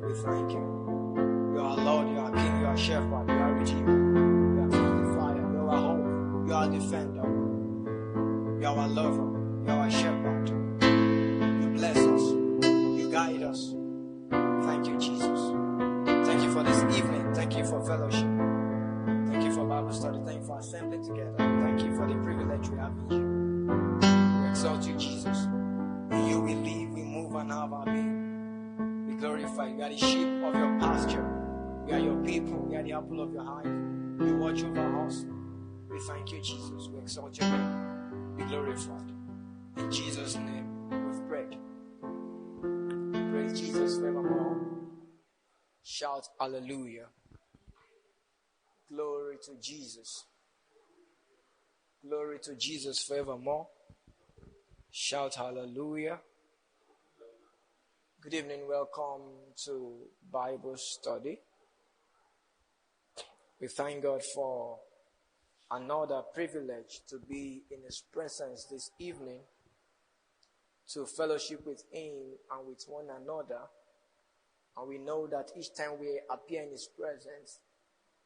We thank you. You are Lord, you are King, you are Shepherd, you are Redeemer, you are Sanctifier, you are Hope, you are Defender, you are our Lover, you are our Shepherd. You bless us, you guide us. Thank you, Jesus. Thank you for this evening. Thank you for fellowship. Thank you for Bible study. Thank you for assembling together. Thank you for the privilege we have in you. We exalt you, Jesus. In you we live, we move, and have our being. We glorify you. We are the sheep of your pasture. We are your people. We are the apple of your eye. You watch over us. We thank you, Jesus. We exalt your name. Be glorified. In Jesus' name, we've prayed. Praise Jesus forevermore. Shout hallelujah. Glory to Jesus. Glory to Jesus forevermore. Shout hallelujah. Good evening. Welcome to Bible study. We thank God for another privilege to be in His presence this evening, to fellowship with Him and with one another. And we know that each time we appear in His presence,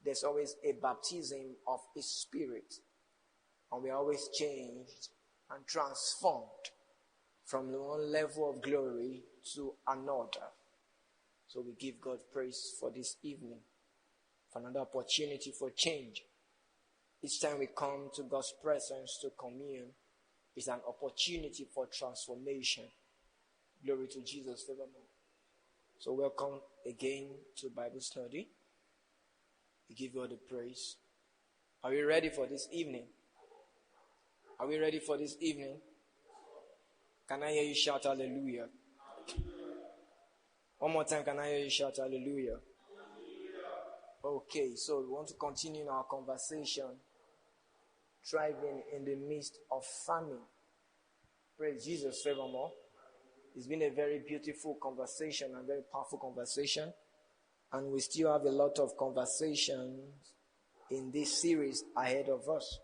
there's always a baptism of His Spirit. And we are always changed and transformed from one level of glory to another. So we give God praise for this evening, for another opportunity for change. Each time we come to God's presence to commune, it's an opportunity for transformation. Glory to Jesus forevermore. So welcome again to Bible study. We give you all the praise. Are we ready for this evening? Are we ready for this evening? Can I hear you shout hallelujah? One more time, can I hear you shout hallelujah? Okay, so we want to continue in our conversation, thriving in the midst of famine. Praise Jesus forevermore. It's been a very beautiful conversation and very powerful conversation. And we still have a lot of conversations in this series ahead of us.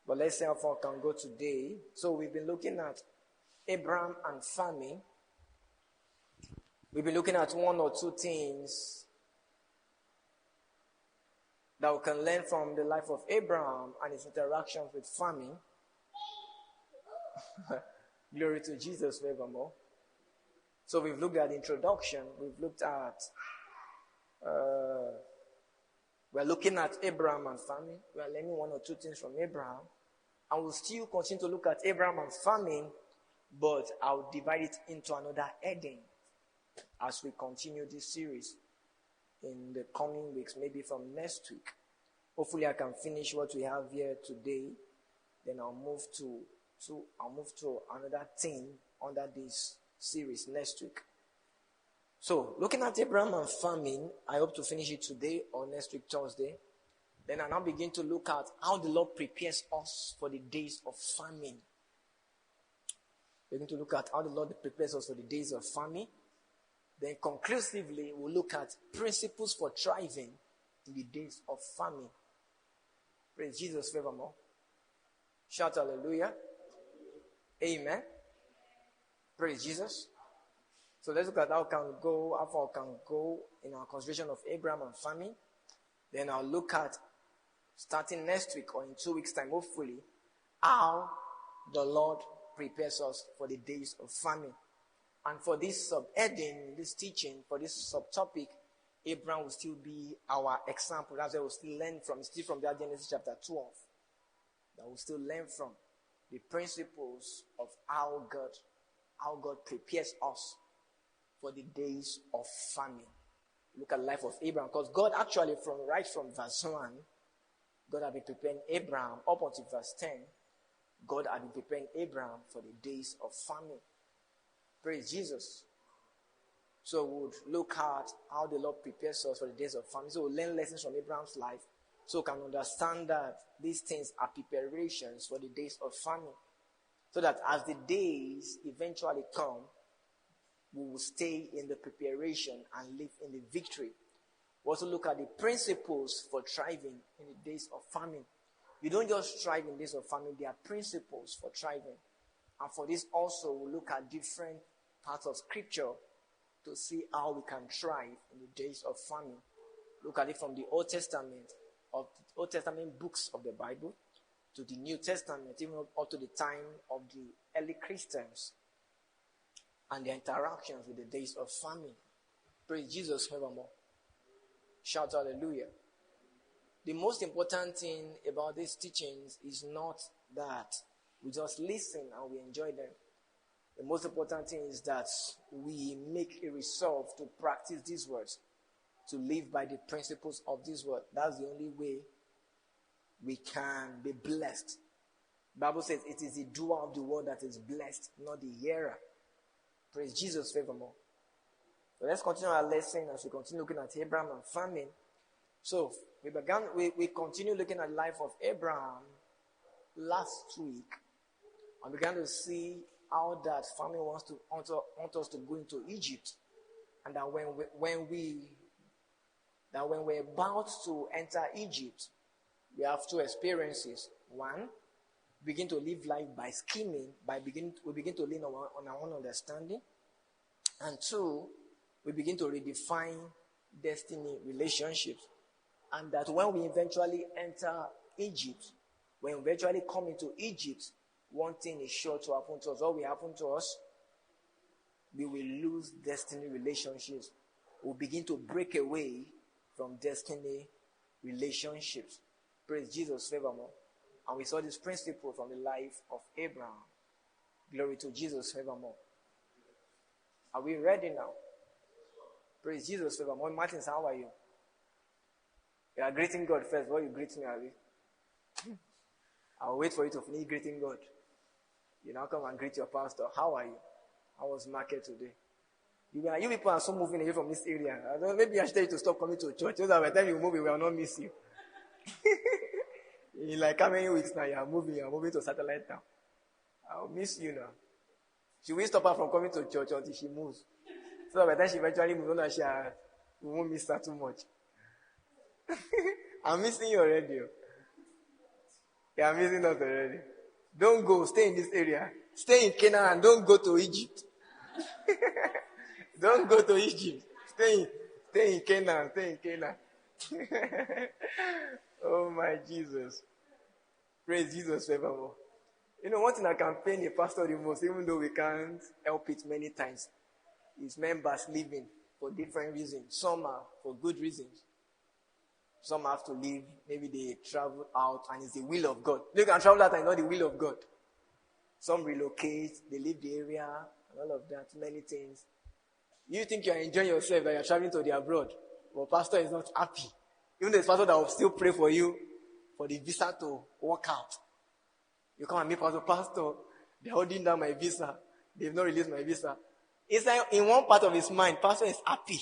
But let's see how far we can go today. So we've been looking at Abraham and famine. We've been looking at one or two things that we can learn from the life of Abraham and his interactions with famine. Glory to Jesus forevermore. So we've looked at the introduction. We've looked at, we're looking at Abraham and famine. We're learning one or two things from Abraham. And we'll still continue to look at Abraham and famine, but I'll divide it into another heading as we continue this series in the coming weeks, maybe from next week. Hopefully I can finish what we have here today. Then I'll move to another thing under this series next week. So, looking at Abraham and famine, I hope to finish it today or next week, Thursday. Then I now begin to look at how the Lord prepares us for the days of famine. We're going to look at how the Lord prepares us for the days of famine. Then conclusively, we'll look at principles for thriving in the days of famine. Praise Jesus forevermore. Shout hallelujah. Amen. Praise Jesus. So let's look at how far we can go in our consideration of Abraham and famine. Then I'll look at, starting next week or in 2 weeks' time, hopefully, how the Lord prepares us for the days of famine. And for this subheading, this teaching, for this subtopic, Abraham will still be our example. That's why we'll still learn from, still from that Genesis chapter 12. That we'll still learn from the principles of how God prepares us for the days of famine. Look at the life of Abraham, because God actually, right from verse 1, God had been preparing Abraham up until verse 10. God had been preparing Abraham for the days of famine. Praise Jesus. So we'll look at how the Lord prepares us for the days of famine. So we'll learn lessons from Abraham's life, so we can understand that these things are preparations for the days of famine. So that as the days eventually come, we will stay in the preparation and live in the victory. We also look at the principles for thriving in the days of famine. You don't just thrive in days of famine, there are principles for thriving. And for this also, we'll look at different parts of scripture to see how we can thrive in the days of famine. Look at it from the Old Testament, of the Old Testament books of the Bible, to the New Testament, even up to the time of the early Christians, and their interactions with the days of famine. Praise Jesus forevermore. Shout hallelujah. The most important thing about these teachings is not that we just listen and we enjoy them. The most important thing is that we make a resolve to practice these words, to live by the principles of this word. That's the only way we can be blessed. The Bible says it is the doer of the word that is blessed, not the hearer. Praise Jesus forevermore. So let's continue our lesson as we continue looking at Abraham and famine. So we continue looking at the life of Abraham last week, and began to see how that famine want us to go into Egypt, and that when we're about to enter Egypt, we have two experiences. One, begin to live life by scheming, we begin to lean on our own understanding. And two, we begin to redefine destiny relationships. And that when we eventually enter Egypt, when we eventually come into Egypt, one thing is sure to happen to us. What will happen to us? We will lose destiny relationships. We'll begin to break away from destiny relationships. Praise Jesus forevermore. And we saw this principle from the life of Abraham. Glory to Jesus forevermore. Are we ready now? Praise Jesus forevermore. Martins, how are you? You are greeting God first. Before you greet me, are we? I'll wait for you to finish greeting God. You now come and greet your pastor. How are you? How was market today? You people are so moving away from this area. Maybe I should tell you to stop coming to church. So that by the time you move, we will not miss you. In like how many weeks now you are moving to satellite town. I'll miss you now. She will stop her from coming to church until she moves. So that by the time she eventually moves, we won't miss her too much. I'm missing you already. Yeah, I'm missing us already. Don't go. Stay in this area. Stay in Canaan and don't go to Egypt. Don't go to Egypt. Stay in Canaan. Stay in Canaan. Oh my Jesus. Praise Jesus forevermore. You know, one thing that can pain a pastor the most, even though we can't help it many times, is members leaving for different reasons. Some are for good reasons. Some have to leave. Maybe they travel out and it's the will of God. They can travel out and not the will of God. Some relocate, they leave the area, and all of that, many things. You think you are enjoying yourself, that you are traveling to the abroad, but pastor is not happy. Even the pastor that will still pray for you for the visa to work out. You come and meet pastor, they're holding down my visa. They've not released my visa. It's like in one part of his mind, pastor is happy.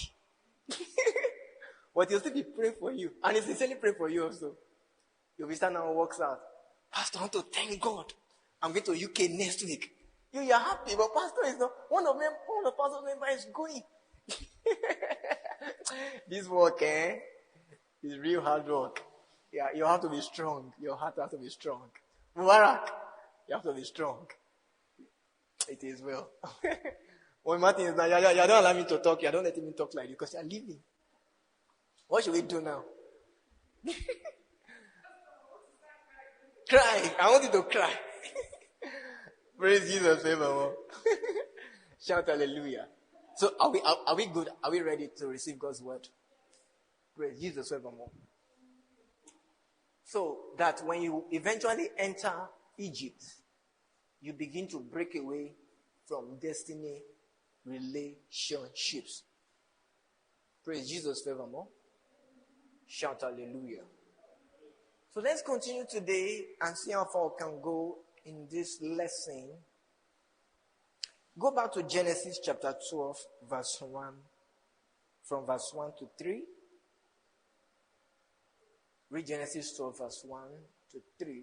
But he'll still be praying for you. And he's sincerely praying for you also. Your visa now works out. Pastor, I want to thank God. I'm going to UK next week. You're happy, but pastor is not. One of pastor's members is going. This work, is real hard work. Yeah, you have to be strong. Your heart has to be strong. Mubarak, you have to be strong. It is well. When Martin is now, you don't allow me to talk. You don't let me talk like this because you're leaving. What should we do now? Cry. I want you to cry. Praise Jesus forevermore. Shout hallelujah. So are we good? Are we ready to receive God's word? Praise Jesus forevermore. So that when you eventually enter Egypt, you begin to break away from destiny relationships. Praise Jesus forevermore. Shout hallelujah. So let's continue today and see how far we can go in this lesson. Go back to Genesis chapter 12, verse 1. From verse 1 to 3. Read Genesis 12, verse 1 to 3.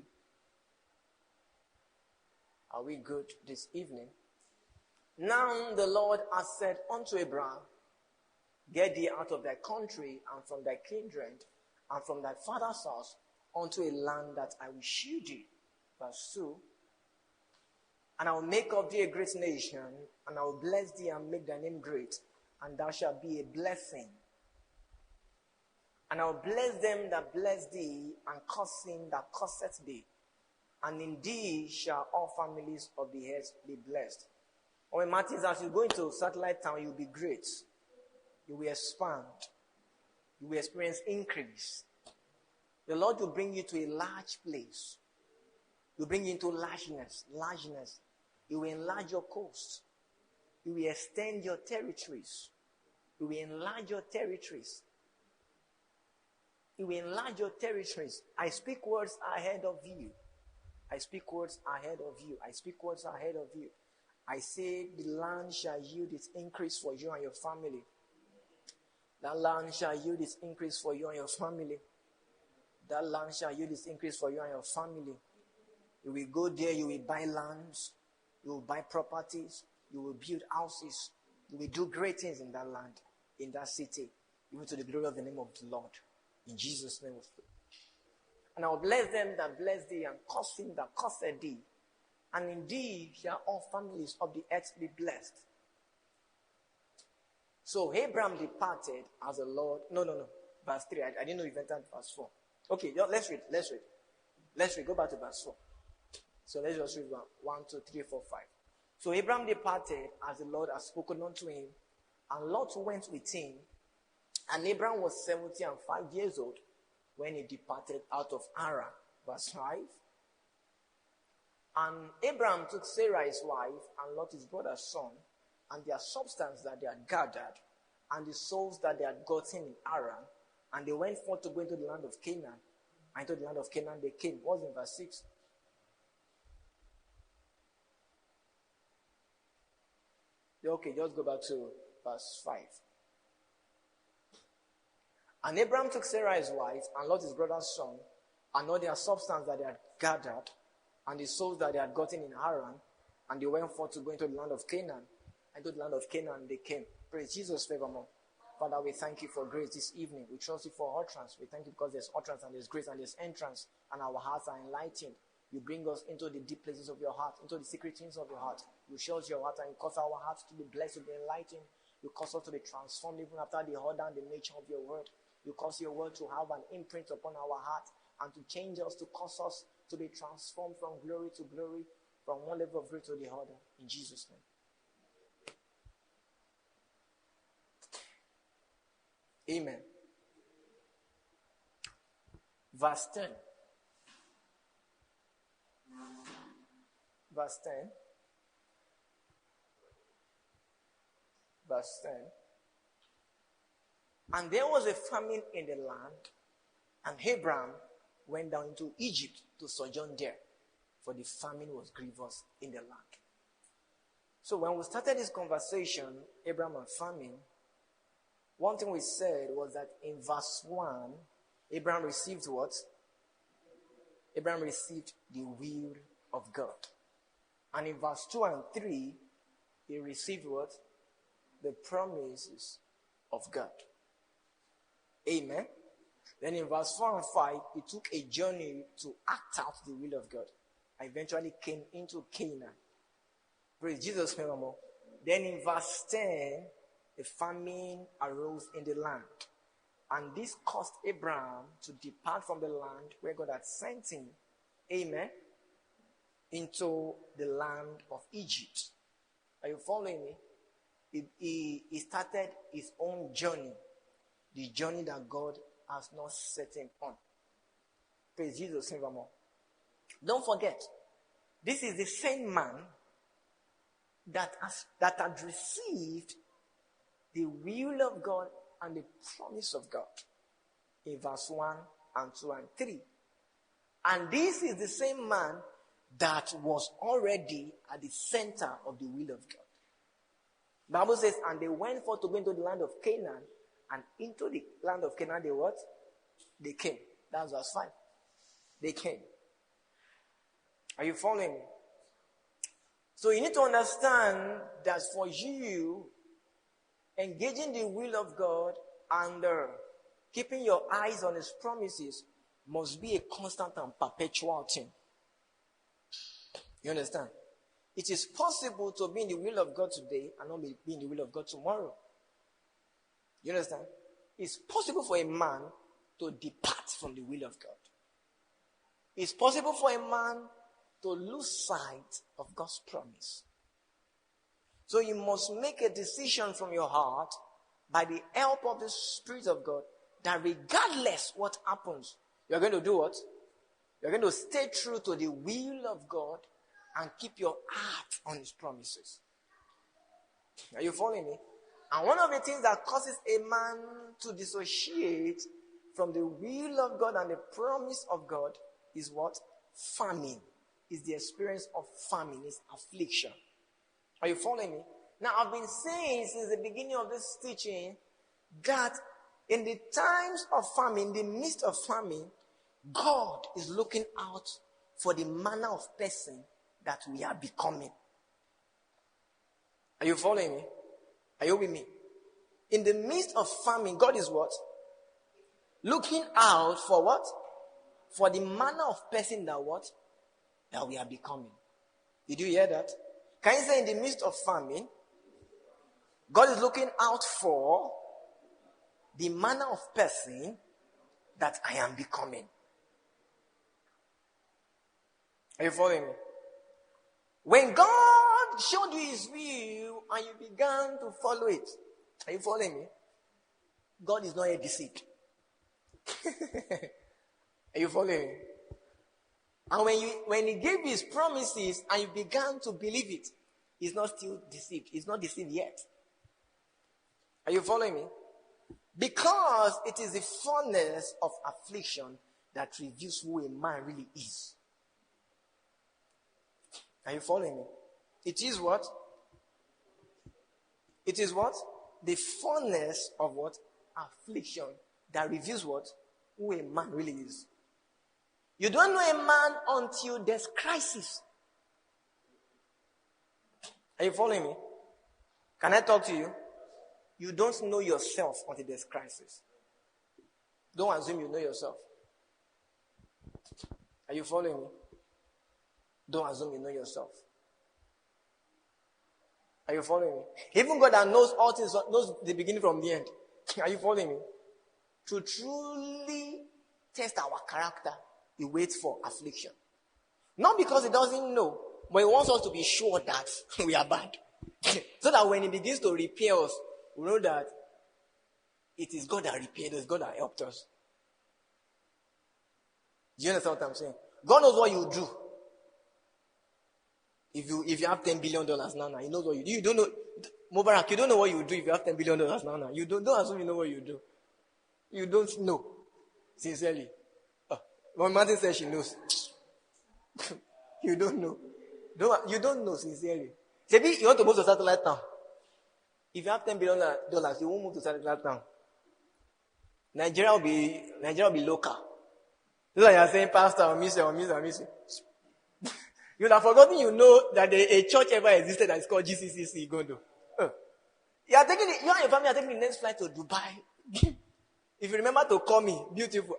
Are we good this evening? Now the Lord has said unto Abraham, get thee out of thy country and from thy kindred and from thy father's house unto a land that I will shew thee. Verse 2. And I will make of thee a great nation, and I will bless thee and make thy name great, and thou shalt be a blessing. And I will bless them that bless thee, and curse him that curseth thee. And in thee shall all families of the earth be blessed. Or Martins, as you go into satellite town, you'll be great. You will expand. You will experience increase. The Lord will bring you to a large place. He will bring you into largeness. He will enlarge your coast. He will extend your territories. He will enlarge your territories. He will enlarge your territories. I speak words ahead of you. I speak words ahead of you. I speak words ahead of you. I say the land shall yield its increase for you and your family. That land shall yield its increase for you and your family. That land shall yield its increase for you and your family. You will go there, you will buy lands, you will buy properties, you will build houses, you will do great things in that land, in that city, even to the glory of the name of the Lord. In Jesus' name we pray. And I will bless them that bless thee, and curse him that curseth thee. And indeed shall all families of the earth be blessed. So Abraham departed as the Lord. No. Verse 3. I didn't know you entered verse 4. Okay, let's read. Go back to verse 4. So let's just read 1, 2, 3, 4, 5. So Abraham departed as the Lord had spoken unto him, and Lot went with him. And Abraham was 75 years old when he departed out of Haran. Verse 5. And Abraham took Sarah his wife, and Lot his brother's son, and their substance that they had gathered, and the souls that they had gotten in Haran, and they went forth to go into the land of Canaan. And into the land of Canaan they came. What's in verse 6? Okay, just go back to verse 5. And Abraham took Sarah his wife, and Lot his brother's son, and all their substance that they had gathered, and the souls that they had gotten in Haran, and they went forth to go into the land of Canaan. And to the land of Canaan they came. Praise Jesus forevermore. Father, we thank you for grace this evening. We trust you for utterance. We thank you because there's utterance and there's grace and there's entrance, and our hearts are enlightened. You bring us into the deep places of your heart, into the secret things of your heart. You show us your heart, and you cause our hearts to be blessed, to be enlightened. You cause us to be transformed even after the order and the nature of your word. You cause your word to have an imprint upon our heart and to change us, to cause us to be transformed from glory to glory, from one level of grace to the other. In Jesus' name. Amen. Verse 10. Verse 10. Verse 10. And there was a famine in the land, and Abraham went down into Egypt to sojourn there, for the famine was grievous in the land. So when we started this conversation, Abraham and famine, one thing we said was that in verse 1, Abraham received what? Abraham received the will of God. And in verse 2 and 3, he received what? The promises of God. Amen. Then in verse 4 and 5, he took a journey to act out the will of God. I eventually came into Canaan. Praise Jesus forevermore. Then in verse 10, a famine arose in the land. And this caused Abraham to depart from the land where God had sent him. Amen. Into the land of Egypt. Are you following me? He started his own journey. The journey that God has not set him on. Praise Jesus forevermore. Don't forget, this is the same man that had received the will of God and the promise of God in verse 1 and 2 and 3. And this is the same man that was already at the center of the will of God. The Bible says, and they went forth to go into the land of Canaan, and into the land of Canaan they what? They came. That's verse 5. They came. Are you following me? So you need to understand that for you, engaging the will of God and keeping your eyes on his promises must be a constant and perpetual thing. You understand? It is possible to be in the will of God today and not be in the will of God tomorrow. You understand? It's possible for a man to depart from the will of God. It's possible for a man to lose sight of God's promise. So you must make a decision from your heart by the help of the Spirit of God that regardless what happens, you're going to do what? You're going to stay true to the will of God and keep your heart on His promises. Are you following me? And one of the things that causes a man to dissociate from the will of God and the promise of God is what? Famine. Is the experience of famine, is affliction. Are you following me? Now, I've been saying since the beginning of this teaching that in the times of famine, in the midst of famine, God is looking out for the manner of person that we are becoming. Are you following me? Are you with me? In the midst of famine, God is what? Looking out for what? For the manner of person that what? That we are becoming. Did you hear that? Can you say in the midst of famine, God is looking out for the manner of person that I am becoming. Are you following me? When God showed you His will and you began to follow it, are you following me? God is not a deceit. Are you following me? And when He gave His promises and you began to believe it, He's not still deceived. He's not deceived yet. Are you following me? Because it is the furnace of affliction that reveals who a man really is. Are you following me? It is what? It is what? The furnace of what? Affliction that reveals what? Who a man really is. You don't know a man until there's crisis. Are you following me? Can I talk to you? You don't know yourself until there's crisis. Don't assume you know yourself. Are you following me? Don't assume you know yourself. Are you following me? Even God that knows all things, knows the beginning from the end. Are you following me? To truly test our character, He waits for affliction. Not because He doesn't know, but He wants us to be sure that we are bad. So that when He begins to repair us, we know that it is God that repaired us, God that helped us. Do you understand what I'm saying? God knows what you do. If you have $10 billion now, He knows what you do. You don't know, Mubarak, you don't know what you do if you have $10 billion now. You don't assume you know what you do. You don't know. Sincerely. When Martin says she knows. You don't know. You don't know sincerely. Maybe you want to move to satellite town. If you have $10 billion, you won't move to satellite town. Nigeria will be local. This is like you're saying, Pastor, I miss you. You would have forgotten you know that a church ever existed that is called GCCC Gondo. You and your family are taking the next flight to Dubai. If you remember to call me, beautiful.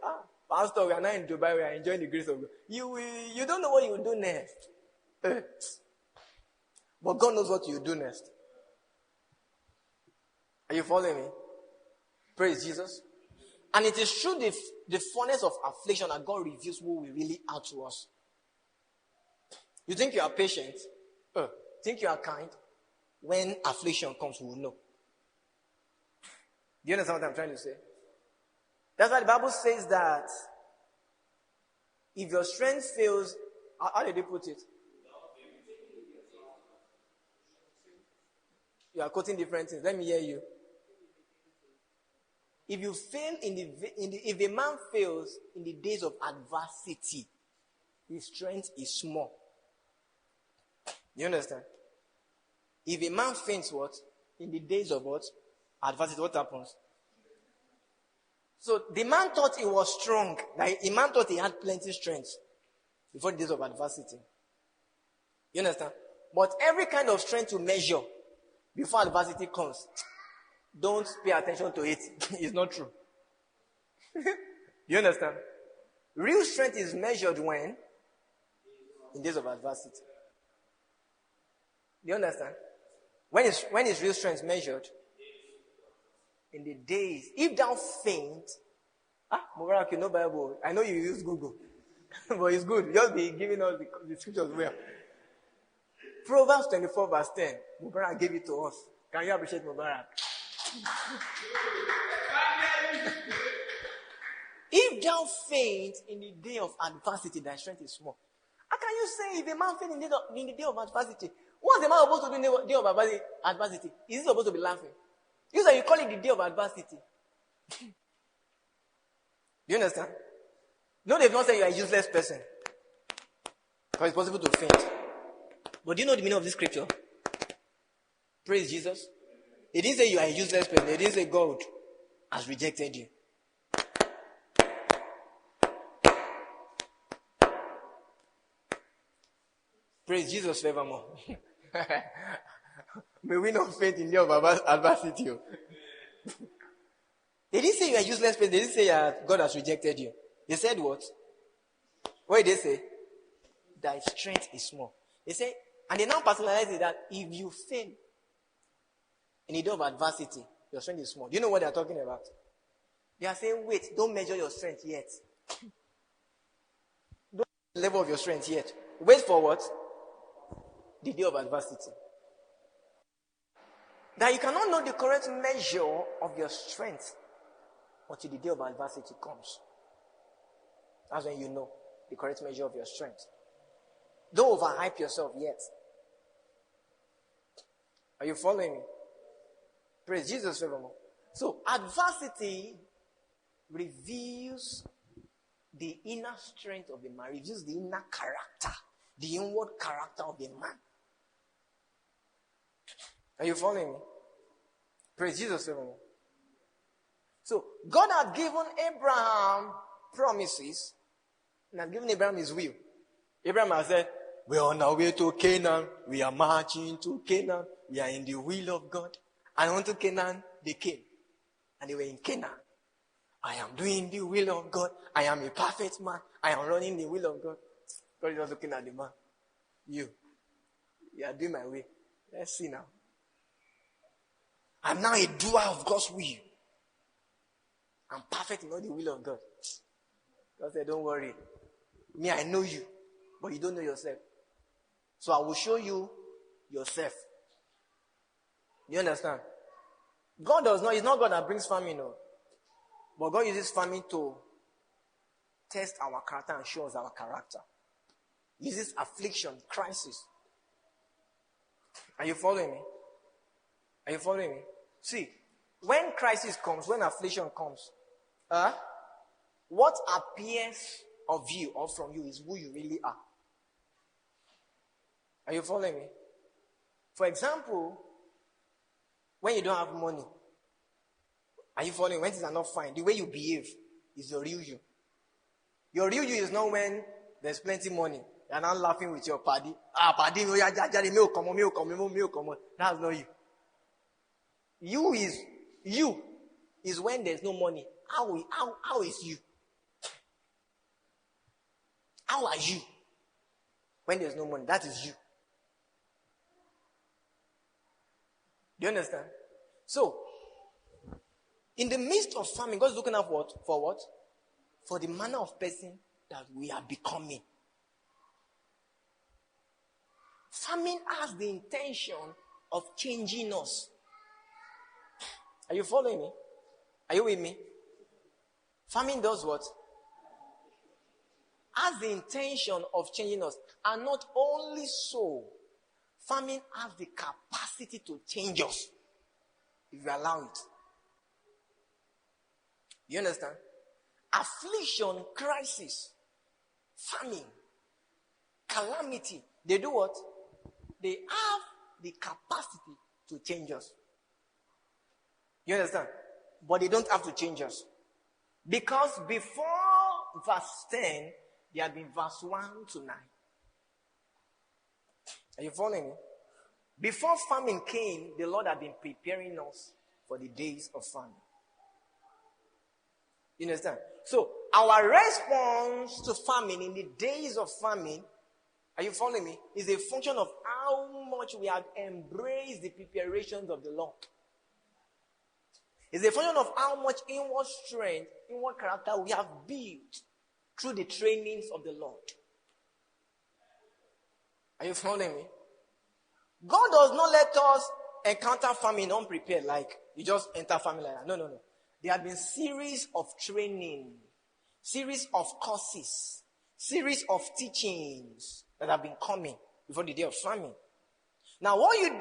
Pastor, we are now in Dubai, we are enjoying the grace of God. You don't know what you will do next. But God knows what you will do next. Are you following me? Praise Jesus. And it is through the furnace of affliction that God reveals who we really are to us. You think you are patient? Think you are kind? When affliction comes, we will know. Do you understand what I'm trying to say? That's why the Bible says that if your strength fails, how did they put it? You are quoting different things. Let me hear you. If you fail if a man fails in the days of adversity, his strength is small. You understand? If a man faints what? In the days of what? Adversity, what happens? So the man thought he was strong. Like the man thought he had plenty strength before the days of adversity. You understand? But every kind of strength you measure before adversity comes, don't pay attention to it. It's not true. You understand? Real strength is measured when? In days of adversity. Do you understand? When is real strength measured? in the days, if thou faint, Mubarak, you know Bible. I know you use Google, but it's good. Just be giving us the scriptures well. Proverbs 24 verse 10. Mubarak gave it to us. Can you appreciate Mubarak? If thou faint in the day of adversity, thy strength is small. How can you say if a man faint in the day of adversity? What's the man supposed to do in the day of adversity? Is he supposed to be laughing? You say you call it the day of adversity. Do you understand? No, they've not said you are a useless person. Because it's possible to faint. But do you know the meaning of this scripture? Praise Jesus. It didn't say you are a useless person. It didn't say God has rejected you. Praise Jesus forevermore. May we not faint in the day of adversity. They didn't say you are a useless person. They didn't say God has rejected you. They said what? What did they say? Thy strength is small. They say, and they now personalize it that if you fail in the day of adversity, your strength is small. Do you know what they are talking about? They are saying, wait, don't measure your strength yet. Don't measure the level of your strength yet. Wait for what? The day of adversity. That you cannot know the correct measure of your strength until the day of adversity comes. That's when you know the correct measure of your strength. Don't overhype yourself yet. Are you following me? Praise Jesus forevermore. So, adversity reveals the inner strength of the man, reveals the inner character, the inward character of the man. Are you following me? Praise Jesus forevermore. So, God had given Abraham promises and had given Abraham his will. Abraham has said, we are on our way to Canaan. We are marching to Canaan. We are in the will of God. And unto Canaan, they came. And they were in Canaan. I am doing the will of God. I am a perfect man. I am running the will of God. God is just looking at the man. You are doing my way. Let's see now. I'm now a doer of God's will. I'm perfect in all the will of God. God said, don't worry. Me, I know you. But you don't know yourself. So I will show you yourself. You understand? God does not, it's not God that brings famine, no. But God uses famine to test our character and show us our character. He uses affliction, crisis. Are you following me? Are you following me? See, when crisis comes, when affliction comes, what appears of you or from you is who you really are. Are you following me? For example, when you don't have money, are you following? When things are not fine, the way you behave is your real you. Your real you is not when there's plenty money. You're not laughing with your paddy. Paddy, that's not you. You is when there's no money. How is you? How are you? When there's no money, that is you. Do you understand? So, in the midst of famine, God's looking at what? For what? For the manner of person that we are becoming. Famine has the intention of changing us. Are you following me? Are you with me? Famine does what? Has the intention of changing us. And not only so, famine has the capacity to change us if you allow it. You understand? Affliction, crisis, famine, calamity, they do what? They have the capacity to change us. You understand? But they don't have to change us. Because before verse 10, there had been verse 1 to 9. Are you following me? Before famine came, the Lord had been preparing us for the days of famine. You understand? So, our response to famine in the days of famine, are you following me, is a function of how much we have embraced the preparations of the Lord. It's a function of how much inward strength, inward character we have built through the trainings of the Lord. Are you following me? God does not let us encounter famine unprepared, like you just enter famine like that. No. There have been series of training, series of courses, series of teachings that have been coming before the day of famine. Now, what you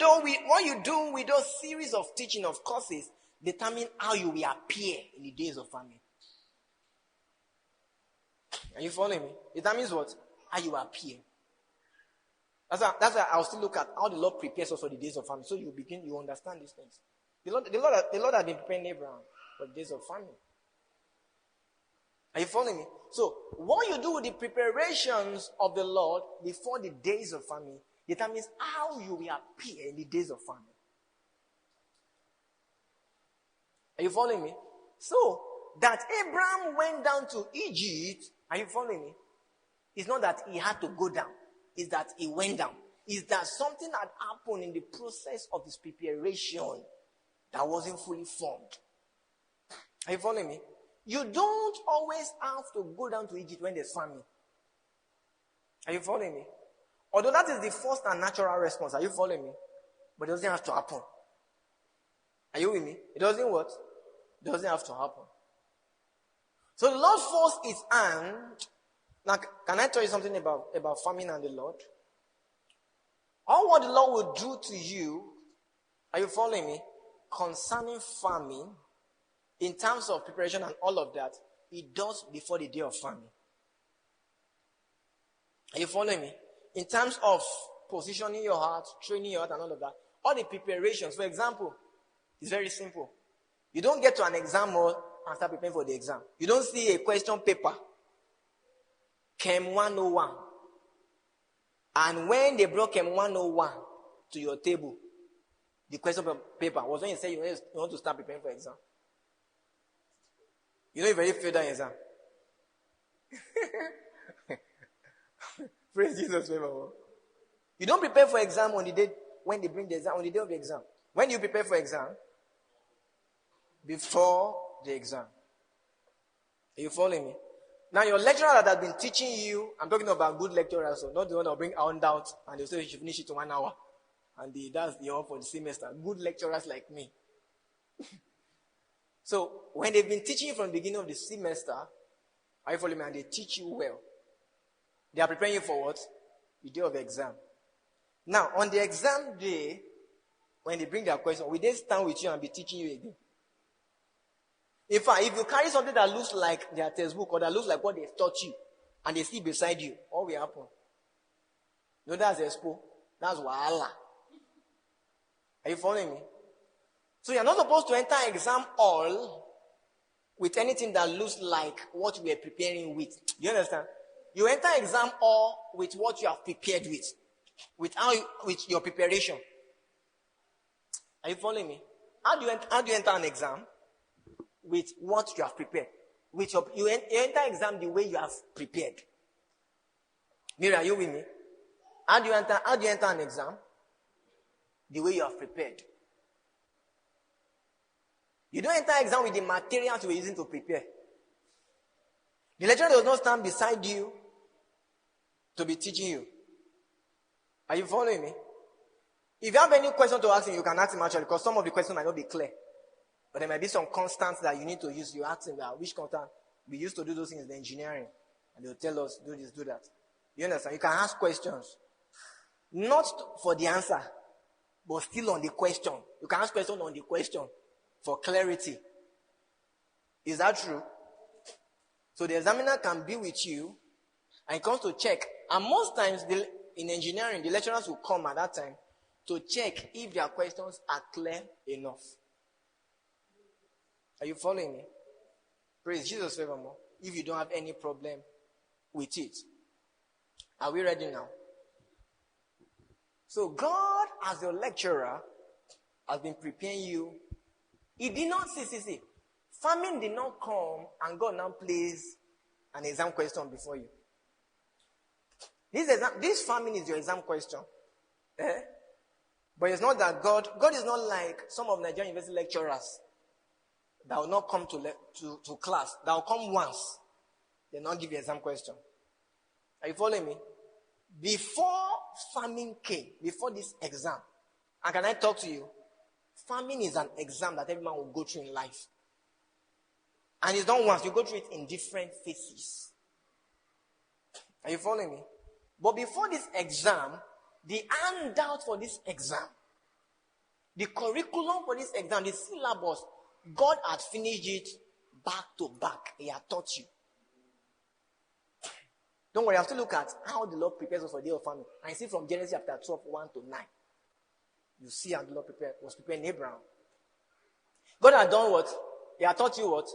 do with those series of teaching of courses determine how you will appear in the days of famine. Are you following me? It determines what? How you appear. That's why I'll still look at how the Lord prepares us for the days of famine. So you understand these things. The Lord has been preparing Abraham for the days of famine. Are you following me? So what you do with the preparations of the Lord before the days of famine determines how you will appear in the days of famine. Are you following me? So that Abraham went down to Egypt, are you following me? It's not that he had to go down. It's that he went down. It's that something had happened in the process of his preparation that wasn't fully formed. Are you following me? You don't always have to go down to Egypt when there's famine. Are you following me? Although that is the first and natural response. Are you following me? But it doesn't have to happen. Are you with me? It doesn't what? It doesn't have to happen. So the Lord forced his hand. Now, can I tell you something about famine and the Lord? All what the Lord will do to you, are you following me? Concerning famine, in terms of preparation and all of that, He does before the day of famine. Are you following me? In terms of positioning your heart, training your heart and all of that, all the preparations, for example, it's very simple. You don't get to an exam hall and start preparing for the exam. You don't see a question paper, Chem 101. And when they brought Chem 101 to your table, the question paper was when you say you want to start preparing for exam. You know you've already failed that exam. Praise Jesus, favor. You don't prepare for exam on the day when they bring the exam, on the day of the exam. When you prepare for exam? Before the exam. Are you following me? Now your lecturer that has been teaching you, I'm talking about good lecturers, so not the one that will bring handout and they'll say you should finish it in 1 hour. And that's the hope for the semester. Good lecturers like me. So when they've been teaching you from the beginning of the semester, are you following me? And they teach you well. They are preparing you for what? The day of exam. Now, on the exam day, when they bring their question, will they stand with you and be teaching you again? In fact, if you carry something that looks like their textbook or that looks like what they've taught you, and they sit beside you, what will happen? No, that's expo. That's wahala. Are you following me? So you're not supposed to enter exam hall with anything that looks like what we are preparing with. Do you understand? You enter exam hall with what you have prepared with your preparation. Are you following me? How do you enter an exam? With what you have prepared. You enter exam the way you have prepared. Mira, are you with me? How do you enter an exam? The way you have prepared. You don't enter exam with the materials you are using to prepare. The lecturer does not stand beside you to be teaching you. Are you following me? If you have any question to ask him, you can ask him actually, because some of the questions might not be clear. But there might be some constants that you need to use. You ask him that, which constant? We used to do those things in engineering. And they'll tell us, do this, do that. You understand? You can ask questions. Not for the answer, but still on the question. You can ask questions on the question for clarity. Is that true? So the examiner can be with you and he comes to check. And most times in engineering, the lecturers will come at that time to check if their questions are clear enough. Are you following me? Praise Jesus forevermore. If you don't have any problem with it. Are we ready now? So God, as your lecturer, has been preparing you. He did not see. Famine did not come and God now plays an exam question before you. This famine is your exam question. But it's not that God is not like some of Nigerian university lecturers that will not come to class, that will come once, they not give you exam question. Are you following me? Before famine came, before this exam, and can I talk to you? Famine is an exam that every man will go through in life. And it's not once, you go through it in different phases. Are you following me? But before this exam, the handout for this exam, the curriculum for this exam, the syllabus, God had finished it back to back. He had taught you. Don't worry, I'll still look at how the Lord prepares us for the day of famine. And see from Genesis chapter 12, 1 to 9. You see how the Lord was preparing Abraham. God had done what? He had taught you what?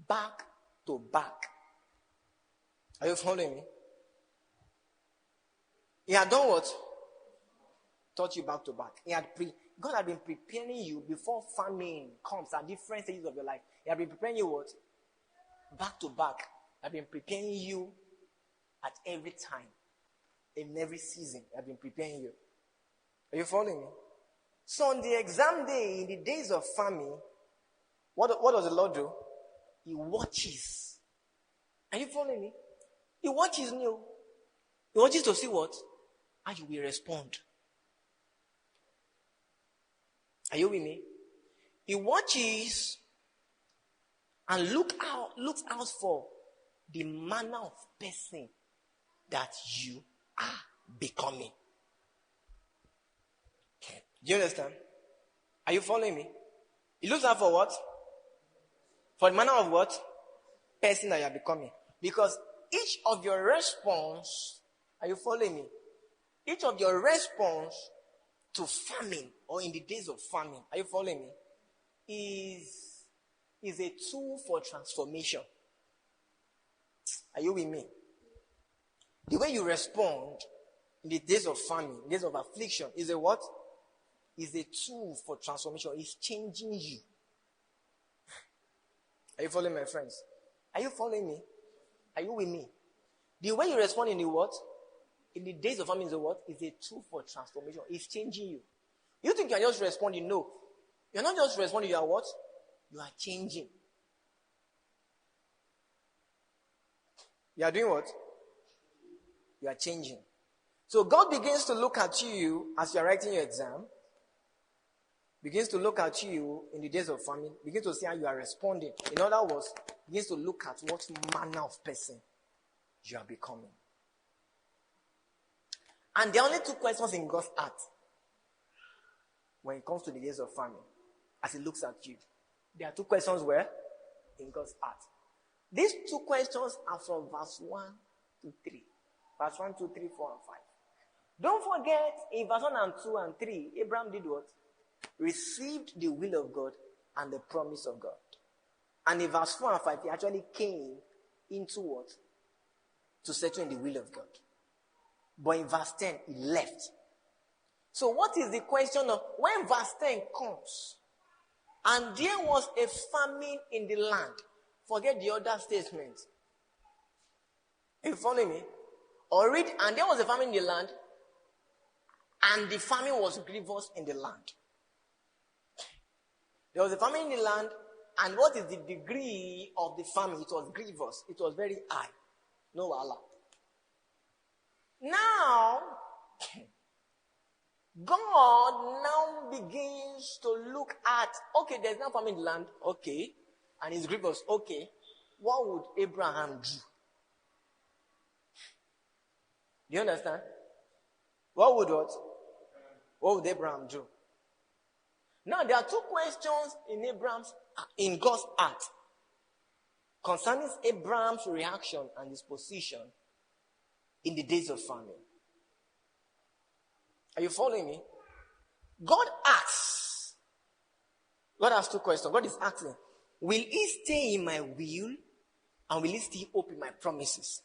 Back to back. Are you following me? He had done what? Taught you back to back. God had been preparing you before famine comes at different stages of your life. He had been preparing you what? Back to back. He had been preparing you at every time. In every season. He had been preparing you. Are you following me? So on the exam day, in the days of famine, what does the Lord do? He watches. Are you following me? He watches you. He watches to see what? How you will respond. Are you with me? He watches and looks out for the manner of person that you are becoming. Do you understand? Are you following me? He looks out for what? For the manner of what? Person that you are becoming. Because each of your response, are you following me? Each of your response to famine or in the days of famine, are you following me? Is a tool for transformation. Are you with me? The way you respond in the days of famine, days of affliction, is a what? Is a tool for transformation. It's changing you. Are you following my friends? Are you following me? Are you with me? The way you respond in the what? In the days of famine is a what? Is a tool for transformation. It's changing you. You think you are just responding? No. You're not just responding, you are what? You are changing. You are doing what? You are changing. So God begins to look at you as you are writing your exam. Begins to look at you in the days of famine. Begins to see how you are responding. In other words, begins to look at what manner of person you are becoming. And there are only two questions in God's heart when it comes to the days of famine. As He looks at you. There are two questions where? In God's heart. These two questions are from verse 1 to 3. Verse 1, 2, 3, 4, and 5. Don't forget, in verse 1 and 2 and 3, Abraham did what? Received the will of God and the promise of God. And in verse 4 and 5, he actually came into what? To settle in the will of God. But in verse 10, he left. So what is the question of when verse 10 comes, and there was a famine in the land? Forget the other statement. Are you following me? Or read, and there was a famine in the land, and the famine was grievous in the land. There was a famine in the land, and what is the degree of the famine? It was grievous. It was very high. No Allah. Now, God now begins to look at, okay, there's no famine in the land, okay, and it's grievous, okay. What would Abraham do? Do you understand? What would Abraham do? Now, there are two questions in God's heart concerning Abraham's reaction and his position in the days of famine. Are you following me? God asks two questions. God is asking, will He stay in my will and will He still hope in my promises?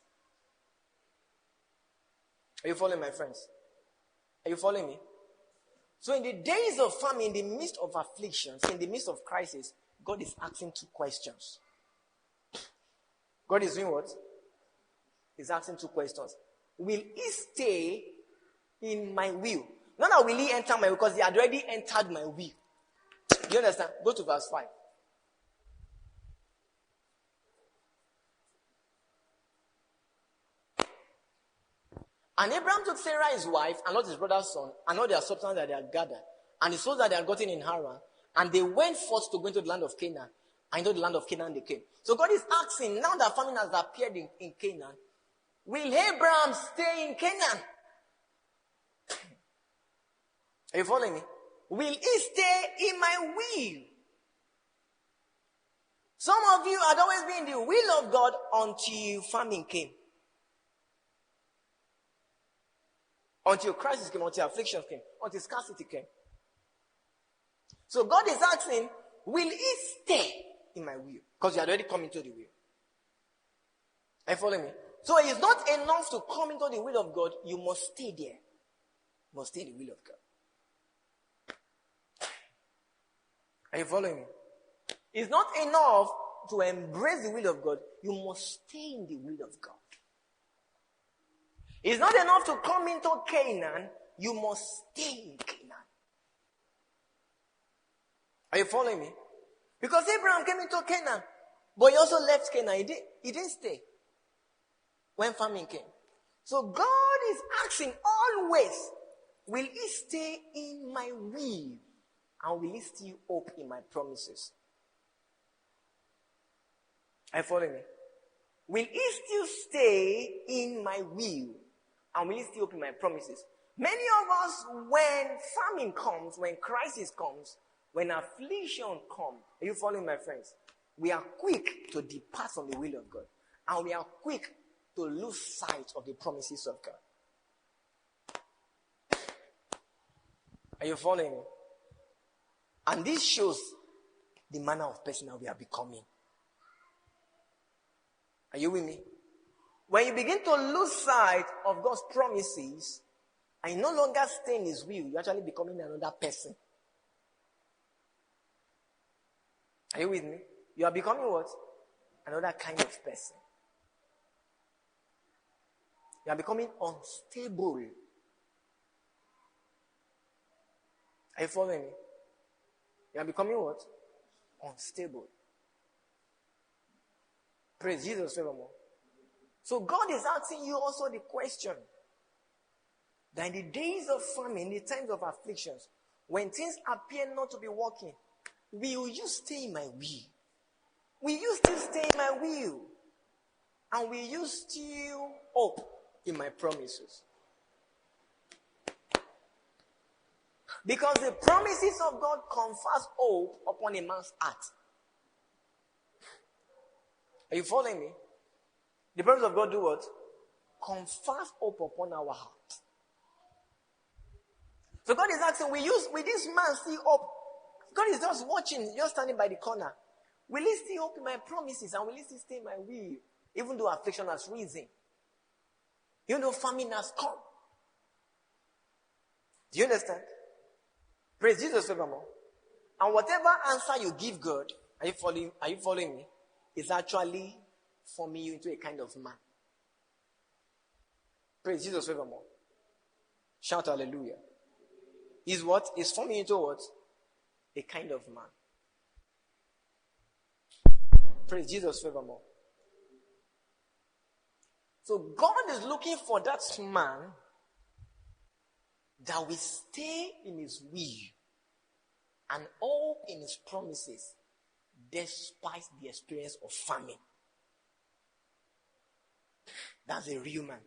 Are you following, my friends? Are you following me? So in the days of famine, in the midst of afflictions, in the midst of crisis, God is asking two questions. God is doing what? He's asking two questions. Will He stay in my will? Not that will He enter my will, because He had already entered my will. Do you understand? Go to verse 5. And Abraham took Sarah his wife and Lot his brother's son and all their substance that they had gathered and the souls that they had gotten in Haran, and they went forth to go into the land of Canaan. And into the land of Canaan they came. So God is asking, now that famine has appeared in Canaan, will Abraham stay in Canaan? Are you following me? Will he stay in my will? Some of you had always been in the will of God until famine came. Until crisis came, until afflictions came, until scarcity came. So God is asking, will he stay in my will? Because you had already come into the will. Are you following me? So it's not enough to come into the will of God. You must stay there. You must stay in the will of God. Are you following me? It's not enough to embrace the will of God. You must stay in the will of God. It's not enough to come into Canaan. You must stay in Canaan. Are you following me? Because Abraham came into Canaan, but he also left Canaan. He didn't stay when famine came. So God is asking always, will he stay in my will? And will he still hope in my promises? Are you following me? Will he still stay in my will? And will he still hope in my promises? Many of us, when famine comes, when crisis comes, when affliction comes, are you following my friends? We are quick to depart from the will of God. And we are quick to lose sight of the promises of God. Are you following me? And this shows the manner of person that we are becoming. Are you with me? When you begin to lose sight of God's promises, and you no longer stay in his will, you're actually becoming another person. Are you with me? You are becoming what? Another kind of person. You are becoming unstable. Are you following me? You are becoming what? Unstable. Praise Jesus forevermore. So God is asking you also the question that in the days of famine, in the times of afflictions, when things appear not to be working, will you stay in my will? Will you still stay in my will? And will you still hope in my promises? Because the promises of God confers hope upon a man's heart. Are you following me? The promises of God do what? Confers hope upon our heart. So God is asking, will this man still hope? God is just watching, just standing by the corner. Will he still hope in my promises and will he still stay in my will? Even though affliction has risen. Even though famine has come. Do you understand? Praise Jesus forevermore. And whatever answer you give God, are you following me? Is actually forming you into a kind of man. Praise Jesus forevermore. Shout hallelujah. Is what? Is forming you into what? A kind of man. Praise Jesus forevermore. So God is looking for that man that will stay in his will and hope in his promises despite the experience of famine. That's a real man.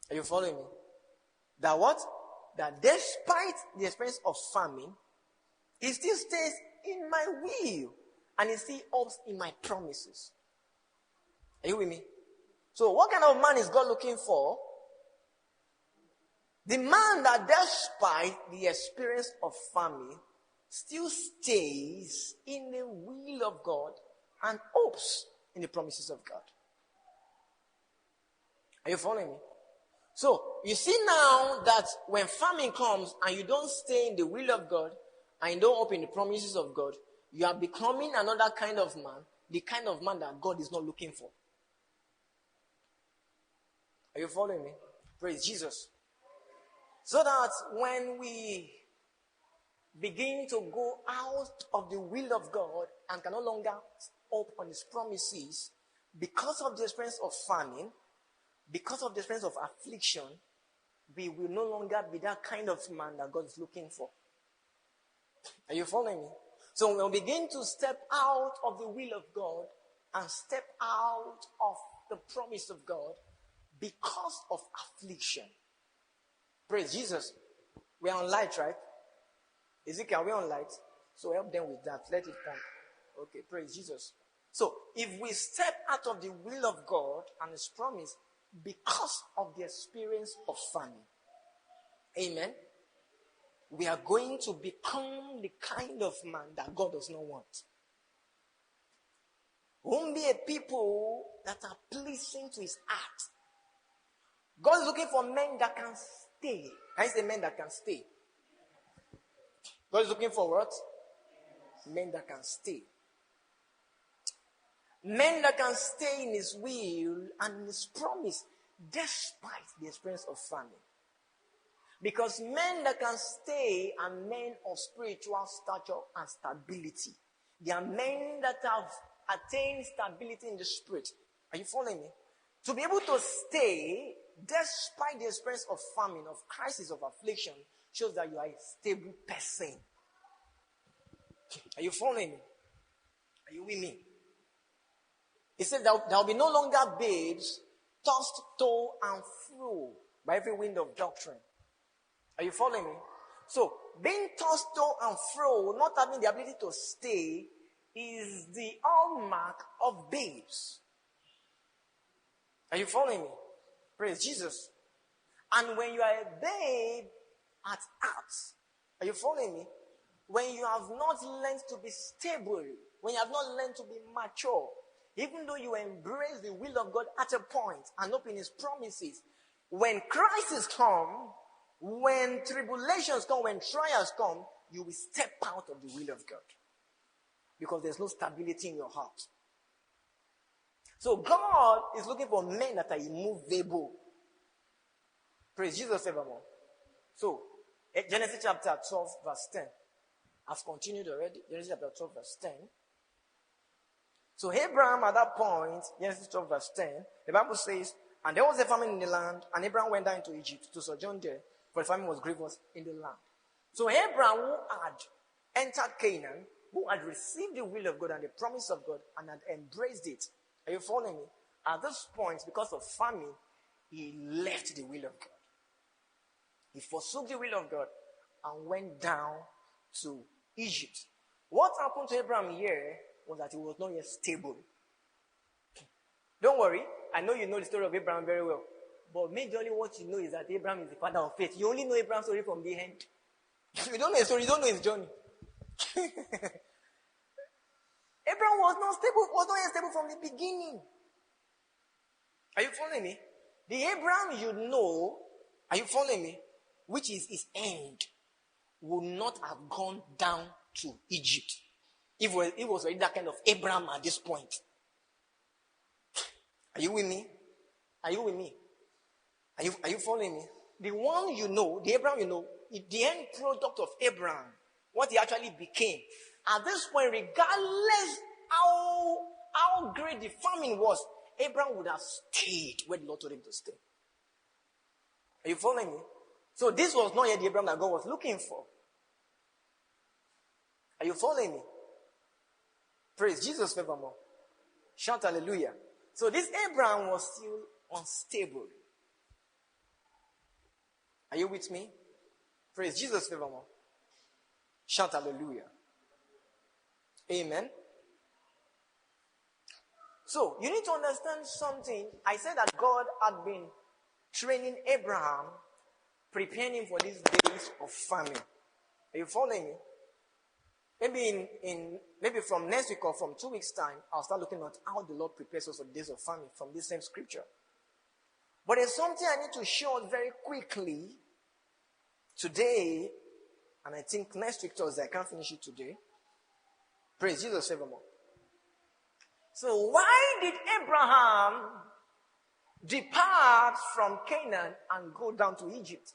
Are you following me? That what? That despite the experience of famine, he still stays in my will and he still hopes in my promises. Are you with me? So what kind of man is God looking for? The man that despite the experience of famine still stays in the will of God and hopes in the promises of God. Are you following me? So, you see now that when famine comes and you don't stay in the will of God and you don't hope in the promises of God, you are becoming another kind of man, the kind of man that God is not looking for. Are you following me? Praise Jesus. So that when we begin to go out of the will of God and can no longer hope on his promises because of the experience of famine, because of the experience of affliction, we will no longer be that kind of man that God is looking for. Are you following me? So we'll begin to step out of the will of God and step out of the promise of God because of affliction. Praise Jesus. We are on light, right? Ezekiel, we are on light. So help them with that. Let it come. Okay, praise Jesus. So if we step out of the will of God and His promise because of the experience of famine, amen, we are going to become the kind of man that God does not want. We won't be a people that are pleasing to His heart. God is looking for men that can stay. Can I say men that can stay? God is looking for what? Men that can stay. Men that can stay in His will and in His promise despite the experience of famine. Because men that can stay are men of spiritual stature and stability. They are men that have attained stability in the spirit. Are you following me? To be able to stay despite the experience of famine, of crisis, of affliction, shows that you are a stable person. Are you following me? Are you with me? He said there will be no longer babes tossed to and fro by every wind of doctrine. Are you following me? So, being tossed to and fro, not having the ability to stay, is the hallmark of babes. Are you following me? Praise Jesus. And when you are a babe at heart, are you following me? When you have not learned to be stable, when you have not learned to be mature, even though you embrace the will of God at a point and open His promises, when crises come, when tribulations come, when trials come, you will step out of the will of God. Because there's no stability in your heart. So God is looking for men that are immovable. Praise Jesus evermore. So, Genesis chapter 12 verse 10. I've continued already. Genesis chapter 12 verse 10. So Abraham at that point, Genesis 12 verse 10, the Bible says, and there was a famine in the land, and Abraham went down to Egypt to sojourn there, for the famine was grievous in the land. So Abraham, who had entered Canaan, who had received the will of God and the promise of God, and had embraced it. Are you following me? At this point, because of famine, he left the will of God. He forsook the will of God and went down to Egypt. What happened to Abraham here was that he was not yet stable. Don't worry, I know you know the story of Abraham very well. But majorly what you know is that Abraham is the father of faith. You only know Abraham's story from the end. You don't know his story, you don't know his journey. Abraham was not stable, was not yet stable from the beginning. Are you following me? The Abraham you know, are you following me? Which is his end, would not have gone down to Egypt. It was already that kind of Abraham at this point. Are you with me? Are you with me? Are you following me? The one you know, the Abraham you know, the end product of Abraham, what he actually became. At this point, regardless how great the famine was, Abraham would have stayed where the Lord told him to stay. Are you following me? So this was not yet the Abraham that God was looking for. Are you following me? Praise Jesus forevermore. Shout hallelujah. So this Abraham was still unstable. Are you with me? Praise Jesus forevermore. Shout hallelujah. Amen. So, you need to understand something. I said that God had been training Abraham, preparing him for these days of famine. Are you following me? Maybe from next week or from 2 weeks' time, I'll start looking at how the Lord prepares us for the days of famine from this same scripture. But there's something I need to show very quickly today, and I think next week Thursday, I can't finish it today. Praise Jesus evermore. So why did Abraham depart from Canaan and go down to Egypt?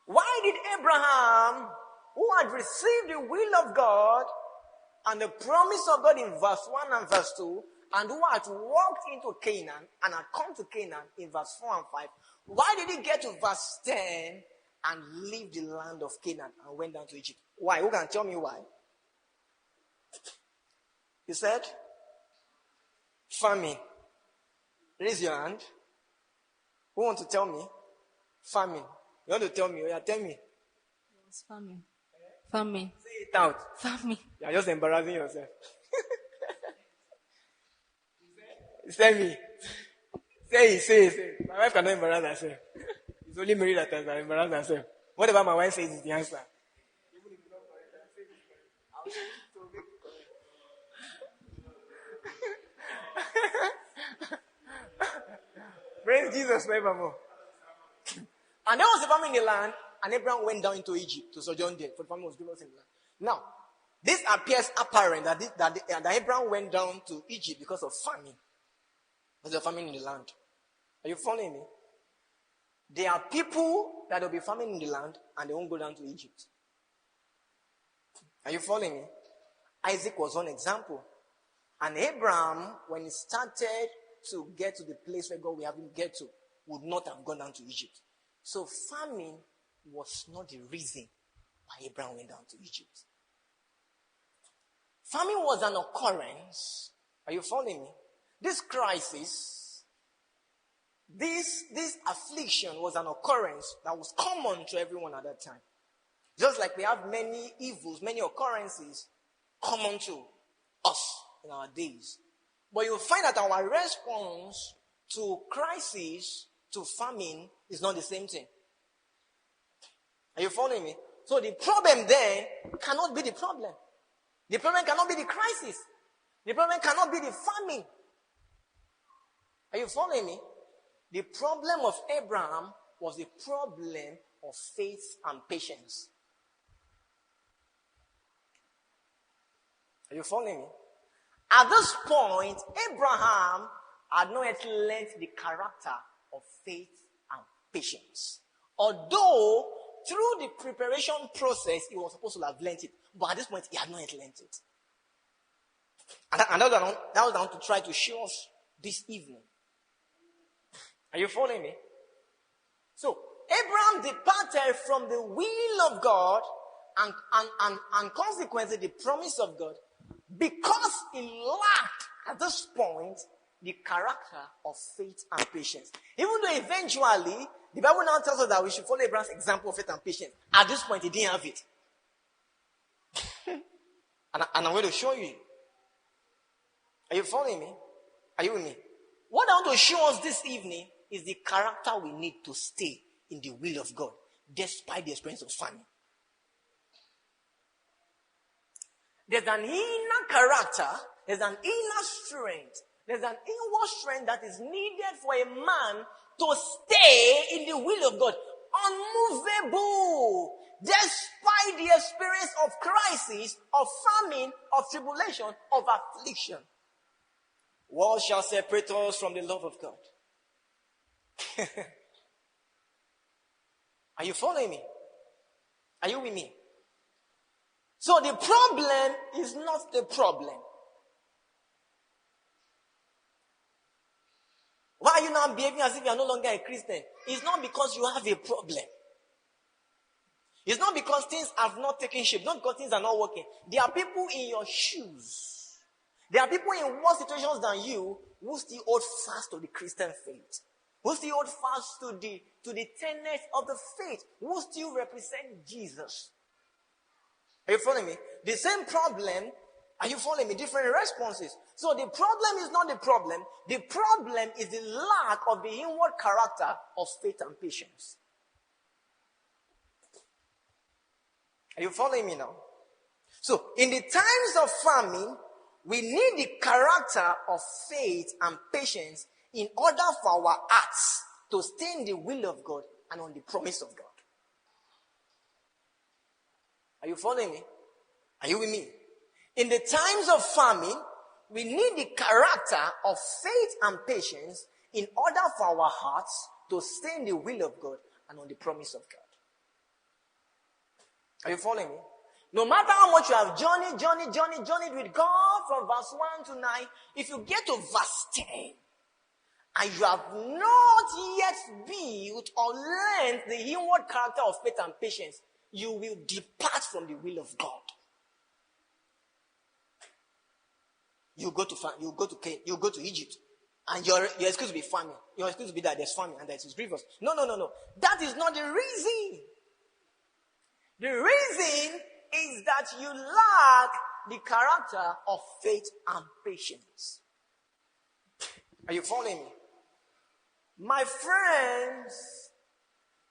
Why did Abraham, who had received the will of God and the promise of God in verse 1 and verse 2, and who had walked into Canaan and had come to Canaan in verse 4 and 5, why did he get to verse 10 and leave the land of Canaan and went down to Egypt? Why? Who can tell me why? He said, famine. Raise your hand. Who wants to tell me? Famine. You want to tell me? Yeah, tell me. It's famine. Famine. Say it out. Famine. You're just embarrassing yourself. Say me. Say it. My wife cannot embarrass herself. It's only Mary that can embarrass herself. Whatever my wife says is the answer. Praise Jesus forevermore. And there was a famine in the land, and Abraham went down into Egypt to sojourn there, for the famine was grievous in the land. Now, this appears apparent that Abraham went down to Egypt because of famine. There's a famine in the land. Are you following me? There are people that will be famine in the land, and they won't go down to Egypt. Are you following me? Isaac was one example. And Abraham, when he started to get to the place where God will have him get to, would not have gone down to Egypt. So famine was not the reason why Abraham went down to Egypt. Famine was an occurrence. Are you following me? This crisis, this affliction was an occurrence that was common to everyone at that time. Just like we have many evils, many occurrences common to us in our days. But you'll find that our response to crisis, to famine, is not the same thing. Are you following me? So the problem then cannot be the problem. The problem cannot be the crisis. The problem cannot be the famine. Are you following me? The problem of Abraham was the problem of faith and patience. Are you following me? At this point, Abraham had not yet learned the character of faith and patience. Although, through the preparation process, he was supposed to have learned it. But at this point, he had not yet learned it. And that was down to try to show us this evening. Are you following me? So, Abraham departed from the will of God and consequently the promise of God because he lacked, at this point, the character of faith and patience. Even though eventually, the Bible now tells us that we should follow Abraham's example of faith and patience. At this point, he didn't have it. and I'm going to show you. Are you following me? Are you with me? What I want to show us this evening is the character we need to stay in the will of God, despite the experience of famine. There's an inner character, there's an inner strength, there's an inward strength that is needed for a man to stay in the will of God, unmovable, despite the experience of crisis, of famine, of tribulation, of affliction. What shall separate us from the love of God? Are you following me? Are you with me? So the problem is not the problem. Why are you now behaving as if you are no longer a Christian? It's not because you have a problem. It's not because things have not taken shape. Not because things are not working. There are people in your shoes. There are people in worse situations than you who still hold fast to the Christian faith. Who still hold fast to the tenets of the faith. Who still represent Jesus. Are you following me? The same problem, are you following me? Different responses. So the problem is not the problem. The problem is the lack of the inward character of faith and patience. Are you following me now? So in the times of famine, we need the character of faith and patience in order for our hearts to stay in the will of God and on the promise of God. Are you following me? Are you with me? In the times of famine, we need the character of faith and patience in order for our hearts to stay in the will of God and on the promise of God. Are you following me? No matter how much you have journeyed with God from verse 1 to 9, if you get to verse 10, and you have not yet built or learned the inward character of faith and patience, you will depart from the will of God. You go to Canaan, you go to Egypt, and your excuse will be famine. Your excuse will be that there's famine and that it is grievous. No. That is not the reason. The reason is that you lack the character of faith and patience. Are you following me? My friends,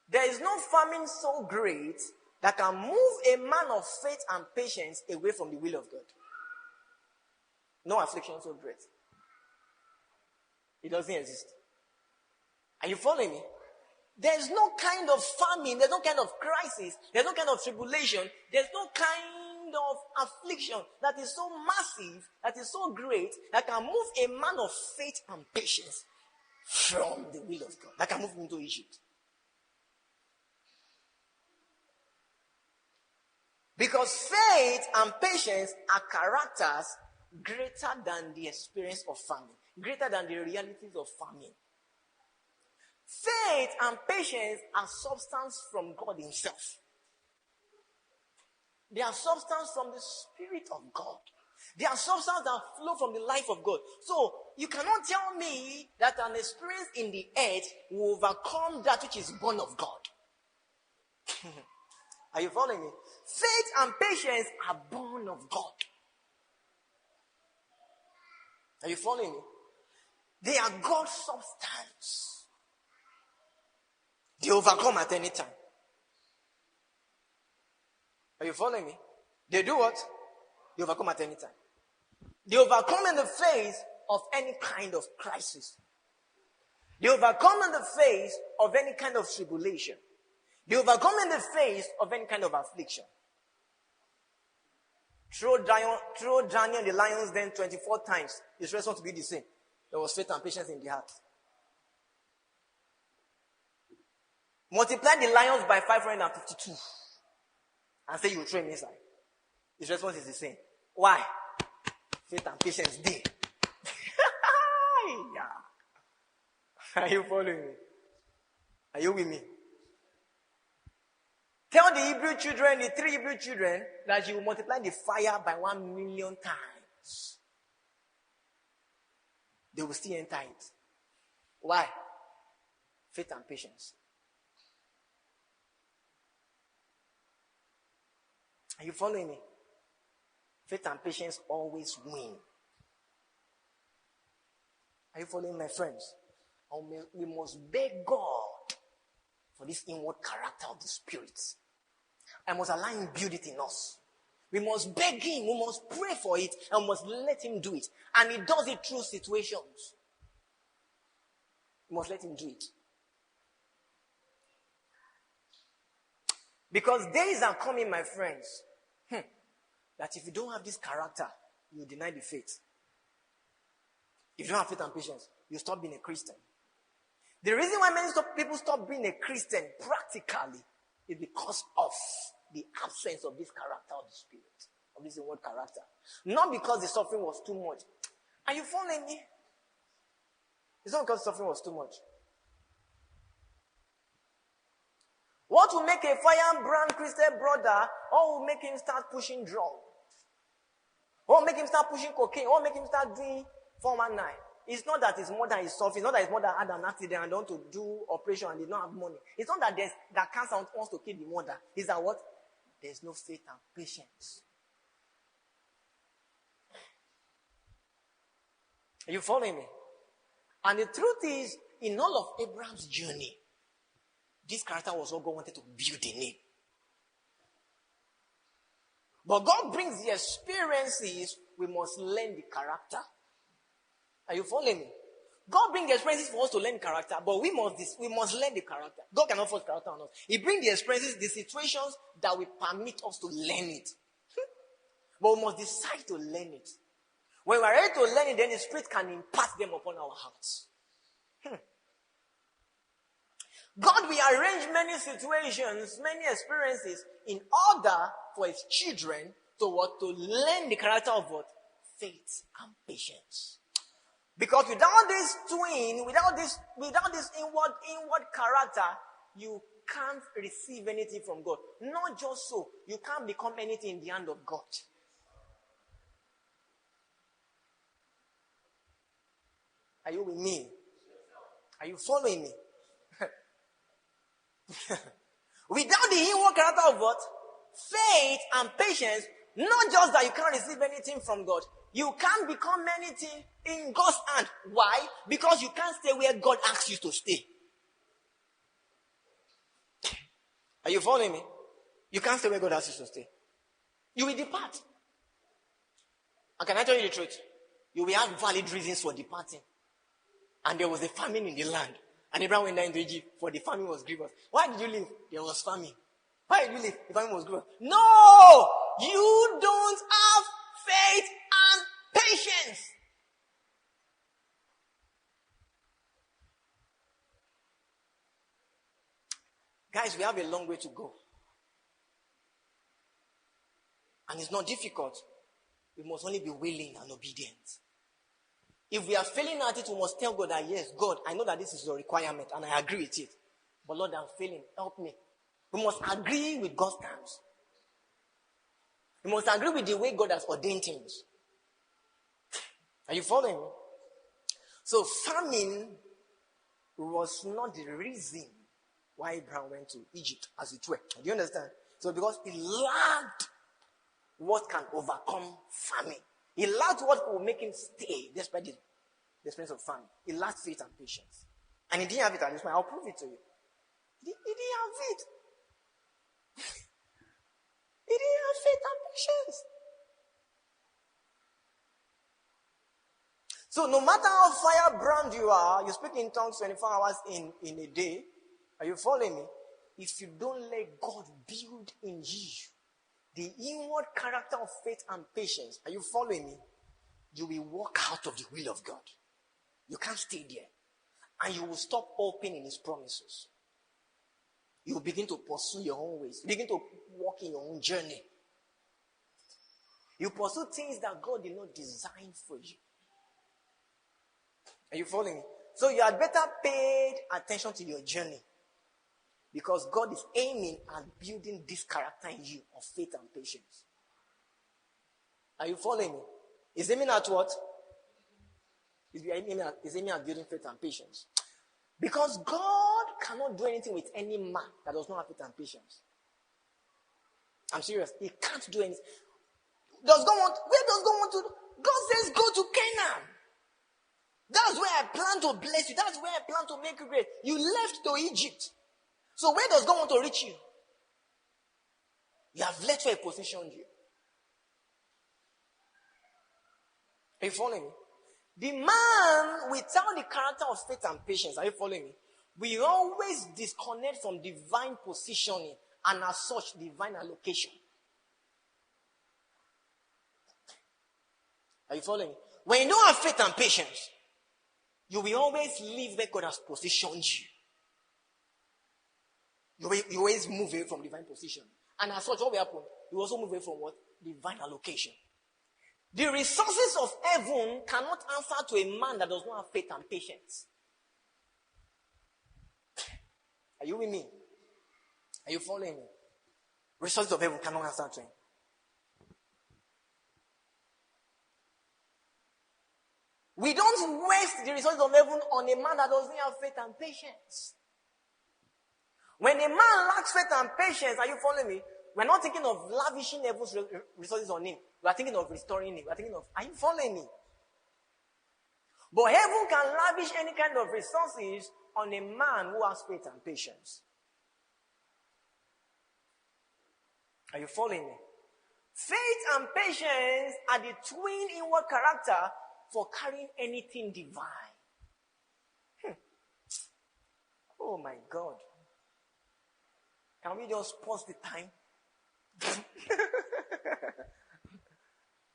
there is no famine so great that can move a man of faith and patience away from the will of God. No affliction so great. It doesn't exist. Are you following me? There's no kind of famine, there's no kind of crisis, there's no kind of tribulation, there's no kind of affliction that is so massive, that is so great, that can move a man of faith and patience from the will of God, that can move him to Egypt. Because faith and patience are characters greater than the experience of famine, greater than the realities of famine. Faith and patience are substance from God himself. They are substance from the Spirit of God. They are substance that flow from the life of God. So, you cannot tell me that an experience in the earth will overcome that which is born of God. Are you following me? Faith and patience are born of God. Are you following me? They are God's substance. They overcome at any time. Are you following me? They do what? They overcome at any time. They overcome in the face of any kind of crisis. They overcome in the face of any kind of tribulation. They overcome in the face of any kind of affliction. Throw Daniel in the lions den 24 times. His response to be the same. There was faith and patience in the heart. Multiply the lions by 552 and say you throw him inside. His response is the same. Why? Faith and patience there. Yeah. Are you following me? Are you with me? Tell the Hebrew children, the 3 Hebrew children, that you will multiply the fire by 1,000,000 times. They will still enter it. Why? Faith and patience. Are you following me? Faith and patience always win. Are you following my friends? We must beg God for this inward character of the Spirit. I must allow him build it in us. We must beg him, we must pray for it, and we must let him do it. And he does it through situations. We must let him do it. Because days are coming, my friends, that if you don't have this character, you deny the faith. If you don't have faith and patience, you stop being a Christian. The reason why many people stop being a Christian practically is because of the absence of this character of the Spirit, of this inward character. Not because the suffering was too much. Are you following me? It's not because the suffering was too much. What will make a firebrand Christian brother, or will make him start pushing drugs? Or will make him start pushing cocaine? Or will make him start doing 419? It's not that his mother is suffering. It's not that his mother had an accident and want to do operation and did not have money. It's not that cancer wants to kill the mother. It's that what? There's no faith and patience. Are you following me? And the truth is, in all of Abraham's journey, this character was what God wanted to build in him. But God brings the experiences, we must learn the character. Are you following me? God brings the experiences for us to learn character, but we must learn the character. God cannot force character on us. He brings the experiences, the situations that will permit us to learn it. But we must decide to learn it. When we are ready to learn it, then the Spirit can impart them upon our hearts. God will arrange many situations, many experiences in order for his children to what? To learn the character of what? Faith and patience. Because without this twin, without this inward character, you can't receive anything from God. Not just so, you can't become anything in the hand of God. Are you with me? Are you following me? Without the inward character of what? Faith and patience, not just that you can't receive anything from God, you can't become anything in God's hand. Why? Because you can't stay where God asks you to stay. Are you following me? You can't stay where God asks you to stay. You will depart. And can I tell you the truth? You will have valid reasons for departing. And there was a famine in the land. And Abraham went down into Egypt, for the famine was grievous. Why did you leave? There was famine. Why did you leave? The famine was grievous. No! You don't have faith and patience. Guys, we have a long way to go. And it's not difficult. We must only be willing and obedient. If we are failing at it, we must tell God that, yes, God, I know that this is your requirement and I agree with it. But Lord, I'm failing. Help me. We must agree with God's terms. We must agree with the way God has ordained things. Are you following me? So famine was not the reason why Abraham went to Egypt, as it were. Do you understand? So because he lacked what can overcome famine. He lacked what will make him stay despite the experience of famine. He lacked faith and patience. And he didn't have it at this point. I'll prove it to you. He didn't have it. He didn't have faith and patience. So no matter how firebrand you are, you speak in tongues 24 hours in a day. Are you following me? If you don't let God build in you the inward character of faith and patience, are you following me? You will walk out of the will of God. You can't stay there. And you will stop hoping in his promises. You will begin to pursue your own ways. Begin to walk in your own journey. You pursue things that God did not design for you. Are you following me? So you had better pay attention to your journey. Because God is aiming at building this character in you of faith and patience. Are you following me? He's aiming at what? He's aiming at building faith and patience. Because God cannot do anything with any man that does not have faith and patience. I'm serious. He can't do anything. Where does God want to? God says go to Canaan. That's where I plan to bless you. That's where I plan to make you great. You left to Egypt. So where does God want to reach you? You have left where he positioned you. Are you following me? The man without the character of faith and patience, are you following me? We always disconnect from divine positioning and as such divine allocation. Are you following me? When you don't have faith and patience, you will always live where God has positioned you. You always move away from divine position. And as such, what will happen? You also move away from what? Divine allocation. The resources of heaven cannot answer to a man that does not have faith and patience. Are you with me? Are you following me? Resources of heaven cannot answer to him. We don't waste the resources of heaven on a man that doesn't have faith and patience. When a man lacks faith and patience, are you following me? We're not thinking of lavishing heaven's resources on him. We are thinking of restoring him. We are thinking of, are you following me? But heaven can lavish any kind of resources on a man who has faith and patience. Are you following me? Faith and patience are the twin inward character for carrying anything divine. Oh my God. Can we just pause the time?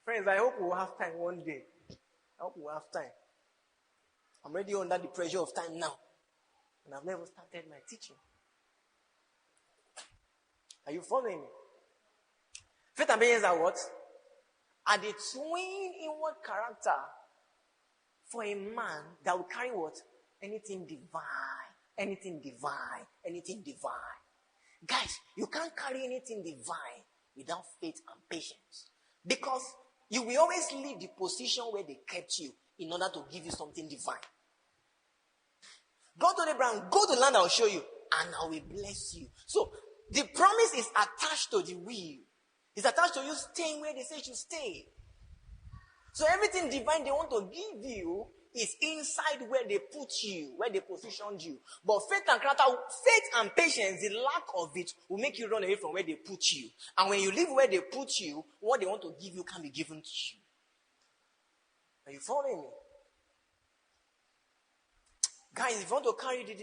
Friends, I hope we'll have time one day. I hope we'll have time. I'm already under the pressure of time now. And I've never started my teaching. Are you following me? Faith and patience are what? Are the twin inward character for a man that will carry what? Anything divine. Anything divine. Anything divine. Guys, you can't carry anything divine without faith and patience. Because you will always leave the position where they kept you in order to give you something divine. God told Abraham, go to the land I will show you, and I will bless you. So, the promise is attached to the will. It's attached to you staying where they say you should stay. So everything divine they want to give you is inside where they put you, where they positioned you. But faith and character, faith and patience, the lack of it will make you run away from where they put you. And when you live where they put you, what they want to give you can be given to you. Are you following me? Guys, if you want to carry the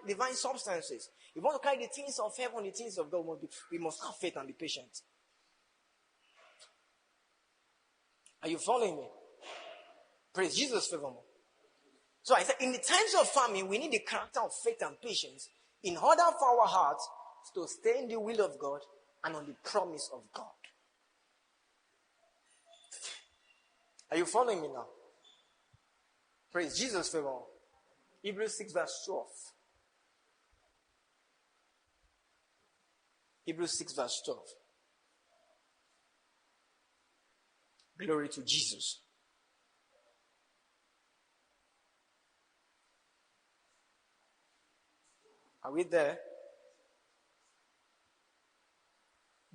divine substances, if you want to carry the things of heaven, the things of God, we must have faith and be patient. Are you following me? Praise Jesus forevermore. So I said, in the times of famine, we need the character of faith and patience in order for our hearts to stay in the will of God and on the promise of God. Are you following me now? Praise Jesus forevermore. Hebrews 6 verse 12. Hebrews 6 verse 12. Glory to Jesus. Are we there?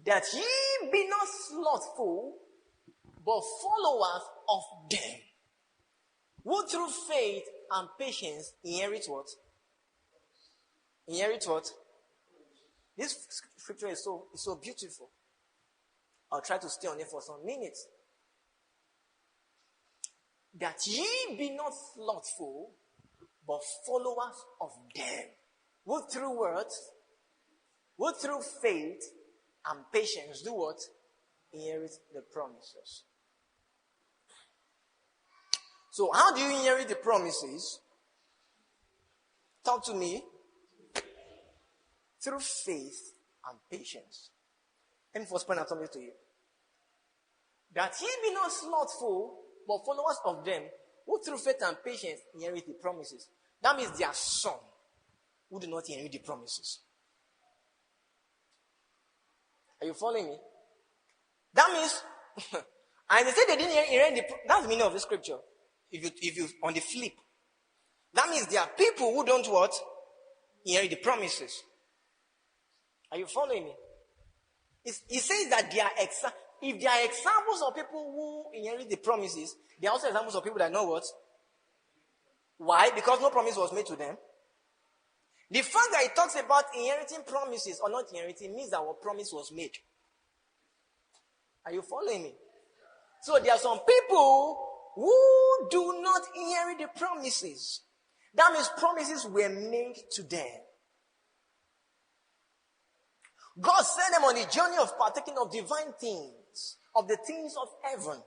That ye be not slothful, but followers of them, who through faith and patience inherit what? Inherit what? This scripture is so beautiful. I'll try to stay on it for some minutes. That ye be not slothful, but followers of them, who through words, who through faith and patience do what? Inherit the promises. So how do you inherit the promises? Talk to me. Through faith and patience. Let me first point out something to you. That ye be not slothful, but followers of them, who through faith and patience inherit the promises. That means their son who do not inherit the promises. Are you following me? That means, and they say they didn't inherit that's the meaning of the scripture. If you on the flip, that means there are people who don't what? Inherit the promises. Are you following me? It says that if there are examples of people who inherit the promises, there are also examples of people that know what? Why? Because no promise was made to them. The fact that it talks about inheriting promises or not inheriting means that our promise was made. Are you following me? So there are some people who do not inherit the promises. That means promises were made to them. God sent them on the journey of partaking of divine things, of the things of heaven,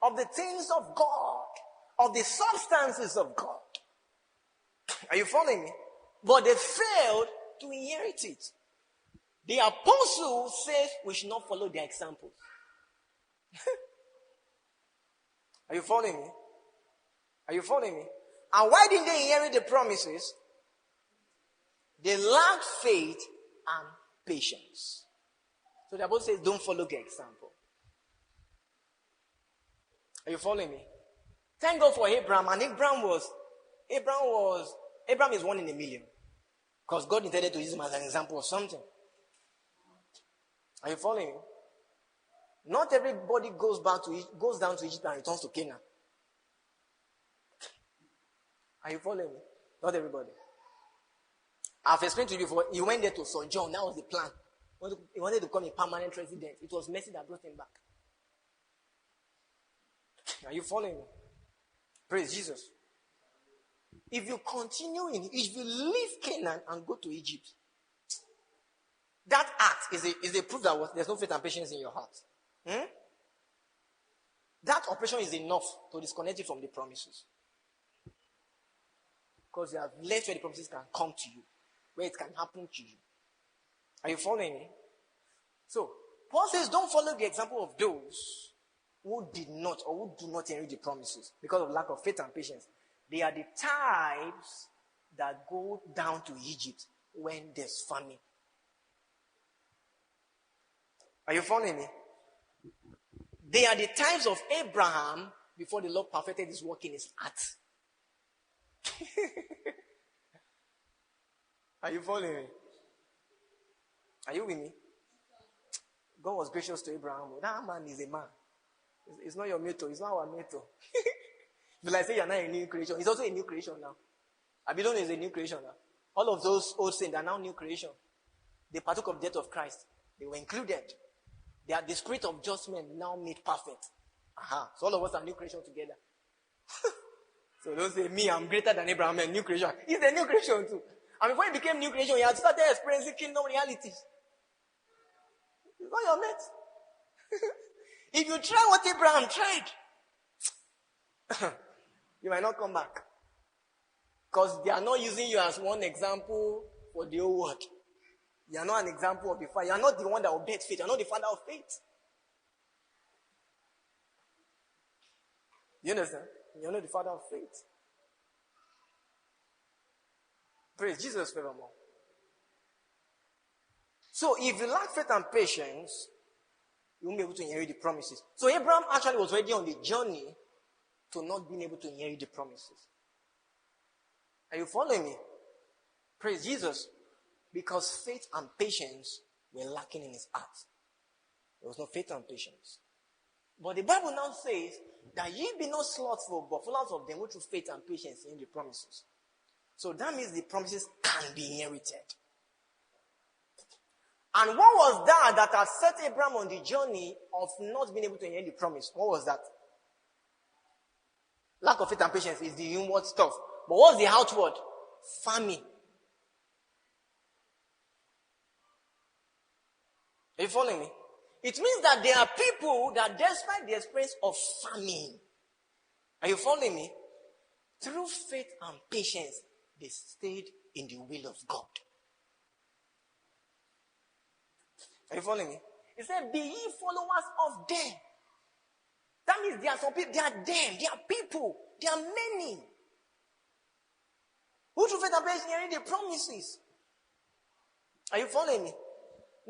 of the things of God, of the substances of God. Are you following me? But they failed to inherit it. The apostle says we should not follow their examples. Are you following me? Are you following me? And why didn't they inherit the promises? They lacked faith and patience. So the apostle says, don't follow their example. Are you following me? Thank God for Abraham. And Abraham is 1 in a million. Because God intended to use him as an example of something. Are you following me? Not everybody goes down to Egypt and returns to Canaan. Are you following me? Not everybody. I've explained to you before, he went there to sojourn. That was the plan. He wanted to become a permanent resident. It was mercy that brought him back. Are you following me? Praise Jesus. If you leave Canaan and go to Egypt, that act is a proof that there's no faith and patience in your heart. That operation is enough to disconnect you from the promises. Because you have left where the promises can come to you, where it can happen to you. Are you following me? So, Paul says, don't follow the example of those who did not or who do not inherit the promises because of lack of faith and patience. They are the types that go down to Egypt when there's famine. Are you following me? They are the types of Abraham before the Lord perfected his work in his heart. Are you following me? Are you with me? God was gracious to Abraham. That man is a man. It's not your mate. It's not our mate. But like say you're not a new creation. It's also a new creation now. Abidon is a new creation now. All of those old saints are now new creation. They partook of the death of Christ. They were included. They are the spirit of just men now made perfect. So all of us are new creation together. So don't say, me, I'm greater than Abraham and new creation. He's a new creation too. And before he became new creation, he had started experiencing kingdom realities. It's not your mate. If you try what Abraham tried, you might not come back. Because they are not using you as one example for the whole world. You are not an example of the father. You are not the one that will bet faith. You are not the father of faith. You understand? You are not the father of faith. Praise Jesus forevermore. So if you lack faith and patience, you won't be able to inherit the promises. So Abraham actually was already on the journey to not being able to inherit the promises. Are you following me? Praise Jesus. Because faith and patience were lacking in his heart. There was no faith and patience. But the Bible now says that ye be not slothful, but full of them who through faith and patience in the promises. So that means the promises can be inherited. And what was that had set Abraham on the journey of not being able to inherit the promise? What was that? Lack of faith and patience is the inward stuff. But what's the outward? Famine. Are you following me? It means that there are people that despite the experience of famine, are you following me? Through faith and patience, they stayed in the will of God. Are you following me? He said, be ye followers of them. That means there are some people, they are them, they are people, there are many. Who through faith and patience inherit the promises. Are you following me?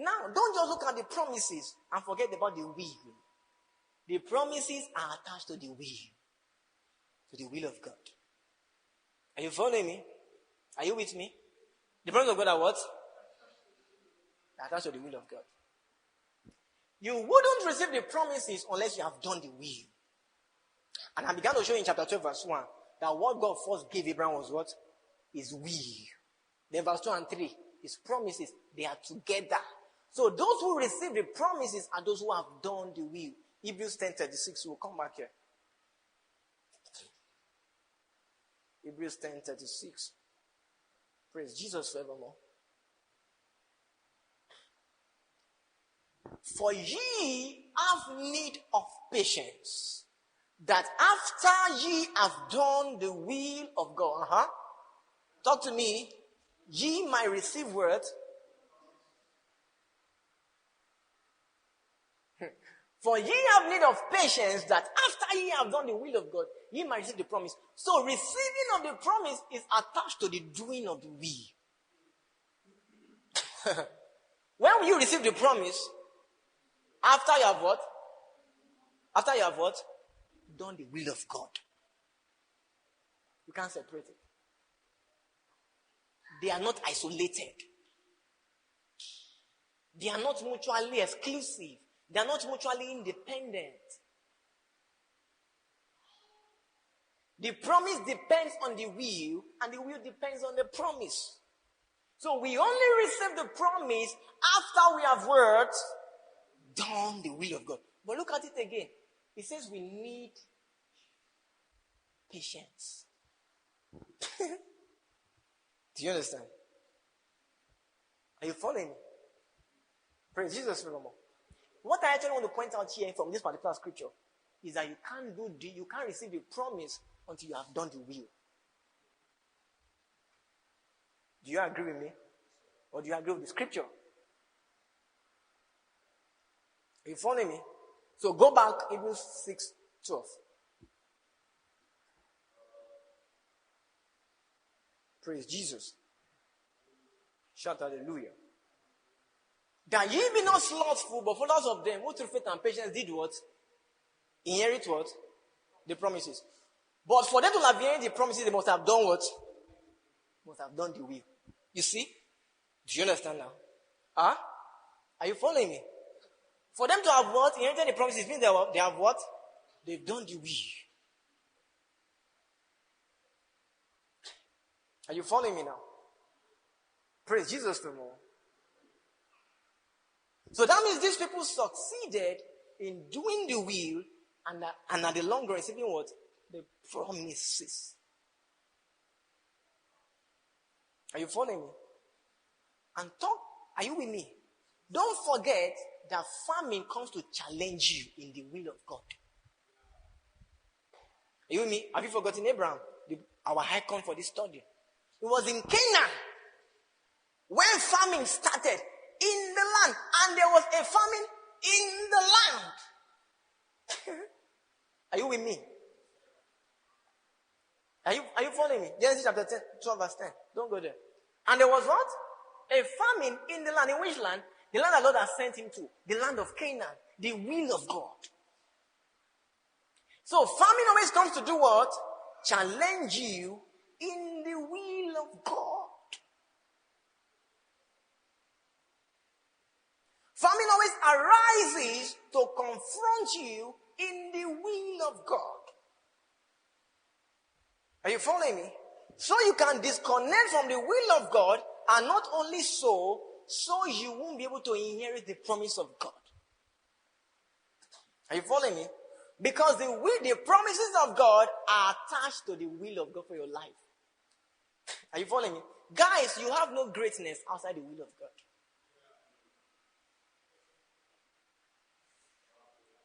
Now, don't just look at the promises and forget about the will. The promises are attached to the will of God. Are you following me? Are you with me? The promises of God are what? They are attached to the will of God. You wouldn't receive the promises unless you have done the will. And I began to show you in chapter 12 verse 1 that what God first gave Abraham was what? His will. Then verse 2 and 3, his promises, they are together. So those who receive the promises are those who have done the will. Hebrews 10:36, we'll come back here. Hebrews 10:36. Praise Jesus forevermore. For ye have need of patience, that after ye have done the will of God, talk to me, ye might receive word. For ye have need of patience, that after ye have done the will of God, ye might receive the promise. So receiving of the promise is attached to the doing of the will. When will you receive the promise? After you have what? After you have what? Done the will of God. You can't separate it. They are not isolated. They are not mutually exclusive. They are not mutually independent. The promise depends on the will, and the will depends on the promise. So we only receive the promise after we have worked, done the will of God. But look at it again. It says we need patience. Do you understand? Are you following me? Praise Jesus forevermore. What I actually want to point out here from this particular scripture is that you can't receive the promise until you have done the will. Do you agree with me? Or do you agree with the scripture? Are you following me? So go back, Hebrews 6:12. Praise Jesus. Shout hallelujah. That ye be not slothful, but followers of them who through faith and patience did what? Inherit what? The promises. But for them to have inherited the promises, they must have done what? Must have done the will. You see? Do you understand now? Huh? Are you following me? For them to have what? Inherited the promises means they have what? They've done the will. Are you following me now? Praise Jesus the more. So that means these people succeeded in doing the will and at the long run receiving what? The promises. Are you following me? And are you with me? Don't forget that famine comes to challenge you in the will of God. Are you with me? Have you forgotten Abraham, our icon for this study? It was in Canaan when famine started in the land, and there was a famine in the land. Are you with me? Are you following me? Genesis chapter 12 verse 10. Don't go there. And there was what? A famine in the land. In which land? The land that Lord has sent him to. The land of Canaan. The will of God. So famine always comes to do what? Challenge you in the will of God. Famine always arises to confront you in the will of God. Are you following me? So you can disconnect from the will of God, and not only so you won't be able to inherit the promise of God. Are you following me? Because the promises of God are attached to the will of God for your life. Are you following me? Guys, you have no greatness outside the will of God.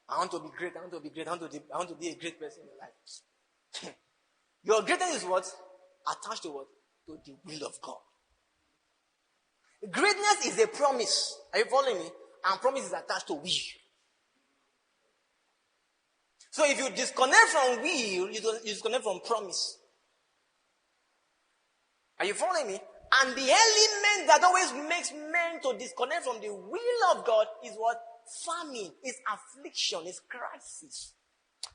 I want to be great. I want to be great. I want to be a great person in life. Your greatness is what? Attached to what? To the will of God. Greatness is a promise. Are you following me? And promise is attached to will. So if you disconnect from will, you disconnect from promise. Are you following me? And the element that always makes men to disconnect from the will of God is what? Famine, is affliction, is crisis.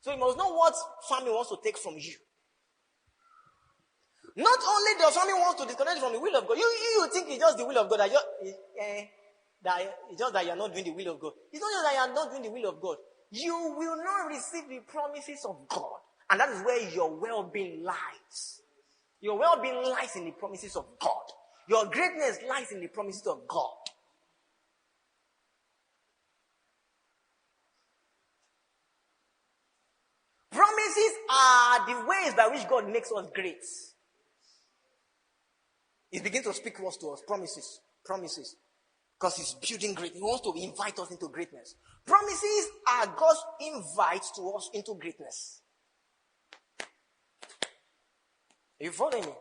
So you must know what famine wants to take from you. Not only does famine want to disconnect from the will of God, you think it's just the will of God, it's just that you are not doing the will of God. It's not just that you are not doing the will of God. You will not receive the promises of God. And that is where your well-being lies. Your well-being lies in the promises of God. Your greatness lies in the promises of God. Promises are the ways by which God makes us great. He begins to speak words to us. Promises. Because he's building great. He wants to invite us into greatness. Promises are God's invite to us into greatness. Are you following me?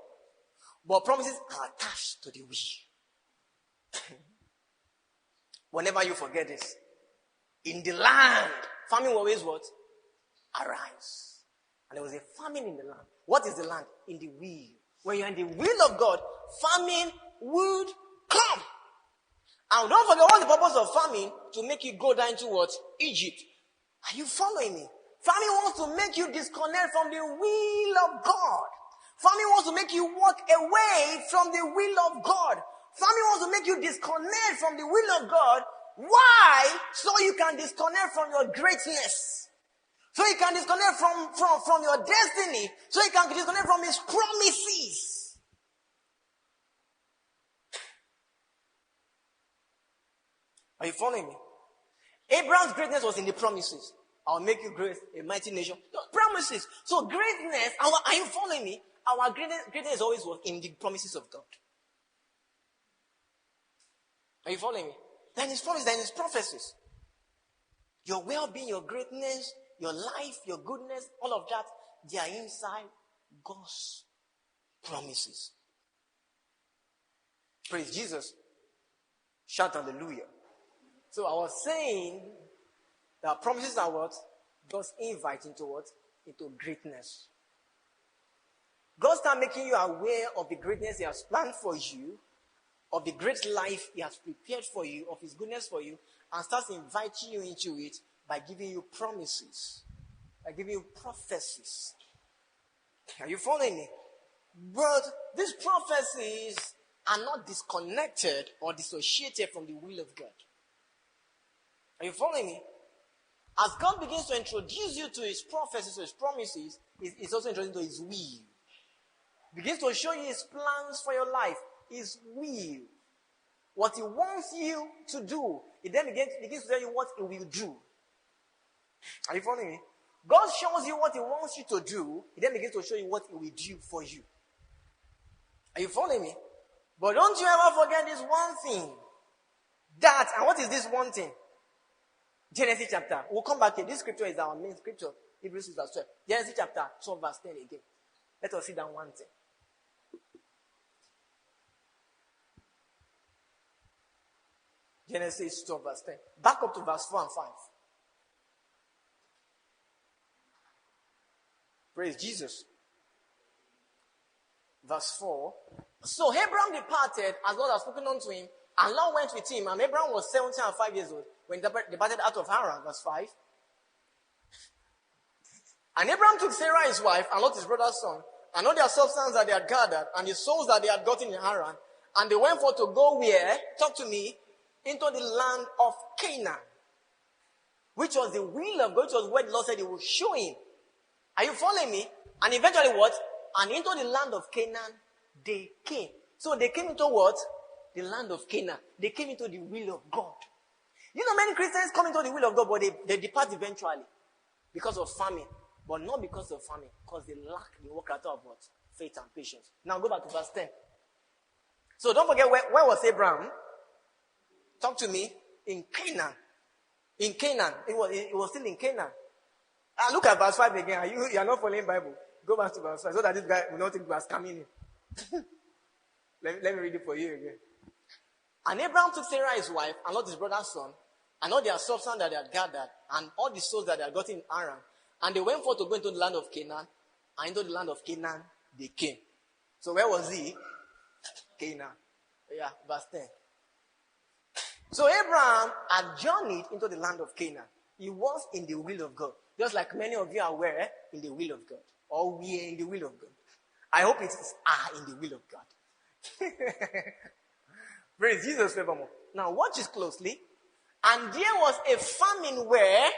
But promises are attached to the will. Whenever you forget this, in the land, famine will always what? Arise. And there was a famine in the land. What is the land? In the will. When you're in the will of God, famine would come. And don't forget, what's the purpose of famine? To make you go down to what? Egypt. Are you following me? Famine wants to make you disconnect from the will of God. Famine wants to make you walk away from the will of God. Famine wants to make you disconnect from the will of God. Why? So you can disconnect from your greatness. So you can disconnect from your destiny. So you can disconnect from his promises. Are you following me? Abraham's greatness was in the promises. I'll make you great, a mighty nation. Promises. So greatness, are you following me? Our greatness always was in the promises of God. Are you following me? Then his promises, then his prophecies. Your well-being, your greatness, your life, your goodness, all of that, they are inside God's promises. Praise Jesus. Shout hallelujah. So I was saying that promises are what? God's invite into what? Into greatness. God starts making you aware of the greatness He has planned for you, of the great life He has prepared for you, of His goodness for you, and starts inviting you into it by giving you promises, by giving you prophecies. Are you following me? But these prophecies are not disconnected or dissociated from the will of God. Are you following me? As God begins to introduce you to His prophecies, to His promises, He's also introducing to His will. Begins to show you His plans for your life, His will. What He wants you to do. He then begins to tell you what He will do. Are you following me? God shows you what He wants you to do. He then begins to show you what He will do for you. Are you following me? But don't you ever forget this one thing. That, and what is this one thing? Genesis chapter. We'll come back here. This scripture is our main scripture. Hebrews 6 verse 12. Genesis chapter 12 verse 10 again. Let us see that one thing. Genesis 12 verse 10. Back up to verse 4 and 5. Praise Jesus. Verse 4. So Abraham departed as Lord had spoken unto him, and Lot went with him, and Abraham was 75 years old when he departed out of Haran. Verse 5. And Abraham took Sarah his wife, and Lot his brother's son, and all their substance that they had gathered, and the souls that they had gotten in Haran, and they went forth to go where? Talk to me. Into the land of Canaan. Which was the will of God, which was what the Lord said He would show him. Are you following me? And eventually what? And into the land of Canaan, they came. So they came into what? The land of Canaan. They came into the will of God. You know, many Christians come into the will of God, but they depart eventually. Because of famine. But not because of famine. Because they lack the work out of what? Faith and patience. Now go back to verse 10. So don't forget, where was Abraham? Talk to me. In Canaan. In Canaan. It was still in Canaan. And look at verse 5 again. You are not following Bible. Go back to verse 5 so that this guy will not think we are scamming him. let me read it for you again. And Abraham took Sarah his wife, and Lot his brother's son, and all their substance that they had gathered, and all the souls that they had gotten in Haran. And they went forth to go into the land of Canaan, and into the land of Canaan they came. So where was he? Canaan. Yeah, verse 10. So Abraham had journeyed into the land of Canaan. He was in the will of God. Just like many of you are aware, in the will of God. Or we are in the will of God. I hope it is in the will of God. Praise Jesus forevermore. Now watch this closely. And there was a famine where?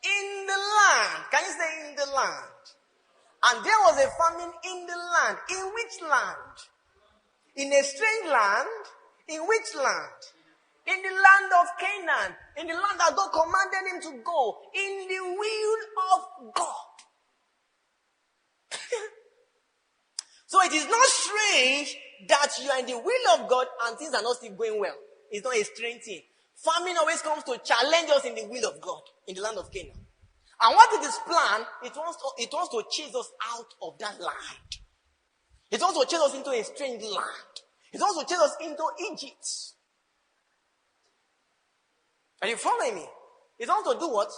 In the land. Can you say in the land? And there was a famine in the land. In which land? In a strange land? In which land? In the land of Canaan. In the land that God commanded him to go. In the will of God. So it is not strange that you are in the will of God and things are not still going well. It's not a strange thing. Famine always comes to challenge us in the will of God. In the land of Canaan. And what it is planned, it wants to chase us out of that land. It wants to chase us into a strange land. It wants to chase us into Egypt. Are you following me? It wants to do what?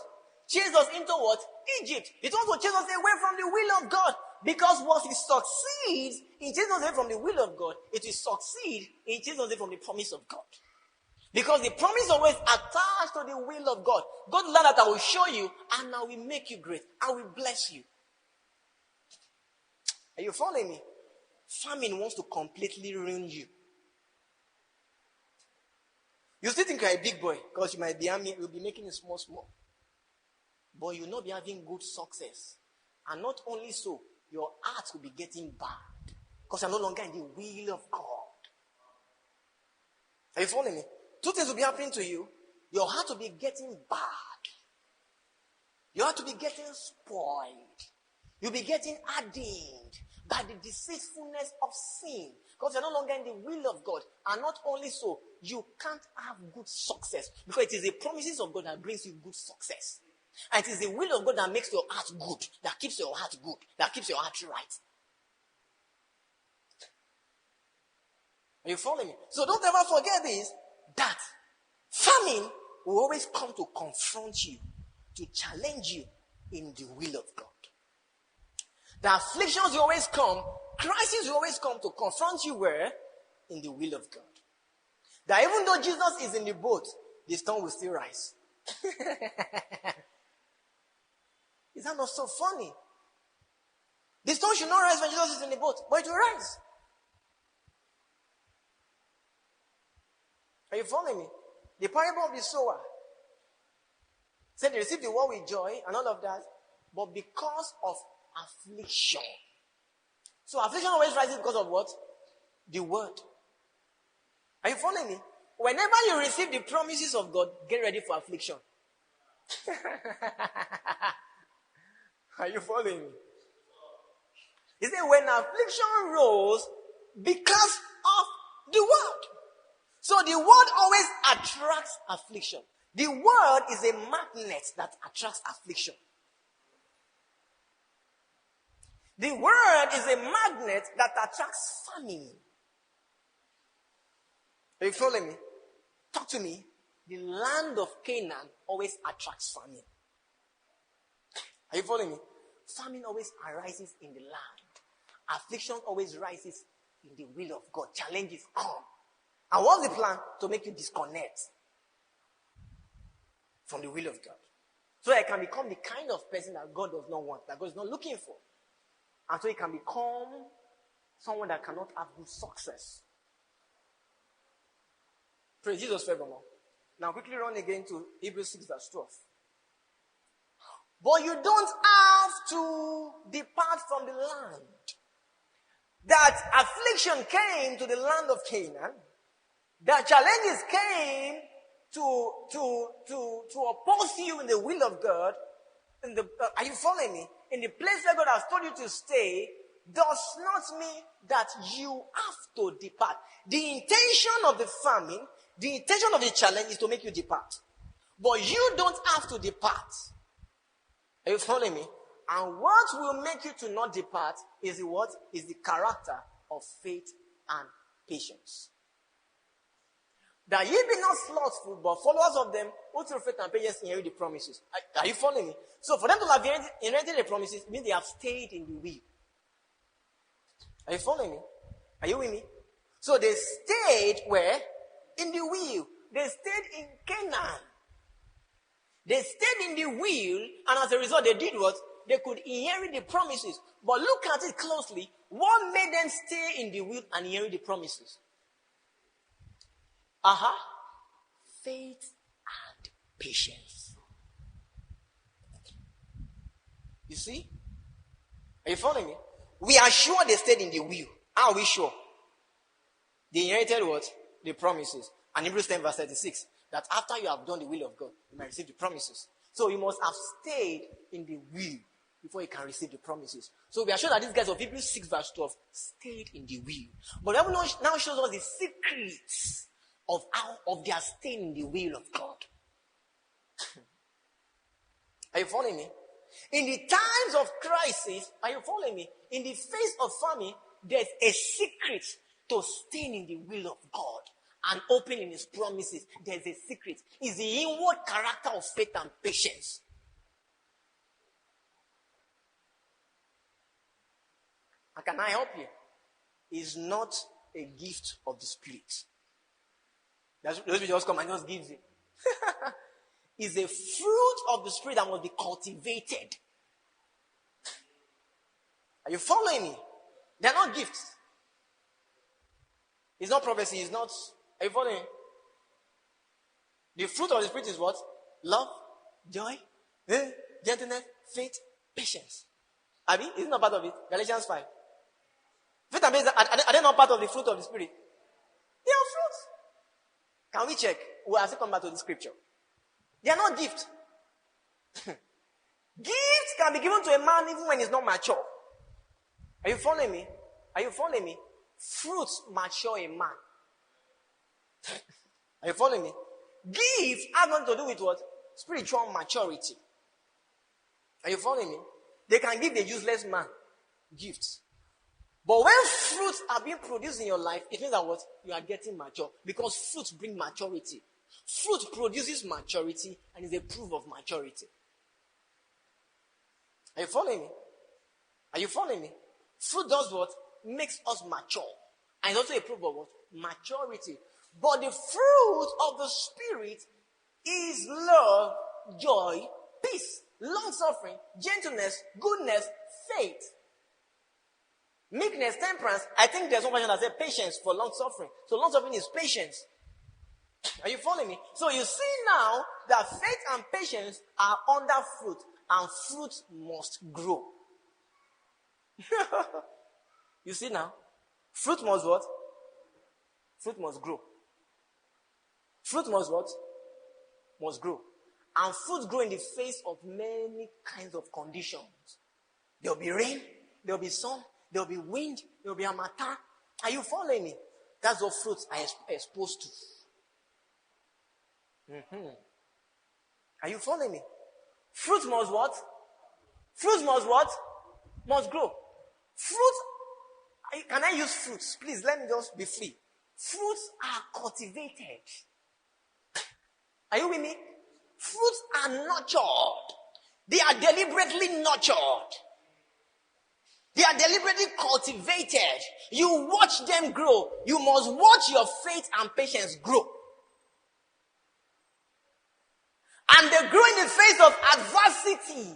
Chase us into what? Egypt. It wants to chase us away from the will of God. Because once it succeeds in chasing us away from the will of God, it will succeed in chasing us away from the promise of God. Because the promise is always attached to the will of God. God will learn that I will show you and I will make you great. I will bless you. Are you following me? Famine wants to completely ruin you. You still think you're a big boy because you might be you'll be making it small. But you'll not be having good success. And not only so, your heart will be getting bad. Because you're no longer in the will of God. Are you following me? Two things will be happening to you. Your heart will be getting bad. Your heart will be getting spoiled. You'll be getting hardened by the deceitfulness of sin. Because you're no longer in the will of God. And not only so, you can't have good success. Because it is the promises of God that brings you good success. And it is the will of God that makes your heart good. That keeps your heart good. That keeps your heart right. Are you following me? So don't ever forget this, that famine will always come to confront you, to challenge you in the will of God. The afflictions will always come, crises will always come to confront you where? In the will of God. That even though Jesus is in the boat, the storm will still rise. Is that not so funny? The storm should not rise when Jesus is in the boat, but it will rise. Are you following me? The parable of the sower said they received the word with joy and all of that, but because of affliction. So affliction always rises because of what? The word. Are you following me? Whenever you receive the promises of God, get ready for affliction. Are you following me? He said when affliction rose because of the word. So the word always attracts affliction. The word is a magnet that attracts affliction. The word is a magnet that attracts famine. Are you following me? Talk to me. The land of Canaan always attracts famine. Are you following me? Famine always arises in the land. Affliction always rises in the will of God. Challenges come. And what's the plan? To make you disconnect from the will of God. So I can become the kind of person that God does not want, that God is not looking for. And so he can become someone that cannot have good success. Praise Jesus forevermore. Now quickly run again to Hebrews 6 verse 12. But you don't have to depart from the land. That affliction came to the land of Canaan. That challenges came to oppose you in the will of God. Are you following me? In the place where God has told you to stay, does not mean that you have to depart. The intention of the famine, the intention of the challenge is to make you depart. But you don't have to depart. Are you following me? And what will make you to not depart is the what? Is the character of faith and patience. That ye be not slothful, but followers of them, who through faith and patience inherit the promises. Are you following me? So for them to have inherited the promises, it means they have stayed in the will. Are you following me? Are you with me? So they stayed where? In the will. They stayed in Canaan. They stayed in the will, and as a result, they did what? They could inherit the promises. But look at it closely. What made them stay in the will and inherit the promises? Faith and patience. You see? Are you following me? We are sure they stayed in the will. How are we sure? They inherited what? The promises. And Hebrews 10 verse 36. That after you have done the will of God, you might receive the promises. So you must have stayed in the will before you can receive the promises. So we are sure that these guys of Hebrews 6 verse 12 stayed in the will. But the Bible now shows us the secrets of their staying in the will of God. Are you following me? In the times of crisis, are you following me? In the face of famine, there's a secret to staying in the will of God and opening his promises. There's a secret. It's the inward character of faith and patience. And can I help you? It's not a gift of the Spirit. Those people just come and just give it. It's a fruit of the Spirit that must be cultivated. Are you following me? They're not gifts. It's not prophecy. It's not. Are you following me? The fruit of the Spirit is what? Love, joy, gentleness, faith, patience. Abi, is it not part of it? Galatians 5. Faith and patience, are they not part of the fruit of the Spirit? They are fruits. Can we check? We have to come back to the scripture. They are not gifts. Gifts can be given to a man even when he's not mature. Are you following me? Are you following me? Fruits mature a man. Are you following me? Gifts have nothing to do with what? Spiritual maturity. Are you following me? They can give a useless man gifts. But when fruits are being produced in your life, it means that what? You are getting mature. Because fruits bring maturity. Fruit produces maturity and is a proof of maturity. Are you following me? Are you following me? Fruit does what? Makes us mature. And it's also a proof of what? Maturity. But the fruit of the Spirit is love, joy, peace, long-suffering, gentleness, goodness, faith, meekness, temperance. I think there's one version that says patience for long-suffering. So long-suffering is patience. Are you following me? So you see now that faith and patience are under fruit, and fruit must grow. You see now? Fruit must what? Fruit must grow. Fruit must what? Must grow. And fruit grow in the face of many kinds of conditions. There will be rain, there will be sun, there will be wind, there will be harmattan. Are you following me? That's what fruits are exposed to. Are you following me? Fruit must what? Fruit must what? Must grow. Fruit, can I use fruits? Please, let me just be free. Fruits are cultivated. Are you with me? Fruits are nurtured. They are deliberately nurtured. They are deliberately cultivated. You watch them grow. You must watch your faith and patience grow. And they grow in the face of adversity.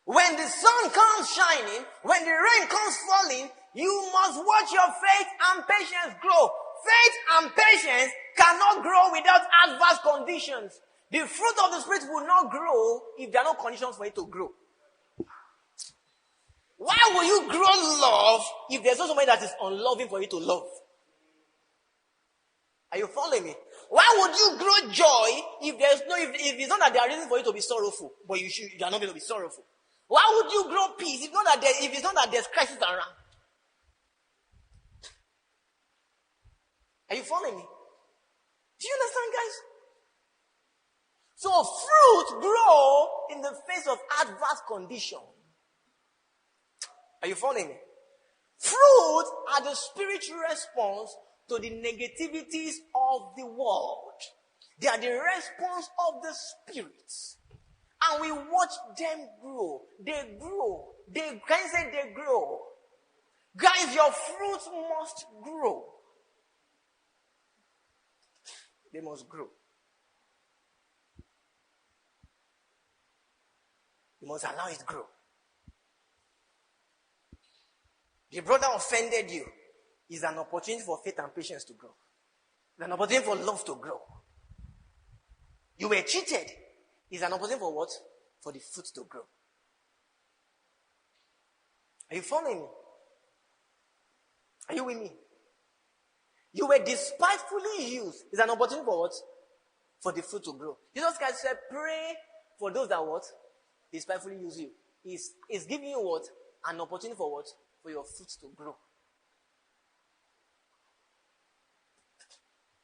When the sun comes shining, when the rain comes falling, you must watch your faith and patience grow. Faith and patience cannot grow without adverse conditions. The fruit of the Spirit will not grow if there are no conditions for it to grow. Why will you grow love if there's not somebody that is unloving for you to love? Are you following me? Why would you grow joy if it's not that there are reasons for you to be sorrowful, but you are not going to be sorrowful? Why would you grow peace if it's not that there's crisis around? Are you following me? Do you understand, guys? So fruit grow in the face of adverse condition. Are you following me? Fruit are the spiritual response to the negativities of the world. They are the response of the spirits. And we watch them grow. They grow. Can you say they grow? Guys, your fruits must grow. They must grow. You must allow it to grow. The brother offended you is an opportunity for faith and patience to grow. It's an opportunity for love to grow. You were cheated. It's an opportunity for what? For the fruit to grow. Are you following me? Are you with me? You were despitefully used. It's an opportunity for what? For the fruit to grow. Jesus Christ said, pray for those that what? Despitefully use you. He's giving you what? An opportunity for what? For your fruit to grow.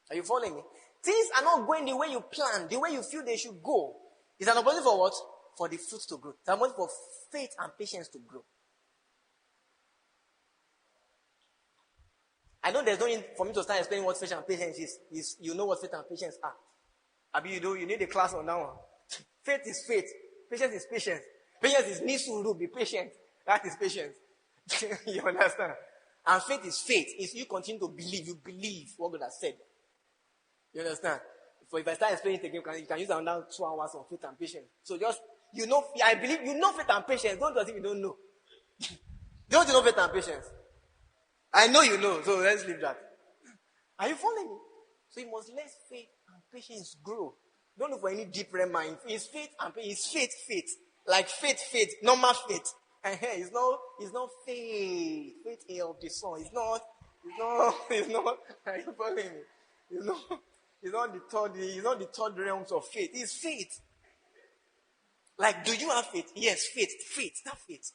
Are you following me? Things are not going the way you plan, the way you feel they should go. It's an opportunity for what? For the fruit to grow. It's an opportunity for faith and patience to grow. I know there's no need for me to start explaining what faith and patience is. You know what faith and patience are. Abi, you need a class on that one. Faith is faith. Patience is patience. Patience is nisuru, be patient. That is patience. You understand? And faith is faith. It's you continue to believe. You believe what God has said. You understand? For if I start explaining it again, you can use another 2 hours on faith and patience. So just, I believe, faith and patience. Don't do as if you don't know. Don't you know faith and patience? I know you know, so let's leave that. Are you following me? So you must let faith and patience grow. Don't look for any deep mind. It's faith and patience. It's faith. Like faith, normal faith. It's not faith. Faith of the Son. It's not, are you following me? It's not the third realms of faith. It's faith. Like, do you have faith? Yes, faith, not faith.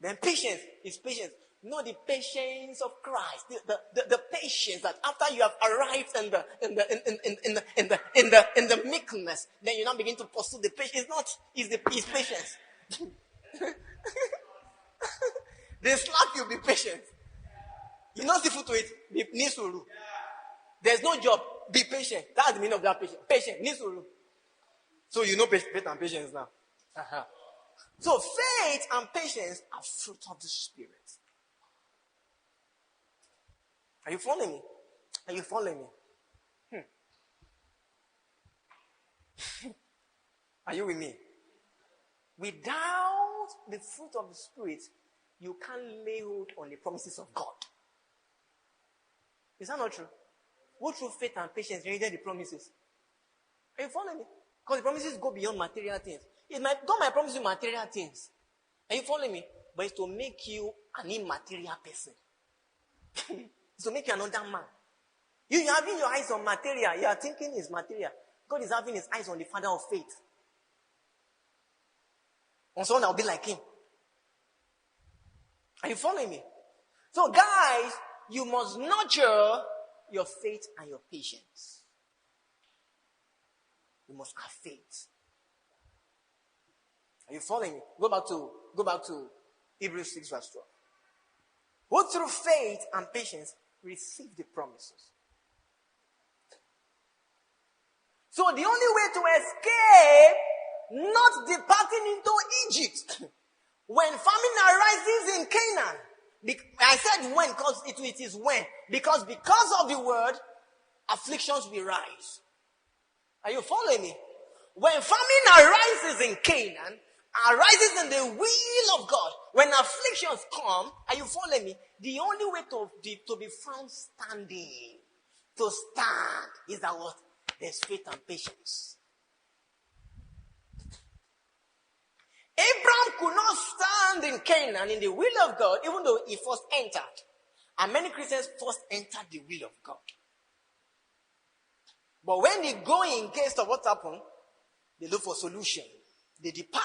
Then patience is patience. Know the patience of Christ. The patience that after you have arrived in the meekness, then you now begin to pursue the patience. It's patience. patient. You know, see food to eat, need suru. There's no job, be patient. That's the meaning of that patient. Patient, need suru. So you know faith and patience now. Uh-huh. So faith and patience are fruit of the Spirit. Are you following me? Are you following me? Are you with me? Without the fruit of the Spirit, you can't lay hold on the promises of God. Is that not true? What through faith and patience needed the promises? Are you following me? Because the promises go beyond material things. God might promise you material things. Are you following me? But it's to make you an immaterial person. It's to make you another man. You're having your eyes on material. You are thinking it's material. God is having his eyes on the father of faith. On someone that will be like him. Are you following me? So guys, you must nurture your faith and your patience. You must have faith. Are you following me? Go back to Hebrews 6 verse 12. Who through faith and patience receive the promises. So the only way to escape not departing into Egypt when famine arises in Canaan. I said when because it is when. Because of the word, afflictions will rise. Are you following me? When famine arises in Canaan, arises in the will of God, when afflictions come, are you following me? The only way to be found standing, to stand, is that what? There's faith and patience. Abraham could not stand in Canaan in the will of God, even though he first entered. And many Christians first entered the will of God. But when they go in case of what happened, they look for solution. They depart.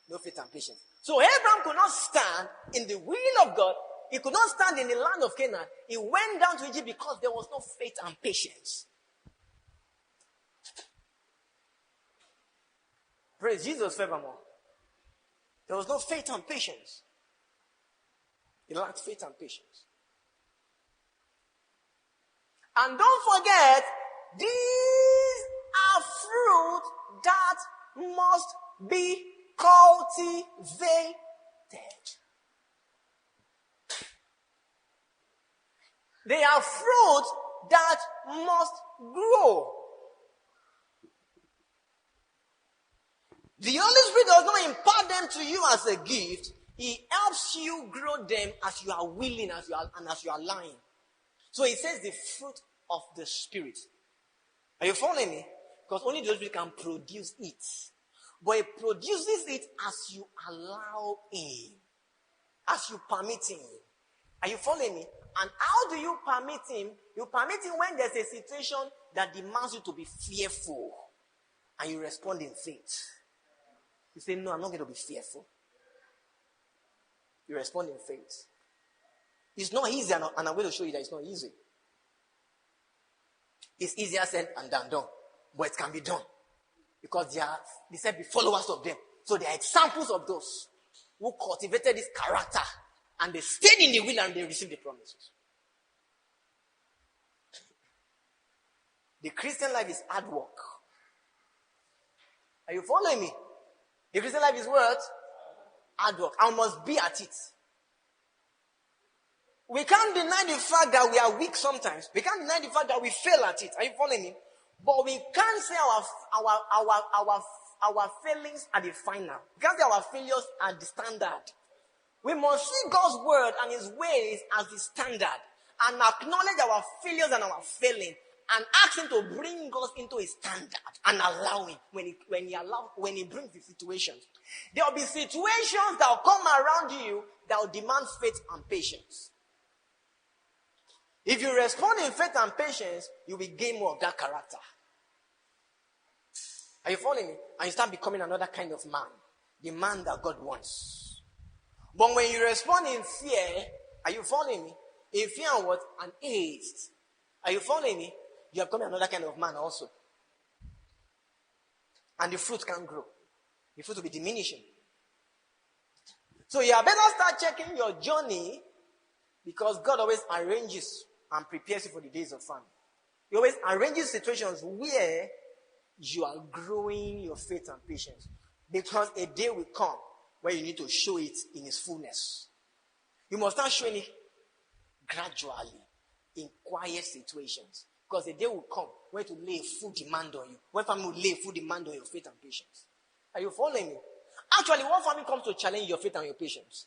No faith and patience. So Abraham could not stand in the will of God. He could not stand in the land of Canaan. He went down to Egypt because there was no faith and patience. Praise Jesus forevermore. There was no faith and patience. He lacked faith and patience. And don't forget, these are fruit that must be cultivated. They are fruit that must grow. The Holy Spirit does not impart them to you as a gift. He helps you grow them as you are willing, as you are lying. So he says the fruit of the Spirit. Are you following me? Because only the Holy Spirit can produce it. But he produces it as you allow him. As you permit him. Are you following me? And how do you permit him? You permit him when there's a situation that demands you to be fearful. And you respond in faith. You say, no, I'm not going to be fearful. You respond in faith. It's not easy, and I'm going to show you that it's not easy. It's easier said and done, but it can be done. Because they said be followers of them. So they are examples of those who cultivated this character, and they stayed in the will and they received the promises. The Christian life is hard work. Are you following me? The Christian life is what? Hard work. I must be at it. We can't deny the fact that we are weak sometimes. We can't deny the fact that we fail at it. Are you following me? But we can't say our failings are the final. We can't say our failures are the standard. We must see God's word and his ways as the standard. And acknowledge our failures and our failing. And ask him to bring us into his standard. And allow him when he brings the situations. There will be situations that will come around you that will demand faith and patience. If you respond in faith and patience, you will gain more of that character. Are you following me? And you start becoming another kind of man. The man that God wants. But when you respond in fear, are you following me? In fear and what? And haste. Are you following me? You are becoming another kind of man also. And the fruit can't grow. The fruit will be diminishing. So you better start checking your journey Because God always arranges and prepares you for the days of famine. He always arranges situations where you are growing your faith and patience. Because a day will come where you need to show it in its fullness. You must start showing it gradually in quiet situations. Because a day will come where to lay a full demand on you. When famine will lay a full demand on your faith and patience. Are you following me? Actually, what famine comes to challenge your faith and your patience?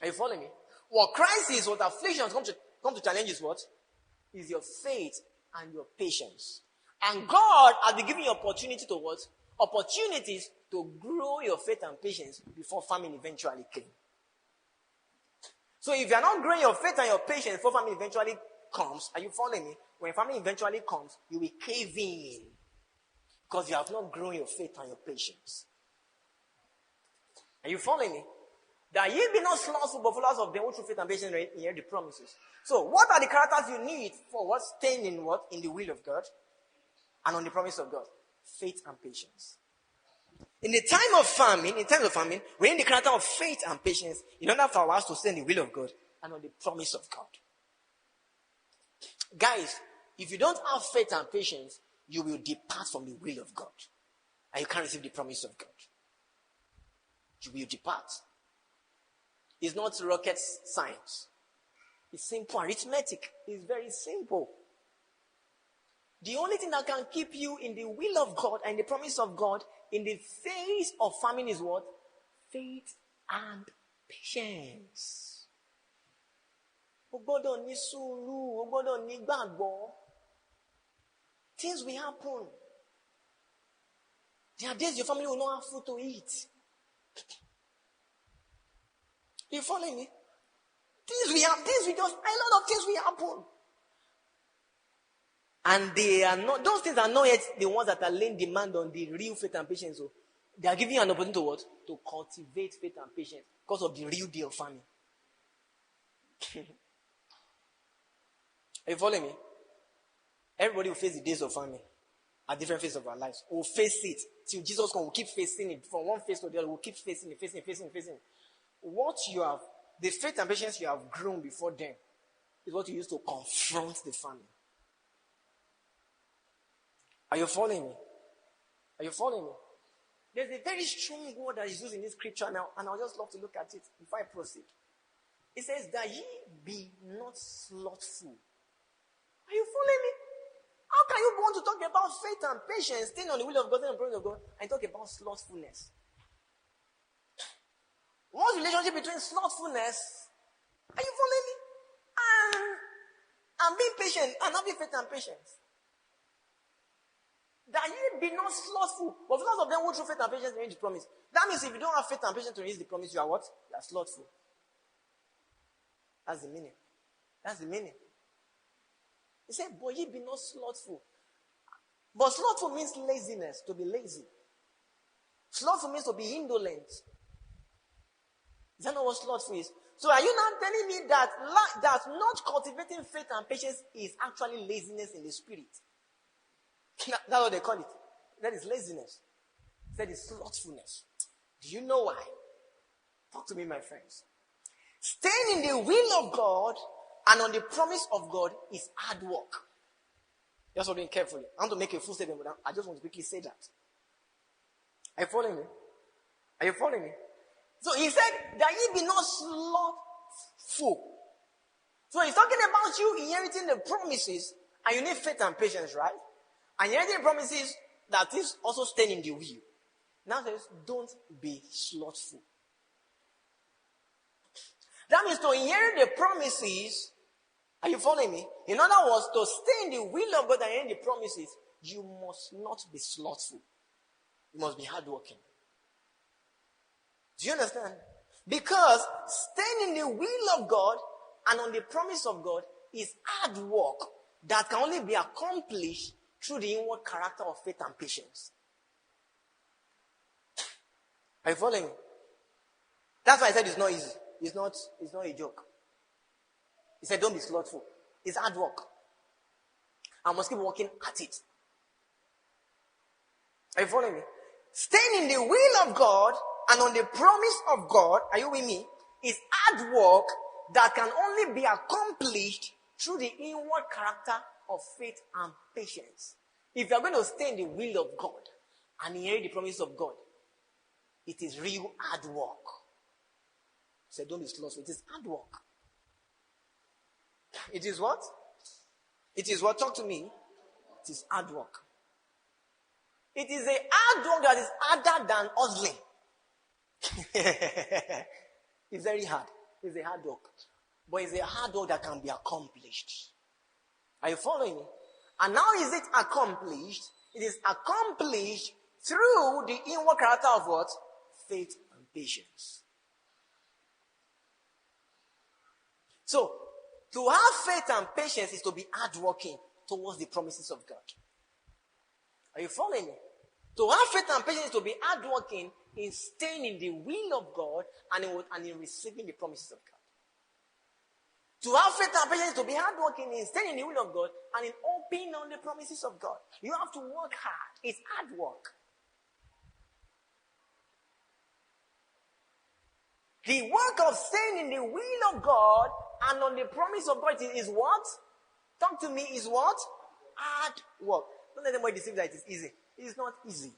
Are you following me? What crisis, what afflictions come to challenge is what? Is your faith and your patience. And God has been giving you opportunity to what? Opportunities to grow your faith and patience before famine eventually came. So if you are not growing your faith and your patience before famine eventually comes, are you following me? When famine eventually comes, you will cave in. Because you have not grown your faith and your patience. Are you following me? That ye be not slothful, but followers of them who through faith and patience inherit the promises. So, what are the characters you need for what? Staying in what? In the will of God and on the promise of God. Faith and patience. In the time of famine, we need the character of faith and patience in order for us to stay in the will of God and on the promise of God. Guys, if you don't have faith and patience, you will depart from the will of God. And you can't receive the promise of God. You will depart. It's not rocket science. It's simple arithmetic. It's very simple. The only thing that can keep you in the will of God and the promise of God in the face of famine is what? Faith and patience. Things will happen. There are days your family will not have food to eat. You following me? A lot of things will happen. And they are not, those things are not yet the ones that are laying demand on the real faith and patience. So they are giving you an opportunity to what? To cultivate faith and patience because of the real deal of famine. Are you following me? Everybody will face the days of famine at different phases of our lives. We'll face it till Jesus comes. We'll keep facing it from one phase to the other. We'll keep facing it. What you have, the faith and patience you have grown before them is what you use to confront the famine. Are you following me? Are you following me? There's a very strong word that is used in this scripture now, and I'll just love to look at it before I proceed. It says that ye be not slothful. Are you following me? How can you want to talk about faith and patience, staying on the will of God and the promise of God, and talk about slothfulness? What's the relationship between slothfulness, are you following me, and being patient and having faith and patience? That ye be not slothful, but because of them who through faith and patience inherit the promise. That means if you don't have faith and patience to inherit the promise, you are what? You are slothful. That's the meaning. That's the meaning. He said, but ye be not slothful. But slothful means laziness, to be lazy. Slothful means to be indolent. Is that not what slothful is? So are you now telling me that not cultivating faith and patience is actually laziness in the spirit? That's what they call it. That is laziness. That is slothfulness. Do you know why? Talk to me, my friends. Staying in the will of God and on the promise of God is hard work. Just listen carefully. I want to make a full statement, but I just want to quickly say that. Are you following me? Are you following me? So he said that ye be not slothful. So he's talking about you inheriting the promises, and you need faith and patience, right? And inheriting the promises that is also staying in the will. Now says, don't be slothful. That means to inherit the promises, are you following me? In other words, to stay in the will of God and inherit the promises, you must not be slothful. You must be hardworking. Do you understand? Because staying in the will of God and on the promise of God is hard work that can only be accomplished through the inward character of faith and patience. Are you following me? That's why I said it's not easy. It's not a joke. He said, don't be slothful. It's hard work. I must keep working at it. Are you following me? Staying in the will of God and on the promise of God, are you with me, is hard work that can only be accomplished through the inward character of faith and patience. If you are going to stay in the will of God and inherit the promise of God, it is real hard work. So don't be slothful. It is hard work. It is what? It is what? Talk to me. It is hard work. It is a hard work that is harder than hustling. It's very hard. It's a hard work. But it's a hard work that can be accomplished. Are you following me? And how is it accomplished? It is accomplished through the inward character of what? Faith and patience. So, to have faith and patience is to be hardworking towards the promises of God. Are you following me? To have faith and patience is to be hardworking in staying in the will of God and in receiving the promises of God. To have faith and patience is to be hardworking in staying in the will of God and in hoping on the promises of God. You have to work hard. It's hard work. The work of staying in the will of God and on the promise of God is what? Talk to me, is what? Hard work. Don't let anybody deceive that it is easy. It is not easy.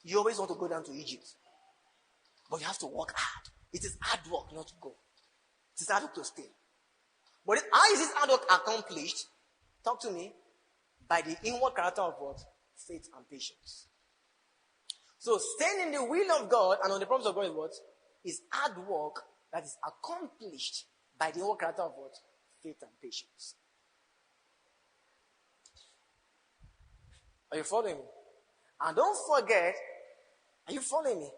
You always want to go down to Egypt. But you have to work hard. It is hard work not to go. It is hard work to stay. But how is this hard work accomplished? Talk to me. By the inward character of what? Faith and patience. So staying in the will of God and on the promise of God is what? Is hard work that is accomplished by the inward character of what? Faith and patience. Are you following me? And don't forget, are you following me?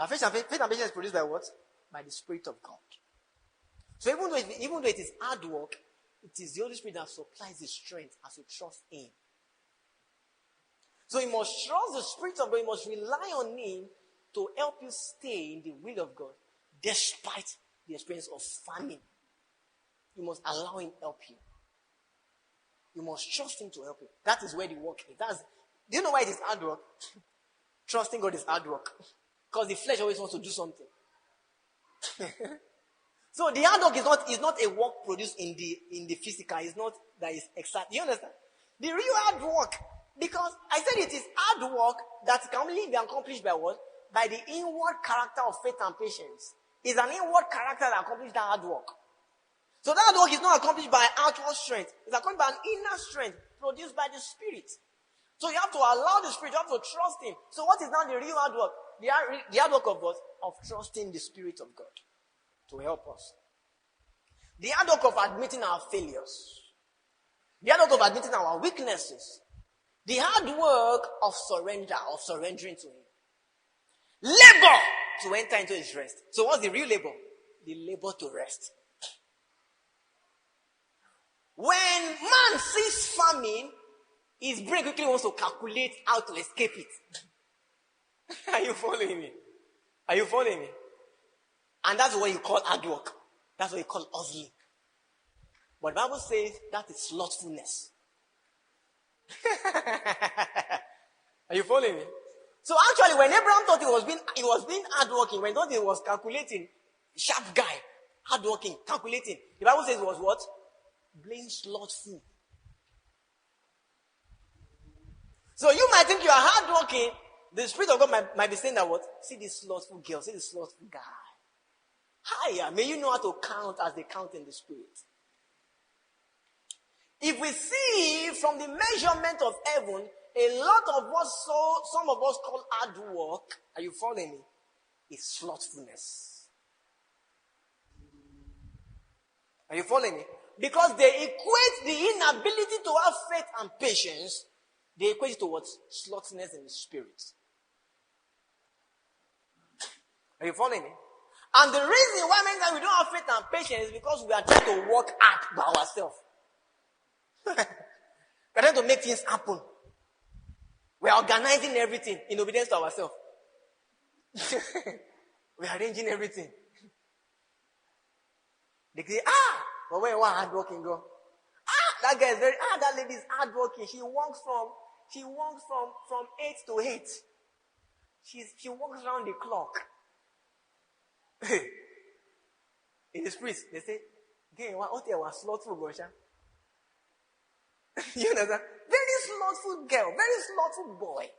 Faith and patience is produced by what? By the Spirit of God. So even though it is hard work, it is the Holy Spirit that supplies the strength as you trust Him. So you must trust the Spirit of God. You must rely on Him to help you stay in the will of God despite the experience of famine. You must allow Him help you. You must trust Him to help you. That is where the work is. Do you know why it is hard work? Trusting God is hard work. Because the flesh always wants to do something. So the hard work is not a work produced in the physical. It's not that is exact. You understand? The real hard work. Because I said it is hard work that can only be accomplished by what? By the inward character of faith and patience. It's an inward character that accomplishes that hard work. So that hard work is not accomplished by outward strength. It's accomplished by an inner strength produced by the Spirit. So you have to allow the Spirit, you have to trust Him. So what is now the real hard work? The hard work of what? Of trusting the Spirit of God to help us. The hard work of admitting our failures. The hard work of admitting our weaknesses. The hard work of surrendering to Him. Labor to enter into His rest. So what's the real labor? The labor to rest. When man sees famine, his brain quickly wants to calculate how to escape it. Are you following me? Are you following me? And that's what you call hard work. That's what you call hustling. But the Bible says that is slothfulness. Are you following me? So actually, when Abraham thought he was being hardworking, when he thought he was calculating, sharp guy, hardworking, calculating, the Bible says it was what? Being slothful. So you might think you are hardworking. The Spirit of God might be saying that what? See this slothful girl, see this slothful guy. Higher. May you know how to count as they count in the Spirit. If we see from the measurement of heaven, a lot of what some of us call hard work, are you following me? Is slothfulness. Are you following me? Because they equate the inability to have faith and patience, they equate it to what? Slothfulness in the Spirit. Are you following me? And the reason why many times we don't have faith and patience is because we are trying to work hard by ourselves. We're trying to make things happen. We are organizing everything in obedience to ourselves. We are arranging everything. They say, but where one hardworking girl? That guy is that lady is hardworking. She walks from 8 to 8. She walks around the clock. In the streets, they say, "Gay, what they were slothful, Gosha." You know that? Very slothful girl, very slothful boy.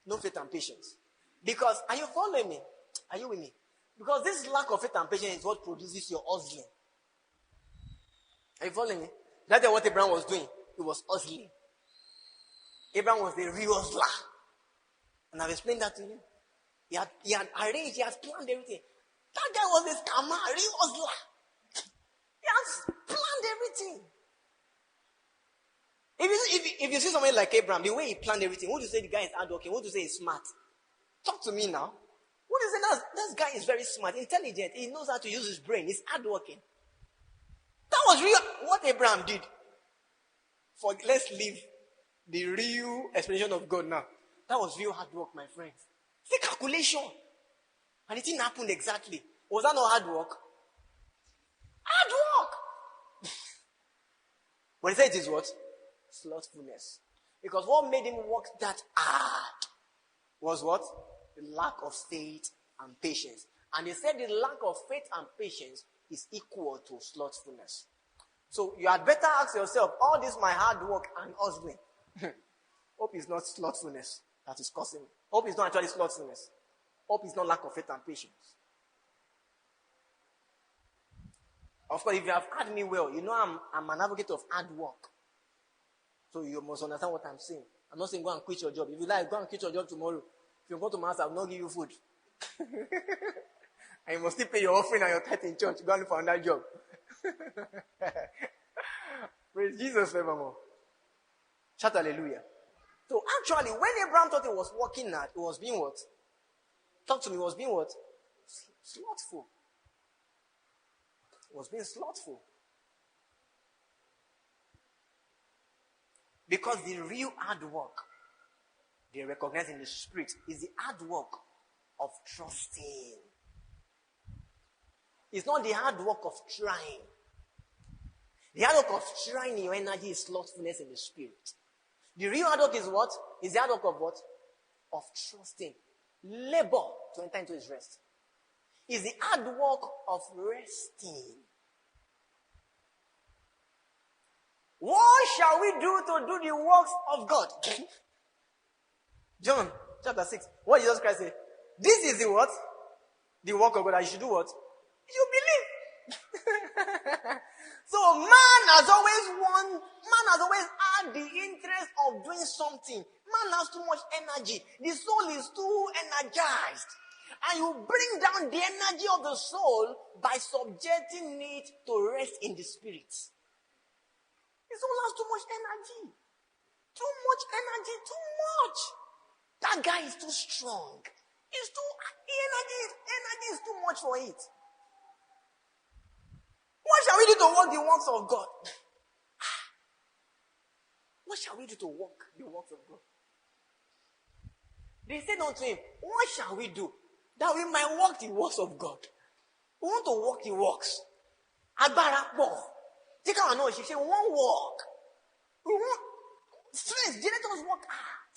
No faith and patience. Because, are you following me? Are you with me? Because this lack of faith and patience is what produces your hustling. Are you following me? That's what Abraham was doing. He was hustling. Abraham was the real hustler. And I've explained that to you. He had arranged, he had planned everything. That guy was a scammer, a real hustler. He has planned everything. If you see somebody like Abraham, the way he planned everything, would you say the guy is hardworking? Would you say he's smart? Talk to me now. Would you say that guy is very smart, intelligent? He knows how to use his brain. He's hardworking. That was real what Abraham did. Let's leave the real explanation of God now. That was real hard work, my friends. It's a calculation. And it didn't happen exactly. Was that not hard work? Hard work! But he said it is what? Slothfulness. Because what made him work that hard was what? The lack of faith and patience. And he said the lack of faith and patience is equal to slothfulness. So you had better ask yourself, all this my hard work and hustling, hope it's not slothfulness that is causing it. Hope it's not actually slothfulness. Hope it's not lack of faith and patience. Of course, if you have heard me well, you know I'm an advocate of hard work. So you must understand what I'm saying. I'm not saying go and quit your job. If you like, go and quit your job tomorrow. If you go to my house, I will not give you food. And you must still pay your offering and your tithe in church. Go and look for another job. Praise Jesus forevermore. Shout hallelujah. So actually, when Abraham thought he was working hard, it was being what? Talk to me, it was being what? Slothful. It was being slothful. Because the real hard work they recognize in the spirit is the hard work of trusting. It's not the hard work of trying. The hard work of trying your energy is slothfulness in the spirit. The real hard work is what? Is the hard work of what? Of trusting. Labor to enter into his rest. Is the hard work of resting. What shall we do to do the works of God? John chapter 6. What did Jesus Christ say? This is the what? The work of God. You should do what? You believe. So man has always had the interest of doing something. Man has too much energy. The soul is too energized. And you bring down the energy of the soul by subjecting it to rest in the spirit. The soul has too much energy. Too much energy, too much. That guy is too strong. Energy is too much for it. What shall we do to work the works of God? What shall we do to work the works of God? They said unto him, what shall we do that we might work the works of God? We want to work the works. Agbára pọ̀. Take our noise. She said, we want work. We want strength. Let us work hard.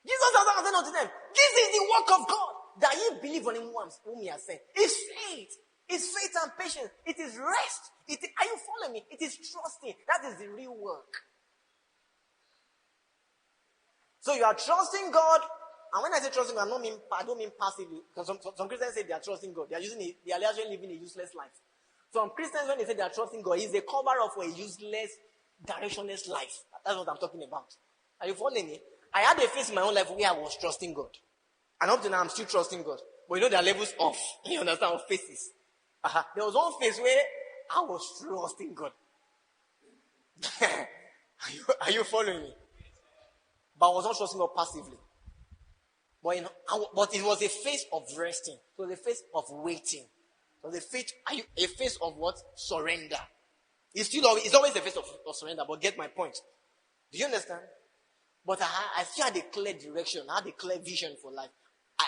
Jesus has said unto them, this is the work of God, that ye believe on him whom he has sent. It's faith. It's faith and patience. It is rest. Are you following me? It is trusting. That is the real work. So you are trusting God. And when I say trusting God, I don't mean passively. Because some Christians say they are trusting God. They are actually living a useless life. Some Christians, when they say they are trusting God, is a cover-up for a useless, directionless life. That's what I'm talking about. Are you following me? I had a phase in my own life where I was trusting God. And up to now, I'm still trusting God. But you know, there are levels of, you understand, of phases. There was one phase where I was trusting God. Are you following me? But I was not trusting God passively. But it was a phase of resting. It was a phase of waiting. It was a phase of what? Surrender. It's always a phase of surrender, but get my point. Do you understand? But I still had a clear direction. I had a clear vision for life.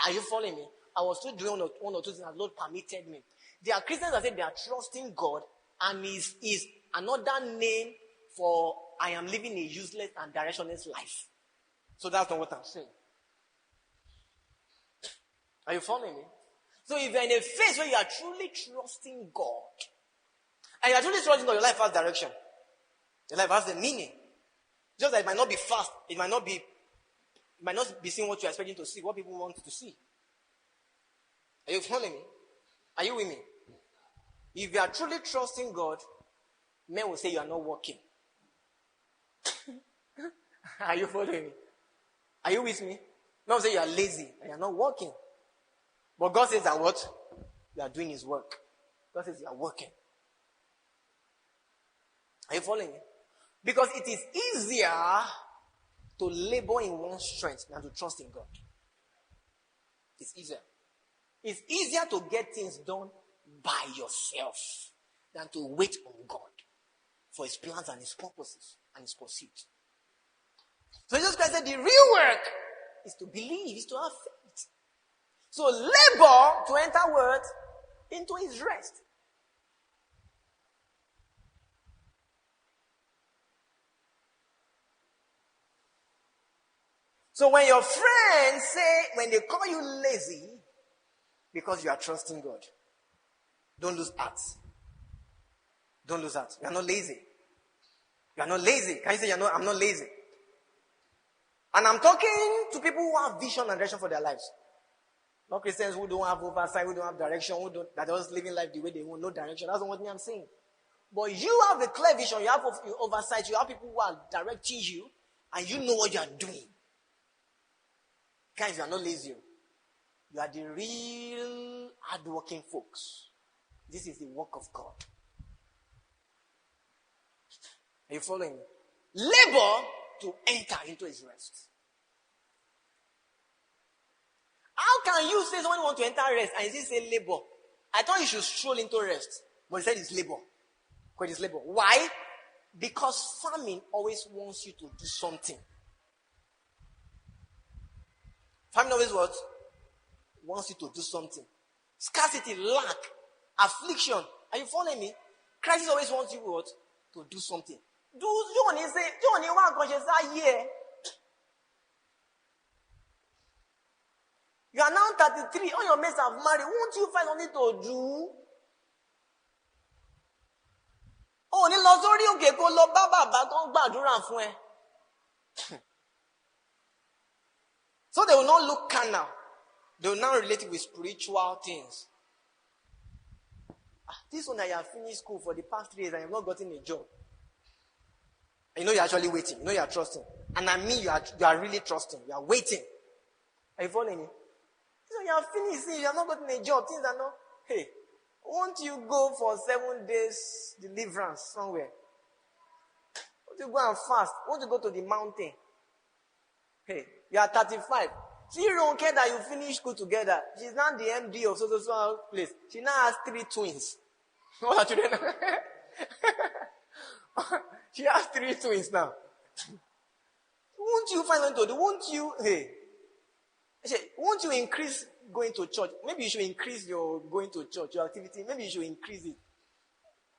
Are you following me? I was still doing one or two things that the Lord permitted me. There are Christians that say they are trusting God, and is another name for I am living a useless and directionless life. So that's not what I'm saying. Are you following me? So if you're in a phase where you are truly trusting God, and you are truly trusting God, your life has direction. Your life has a meaning. Just that it might not be fast. It might not be seeing what you're expecting to see, what people want to see. Are you following me? Are you with me? If you are truly trusting God, men will say you are not working. Are you following me? Are you with me? Men will say you are lazy and you are not working. But God says that what? You are doing His work. God says you are working. Are you following me? Because it is easier to labor in one's strength than to trust in God. It's easier. It's easier to get things done by yourself than to wait on God for His plans and His purposes and His pursuit. So Jesus Christ said the real work is to believe, is to have faith. So labor to enter what? Into His rest. So when your friends say, when they call you lazy, because you are trusting God, don't lose heart. Don't lose heart. You are not lazy. You are not lazy. Can you say I'm not lazy? And I'm talking to people who have vision and direction for their lives. Not Christians who don't have oversight, who don't have direction, that are just living life the way they want, no direction. That's not what I'm saying. But you have a clear vision, you have oversight, you have people who are directing you, and you know what you are doing. Guys, you are not lazy. You are the real hardworking folks. This is the work of God. Are you following me? Labor to enter into His rest. How can you say someone wants to enter rest and you say labor? I thought you should stroll into rest. But he said it's labor. Because it's labor. Why? Because famine always wants you to do something. Famine always what? Wants you to do something. Scarcity, lack, affliction. Are you following me? Crisis always wants you what? To do something. Do you want to say, you are now 33, all your mates have married. Won't you find something to do? Oh, ní lọ sórí òkè kó lọ bá bàbá tó ń gbàdúrà fún ẹ. So they will not look carnal. They will now relate it with spiritual things. This one that you have finished school for the past 3 years and you have not gotten a job. And you know you're actually waiting. You know you're trusting. And I mean you are really trusting. You are waiting. Are you following me? So you have finished, you have not gotten a job. Things are not. Hey, won't you go for 7 days deliverance somewhere? Won't you go and fast? Won't you go to the mountain? Hey, you are 35. She don't care that you finish school together. She's now the MD of so place. She now has 3 twins. What are children? She has 3 twins now. Won't you find something to do? Won't you increase going to church? Maybe you should increase your going to church, your activity. Maybe you should increase it.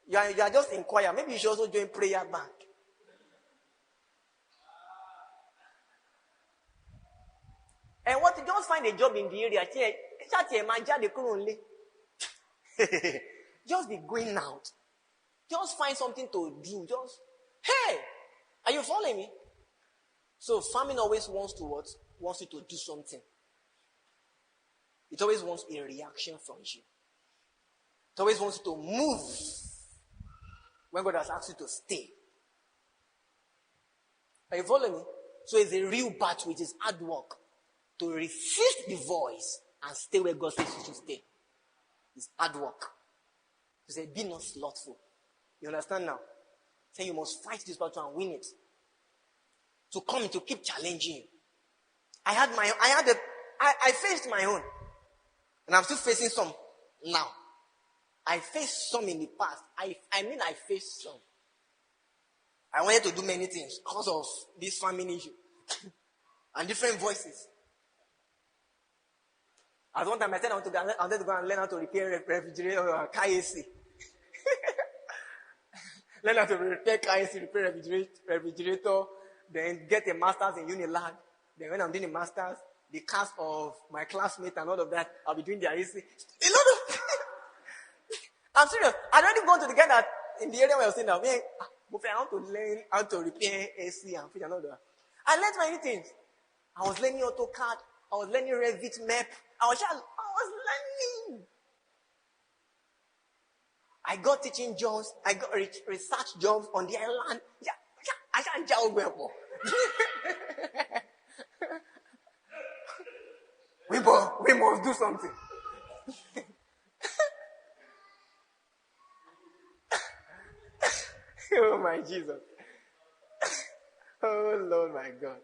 You are just in choir. Maybe you should also join prayer bank. And what you just find a job in the area. Just be going out. Just find something to do. Hey, are you following me? So famine always wants to what? Wants you to do something. It always wants a reaction from you. It always wants you to move when God has asked you to stay. Are you following me? So it's a real battle. It is hard work to resist the voice and stay where God says you should stay. It's hard work. He said, be not slothful. You understand now? Say you must fight this battle and win it. To come to keep challenging you. I faced my own. And I'm still facing some now. I faced some in the past. I faced some. I wanted to do many things because of this famine issue. And different voices. At one time I said I wanted to go and learn how to repair refrigerator or car AC. Learn how to repair car AC, repair refrigerator, then get a master's in Unilag. Then when I'm doing a master's, the cast of my classmates and all of that. I'll be doing their AC. A lot of I'm serious. I'd already gone to the guy that in the area where I was staying now. I want to learn how to repair AC and and all that. I learned many things. I was learning AutoCAD. I was learning Revit map. I was learning. I got teaching jobs. I got research jobs on the island. I can't job well. We must do something. Oh my Jesus. Oh Lord my God.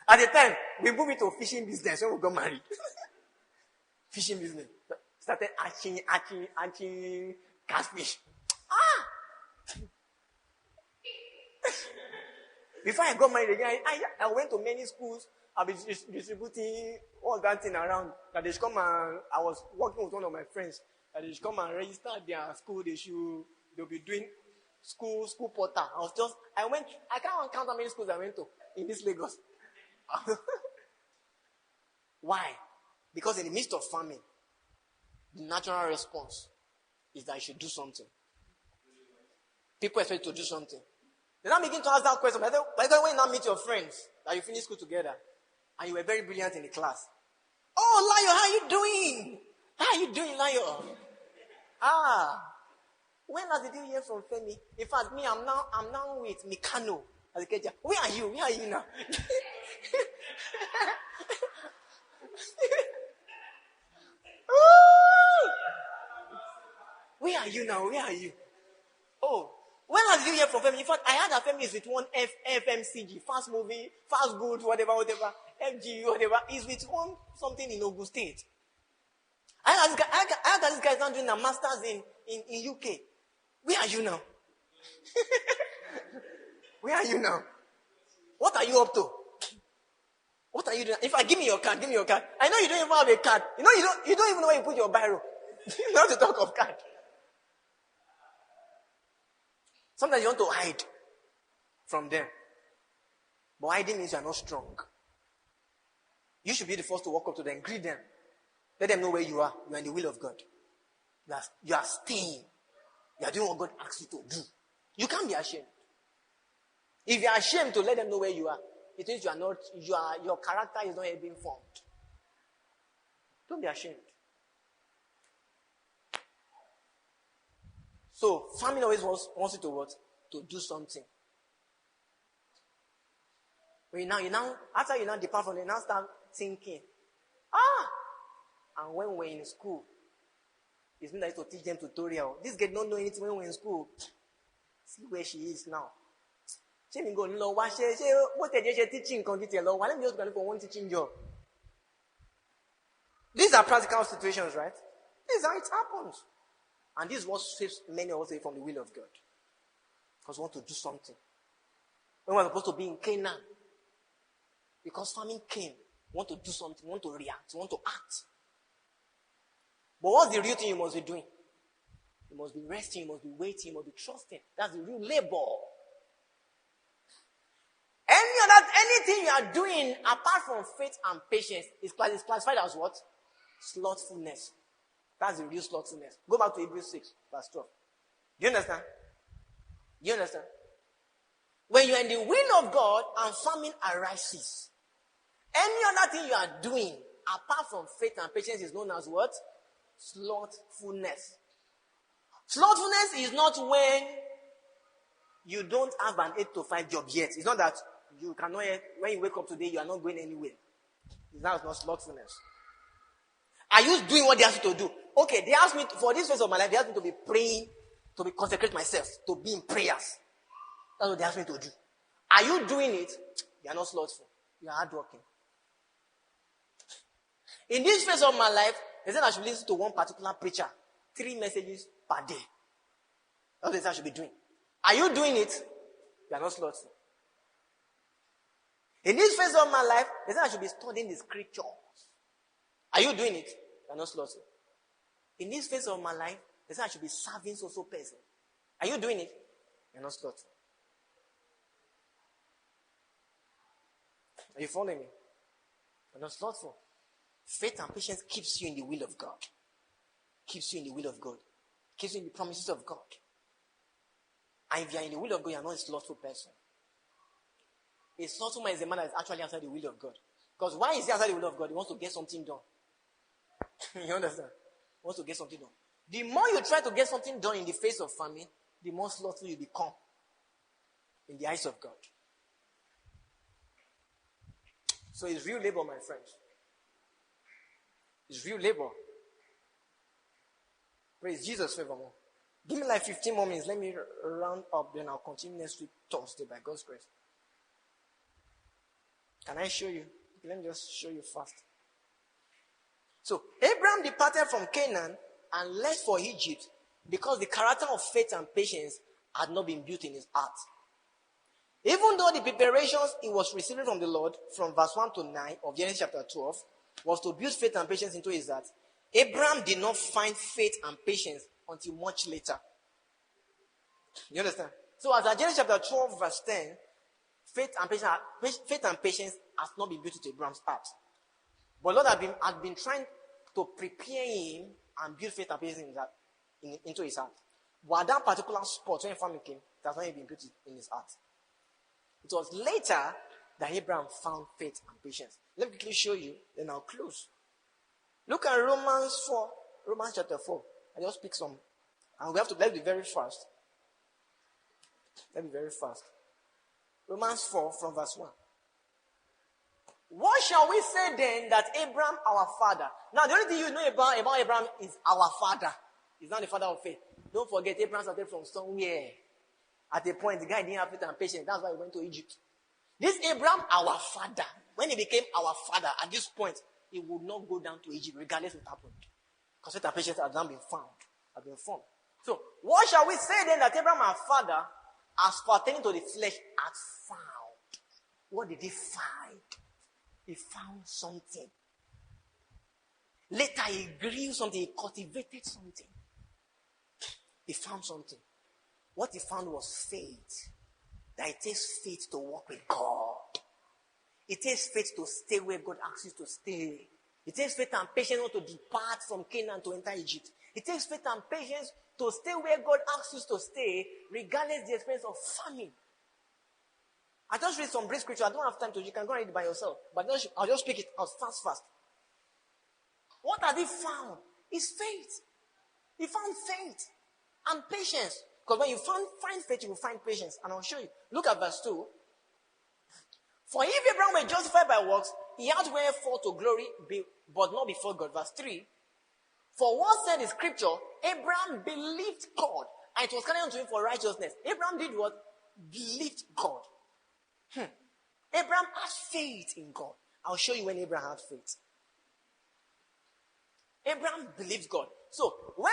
At the time, we moved into fishing business when we got married. Fishing business. Started hatching catfish. Before I got married again, I went to many schools. I've been distributing all that thing around. That they should come and I was working with one of my friends. That they should come and register their school. They'll be doing school porter. I can't count how many schools I went to in this Lagos. Why? Because in the midst of famine, the natural response is that you should do something. People expect you to do something. They now begin to ask that question. By the way, when you now meet your friends that you finish school together and you were very brilliant in the class. Oh, Layo, how you doing? How you doing, Layo? When last did you hear from Femi? In fact, me, I'm now with Mikano. Where are you? Where are you now? Where are you now? Where are you? Oh, when last did you hear from Femi? In fact, I heard that Femi is with one FMCG, fast movie, fast good, whatever, FG, whatever. He's with one something in Ogun State. I heard that this guy is now doing a master's in UK. Where are you now? Where are you now? What are you up to? What are you doing? In fact, give me your card. I know you don't even have a card. You don't even know where you put your biro. Not to talk of card. Sometimes you want to hide from them. But hiding means you are not strong. You should be the first to walk up to them, greet them. Let them know where you are. You are in the will of God. You are staying. You are doing what God asks you to do. You can't be ashamed. If you are ashamed to let them know where you are, it means your character is not yet being formed. Don't be ashamed. So, family always wants you to what? To do something. When after you now depart from them, you now start thinking, and when we're in school, it's not nice to teach them tutorial. This girl don't know anything when we're in school. See where she is now. She may go, no, what teaching detail? Why don't you just go for one teaching job? These are practical situations, right? This is how it happens. And this is what saves many of us from the will of God. Because we want to do something. When we're supposed to be in Canaan, because famine came, we want to do something, we want to react, we want to act. But what's the real thing you must be doing? You must be resting, you must be waiting, you must be trusting. That's the real labor. Anything you are doing apart from faith and patience is classified as what? Slothfulness. That's the real slothfulness. Go back to Hebrews 6, verse 12. Do you understand? When you are in the will of God and famine arises, any other thing you are doing apart from faith and patience is known as what? Slothfulness. Slothfulness is not when you don't have an 8 to 5 job yet. It's not that you cannot, when you wake up today, you are not going anywhere. That's not slothfulness. Are you doing what they ask you to do? Okay, they asked me, for this phase of my life, they asked me to be praying, to be consecrate myself, to be in prayers. That's what they asked me to do. Are you doing it? You are not slothful. You are hardworking. In this phase of my life, they said I should listen to one particular preacher, 3 messages per day. That's what I should be doing. Are you doing it? You are not slothful. In this phase of my life, they said I should be studying the scriptures. Are you doing it? You are not slothful. In this phase of my life, they said I should be serving so person. Are you doing it? You are not slothful. Are you following me? You are not slothful. Faith and patience keeps you in the will of God. Keeps you in the will of God. Keeps you in the promises of God. And if you are in the will of God, you are not a slothful person. A slothful man is a man that is actually outside the will of God. Because why is he outside the will of God? He wants to get something done. You understand? He wants to get something done. The more you try to get something done in the face of famine, the more slothful you become in the eyes of God. So it's real labor, my friends. It's real labor. Praise Jesus forevermore. Give me like 15 more minutes. Let me round up, then I'll continue next week, Thursday, by God's grace. Can I show you? Let me just show you fast. So, Abraham departed from Canaan and left for Egypt because the character of faith and patience had not been built in his heart. Even though the preparations he was receiving from the Lord, from verse 1 to 9 of Genesis chapter 12, was to build faith and patience into his heart, Abraham did not find faith and patience until much later. You understand? So as at Genesis chapter 12 verse 10, faith and patience has not been built into Abraham's heart. But Lord had been trying to prepare him and build faith and patience into his heart. But at that particular spot, when famine came, it has not been built in his heart. It was later that Abraham found faith and patience. Let me quickly show you, then I'll close. Look at Romans chapter 4. I just pick some. And let's be very fast. Let me be very fast. Romans 4 from verse 1. What shall we say then that Abraham, our father? Now, the only thing you know about Abraham is our father. He's not the father of faith. Don't forget, Abraham started from somewhere. At a point, the guy didn't have faith and patience. That's why he went to Egypt. This Abraham, our father, when he became our father, at this point, he would not go down to Egypt, regardless of what happened. Because faith and patience has not been found, have been formed. So, what shall we say then that Abraham, our father, as pertaining to the flesh, had found? What did he find? He found something. Later, he grew something, he cultivated something. He found something. What he found was faith. That it takes faith to walk with God. It takes faith to stay where God asks you to stay. It takes faith and patience not to depart from Canaan to enter Egypt. It takes faith and patience to stay where God asks you to stay, regardless the experience of famine. I just read some brief scripture. I don't have time to. You can go and read it by yourself. But I'll just speak it out fast. What has he found? Is faith. He found faith and patience. Because when you find faith, you will find patience. And I'll show you. Look at verse 2. For if Abraham were justified by works, he had wherefore to glory, but not before God. Verse 3. For what said the scripture? Abraham believed God, and it was counted unto him for righteousness. Abraham did what? Believed God. Abraham had faith in God. I'll show you when Abraham had faith. Abraham believed God. So, what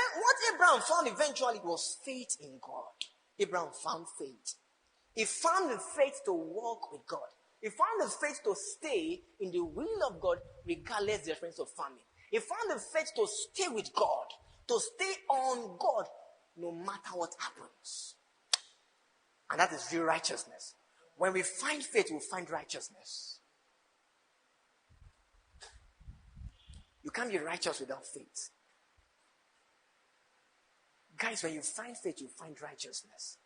Abraham found eventually was faith in God. Abraham found faith. He found the faith to walk with God. He found the faith to stay in the will of God regardless the experience of famine. He found the faith to stay with God, to stay on God no matter what happens. And that is real righteousness. When we find faith, we'll find righteousness. You can't be righteous without faith. Guys, when you find faith, you find righteousness.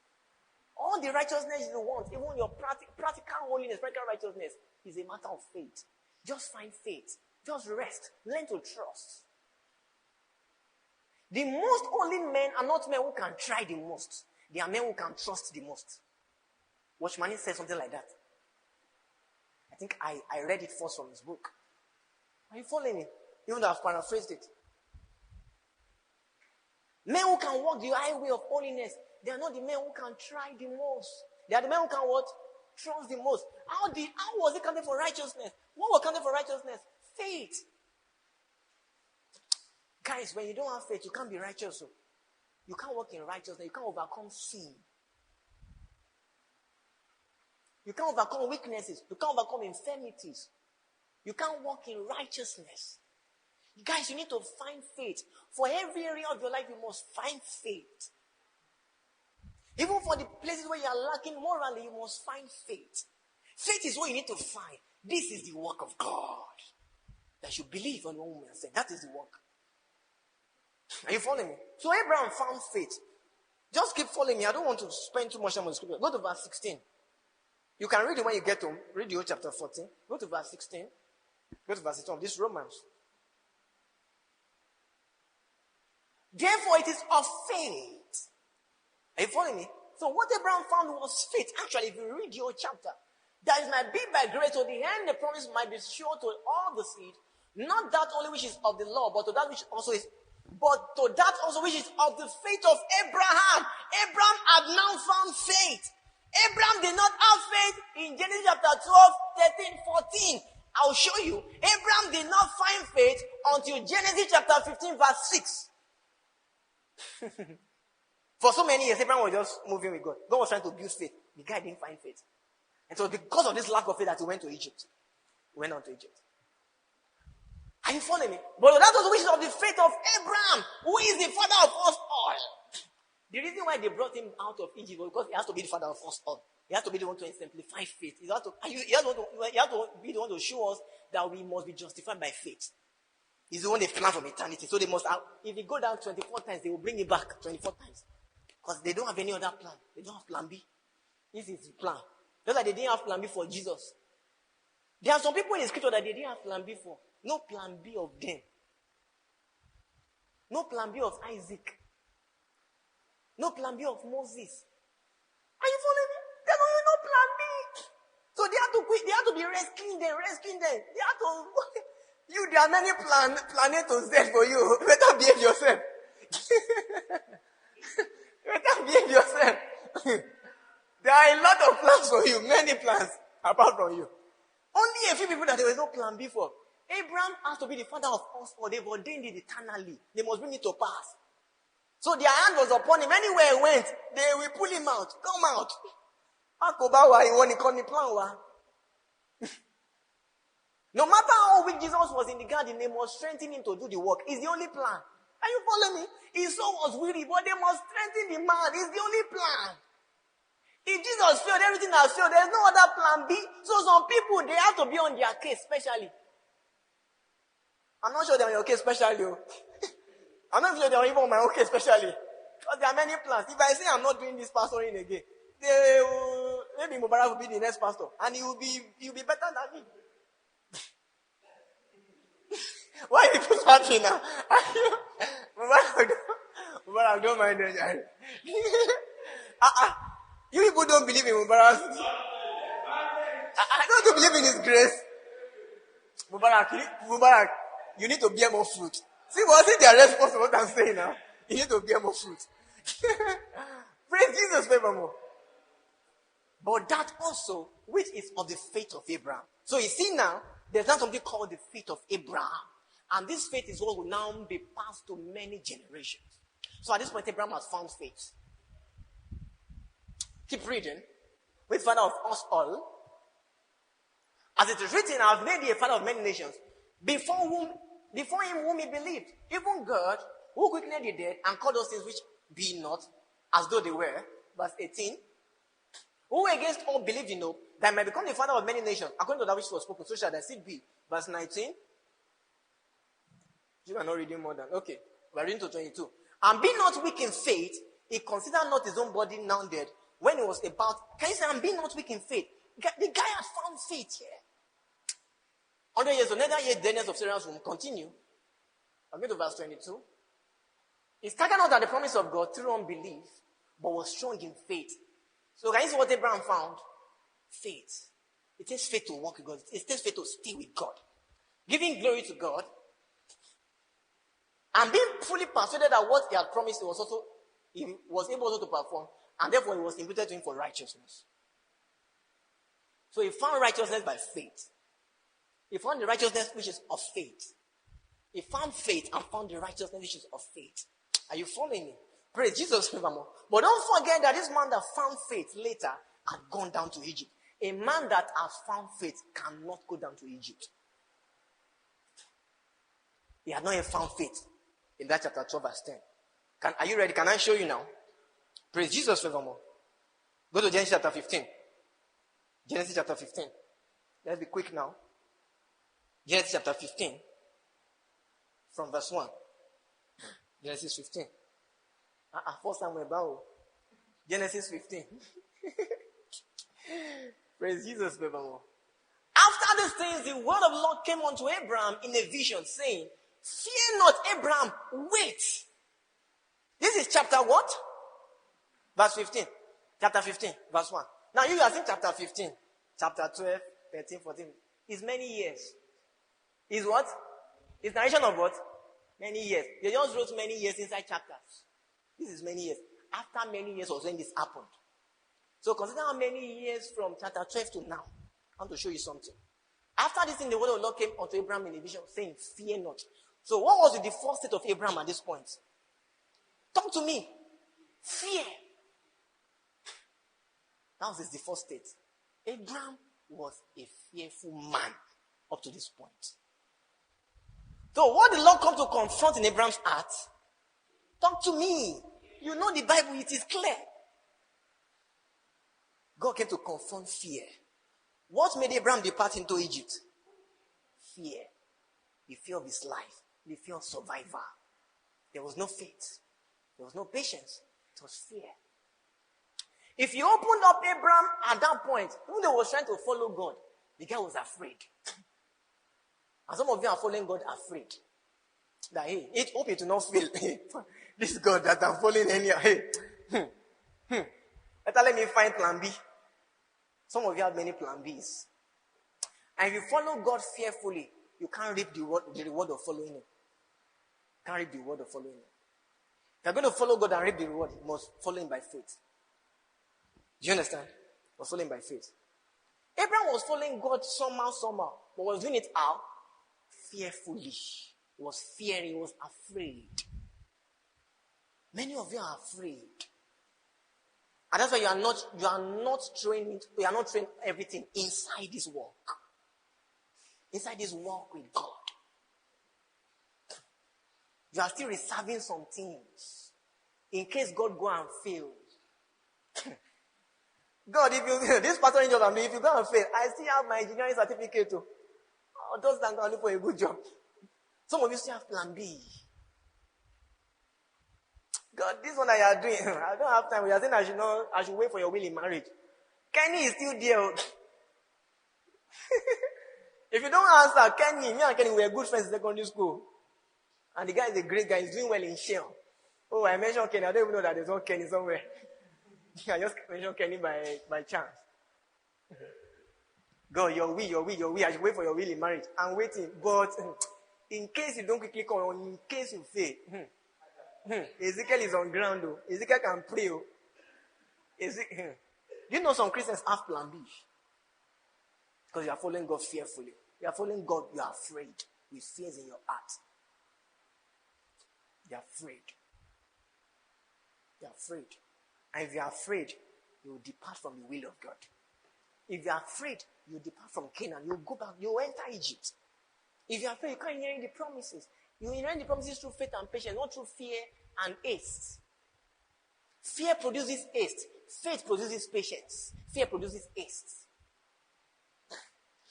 All the righteousness you want, even your practical holiness, practical righteousness, is a matter of faith. Just find faith. Just rest. Learn to trust. The most holy men are not men who can try the most. They are men who can trust the most. Watchman said something like that. I think I read it first from his book. Are you following me? Even though I've paraphrased it. Men who can walk the highway of holiness, they are not the men who can try the most. They are the men who can what? Trust the most. How was it counted for righteousness? What was counted for righteousness? Faith. Guys, when you don't have faith, you can't be righteous. So. You can't walk in righteousness. You can't overcome sin. You can't overcome weaknesses. You can't overcome infirmities. You can't walk in righteousness. Guys, you need to find faith. For every area of your life, you must find faith. Even for the places where you are lacking morally, you must find faith. Faith is what you need to find. This is the work of God. That you believe on what woman said. That is the work. Are you following me? So Abraham found faith. Just keep following me. I don't want to spend too much time on the scripture. Go to verse 16. You can read it when you get home. Read the whole chapter 14. Go to verse 16. Go to verse 16 of this Romans. Therefore, it is of faith. Are you following me? So what Abraham found was faith. Actually, if you read the whole chapter, that it might be by grace, to the end the promise might be sure to all the seed, not that only which is of the law, but to that which also is, but to that also which is of the faith of Abraham. Abraham had now found faith. Abraham did not have faith in Genesis chapter 12, 13, 14. I'll show you. Abraham did not find faith until Genesis chapter 15, verse 6. For so many years, Abraham was just moving with God. God was trying to build faith. The guy didn't find faith. And so because of this lack of faith that he went to Egypt. He went on to Egypt. Are you following me? But that was the wishes of the faith of Abraham, who is the father of us all. The reason why they brought him out of Egypt was because he has to be the father of us all. He has to be the one to exemplify faith. He has to be the one to show us that we must be justified by faith. He's the one they plan from eternity. So they must have, if he go down 24 times, they will bring him back 24 times. Because they don't have any other plan. They don't have plan B. This is the plan. Just like they didn't have plan B for Jesus. There are some people in the scripture that they didn't have plan B for. No plan B of them. No plan B of Isaac. No plan B of Moses. Are you following me? There's no plan B. So they had to quit. They had to be rescuing them. They had to... there are many planets there for you. Better behave yourself. Better behave yourself. There are a lot of plans for you. Many plans apart from you. Only a few people that there was no plan B for. Abraham has to be the father of us, or they've ordained it eternally. They must bring it to pass. So their hand was upon him. Anywhere he went, they will pull him out. Come out. No matter how weak Jesus was in the garden, they must strengthen him to do the work. It's the only plan. Are you following me? His soul was weary, but they must strengthen the man. It's the only plan. If Jesus failed, everything has failed. There's no other plan B. So some people, they have to be on their case, especially. I'm not sure they're on your case, especially. I'm not sure they're even on my own case, especially. Because there are many plans. If I say I'm not doing this pastoring again, maybe Mubarak will be the next pastor. And he'll be better than me. Why are you so happy now? Mubarak, don't mind them. You people don't believe in Mubarak. I don't believe in his grace. Mubarak, you need to bear more fruit. See, wasn't their response to what I'm saying now? You need to bear more fruit. Praise Jesus, favor more. But that also, which is of the faith of Abraham. So you see now, there's now something called the faith of Abraham. And this faith is what will now be passed to many generations. So at this point, Abraham has found faith. Keep reading. With father of us all. As it is written, I have made thee a father of many nations. Before him whom he believed. Even God, who quickened the dead and called those things which be not, as though they were. Verse 18. Who against all believed in hope, that might become the father of many nations, according to that which was spoken, so shall thy seed be. Verse 19. You are not reading more than, okay. We are reading to 22. And be not weak in faith, he considered not his own body now dead, when he was about, can you say, and be not weak in faith? The guy had found faith here. 100 years, another year, the of Sarah's womb. Continue. I'll go to verse 22. He staggered not at the promise of God through unbelief, but was strong in faith. So can you see what Abraham found? Faith. It takes faith to walk with God. It takes faith to stay with God. Giving glory to God. And being fully persuaded that what he had promised, he was able also to perform. And therefore, it was imputed to him for righteousness. So he found righteousness by faith. He found the righteousness which is of faith. He found faith and found the righteousness which is of faith. Are you following me? Praise Jesus, forevermore. But don't forget that this man that found faith later had gone down to Egypt. A man that has found faith cannot go down to Egypt. He had not yet found faith. In that chapter 12 verse 10. Are you ready? Can I show you now? Praise Jesus, forevermore. Go to Genesis chapter 15. Genesis chapter 15. Let's be quick now. Genesis chapter 15. From verse 1. Genesis 15. First Samuel Bible. Genesis 15. Praise Jesus, people. After these things, the word of the Lord came unto Abraham in a vision, saying, Fear not, Abraham, wait. This is chapter what? Verse 15. Chapter 15, verse 1. Now you are seeing chapter 15. Chapter 12, 13, 14. It's many years. Is what? It's narration of what? Many years. They just wrote many years inside chapters. This is many years. After many years was when this happened. So consider how many years from chapter 12 to now. I want to show you something. After this thing, the word of the Lord came unto Abraham in a vision, saying, Fear not. So what was the default state of Abraham at this point? Talk to me. Fear. That was his default state. Abraham was a fearful man up to this point. So what the Lord come to confront in Abraham's heart? Talk to me. You know the Bible, it is clear. God came to confront fear. What made Abraham depart into Egypt? Fear. The fear of his life. The fear of survival. There was no faith. There was no patience. It was fear. If you opened up Abraham at that point, when they was trying to follow God, the guy was afraid. And some of you are following God afraid. That, hey, hope it will not fail. This God that I'm following anyhow. Hey, better let me find plan B. Some of you have many plan Bs. And if you follow God fearfully, you can't reap the reward of following Him. You can't reap the reward of following Him. If you're going to follow God and reap the reward, you must follow Him by faith. Do you understand? You must follow Him by faith. Abraham was following God somehow, but was doing it how? Fearfully. He was fearing, he was afraid. Many of you are afraid. And that's why you are not trained everything inside this walk. Inside this walk with God. You are still reserving some things. In case God go and fail. God, if this pastoring job I'm doing, if you go and fail, I still have my engineering certificate too. I'll just stand and look for a good job. Some of you still have plan B. God, this one that you are doing, I don't have time. You are saying I should wait for your will in marriage. Kenny is still there. If you don't answer, Kenny, me and Kenny were good friends in secondary school. And the guy is a great guy. He's doing well in Shell. Oh, I mentioned Kenny. I don't even know that there's no Kenny somewhere. I just mentioned Kenny by chance. God, your will. I should wait for your will in marriage. I'm waiting. But in case you don't quickly come, or in case you fail, Ezekiel is on ground though. Ezekiel can pray. Do you know some Christians have plan B? Because you are following God fearfully. You are following God, you are afraid. With fears in your heart. You are afraid. You are afraid. And if you are afraid, you will depart from the will of God. If you are afraid, you will depart from Canaan. You will go back, you will enter Egypt. If you are afraid, you can't inherit the promises. You inherit the promises through faith and patience, not through fear and haste. Fear produces haste. Faith produces patience. Fear produces haste.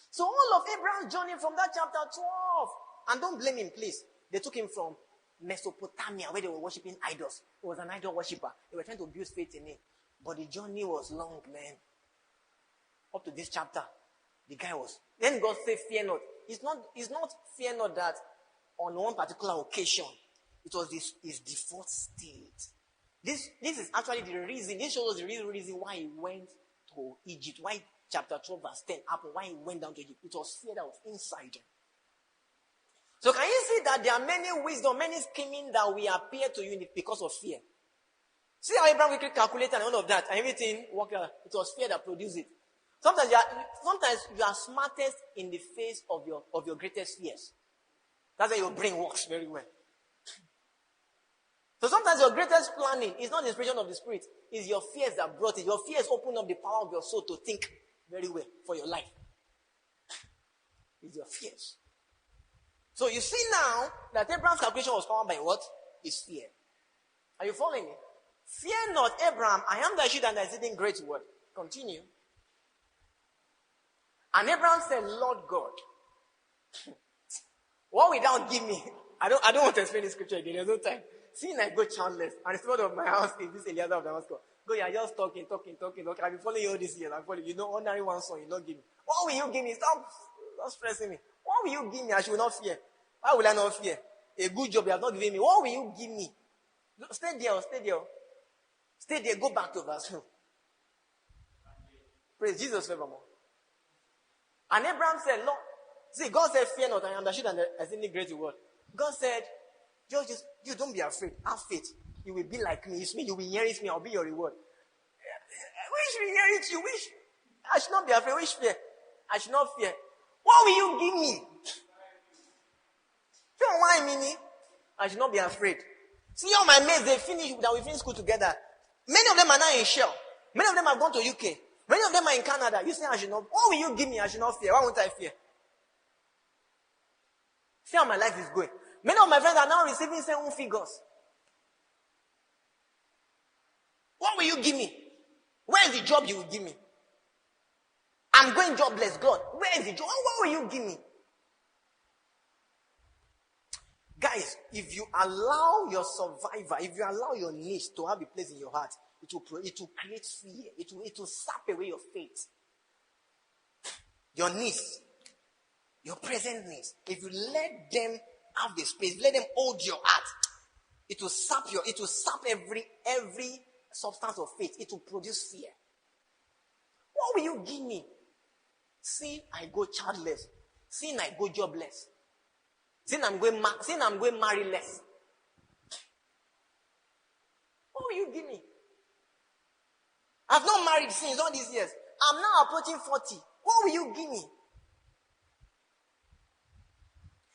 So all of Abraham's journey from that chapter 12, and don't blame him, please. They took him from Mesopotamia, where they were worshiping idols. He was an idol worshiper. They were trying to build faith in him. But the journey was long, man. Up to this chapter, the guy was. Then God said, fear not. It's not fear not that on one particular occasion, it was his default state. This is actually the reason, this shows us the real reason why he went to Egypt, why chapter 12 verse 10 happened, why he went down to Egypt. It was fear that was inside him. So can you see that there are many wisdom, many scheming that will appear to you because of fear? See how Abraham quickly calculated and all of that, and everything worked out. It was fear that produced it. Sometimes you are smartest in the face of your greatest fears. That's why your brain works very well. So sometimes your greatest planning is not the inspiration of the Spirit. It's your fears that brought it. Your fears open up the power of your soul to think very well for your life. It's your fears. So you see now that Abraham's calculation was powered by what? His fear. Are you following me? Fear not, Abraham, I am thy shield and thy exceeding great word. Continue. And Abraham said, Lord God, what will thou give me I don't want to explain the scripture again. There's no time. Seeing I go childless, and the steward of my house is this Eliezer of Damascus. Go, you are just talking. I've been following you all this year. I'm following you. Know, ordinary one son, you not give me. What will you give me? Stop stressing me. What will you give me? I should not fear. Why will I not fear? A good job you have not given me. What will you give me? Stay there. Stay there. Go back to verse 2. Praise Jesus forevermore. And Abraham said, Lord, see, God said, fear not, I understood and exceedingly great reward. God said, just you don't be afraid. Have faith. You will be like me. It's me. You will inherit me. I'll be your reward. Which will inherit you? Which? I should not be afraid. Which fear? I should not fear. What will you give me? Don't mind me. I should not be afraid. See all my mates, we finish school together. Many of them are now in Shell. Many of them have gone to UK. Many of them are in Canada. You say I should not. What will you give me? I should not fear. Why won't I fear? See how my life is going. Many of my friends are now receiving 7 figures. What will you give me? Where is the job you will give me? I'm going jobless, God. Where is the job? What will you give me? Guys, if you allow your survivor, if you allow your niche to have a place in your heart, it will create fear. It will sap away your faith. Your niece, your present niece, if you let them have the space, let them hold your heart, it will sap every substance of faith. It will produce fear. What will you give me? See, I go childless. See, I go jobless. See, I'm going marryless. What will you give me? I've not married since all these years. I'm now approaching 40. What will you give me?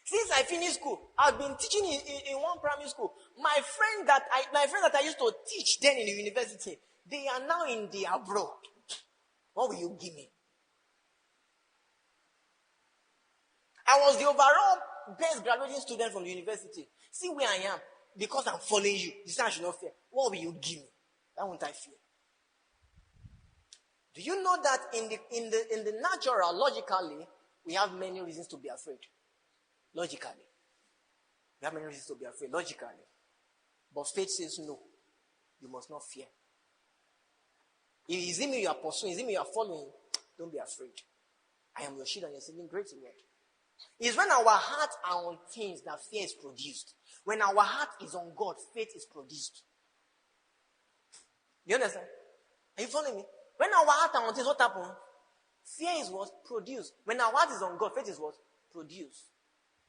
Since I finished school, I've been teaching in one primary school. My friends that I used to teach then in the university, they are now in the abroad. What will you give me? I was the overall best graduating student from the university. See where I am. Because I'm following you. This time I should not fear. What will you give me? That won't I fear. Do you know that in the natural, logically, we have many reasons to be afraid? Logically. We have many reasons to be afraid. Logically. But faith says no. You must not fear. If it's me you are pursuing, is it me you are following, don't be afraid. I am your shield and your saving great reward. It's when our hearts are on things that fear is produced. When our heart is on God, faith is produced. You understand? Are you following me? When our heart are on things, what happens? Fear is what? Produced. When our heart is on God, faith is what? Produced.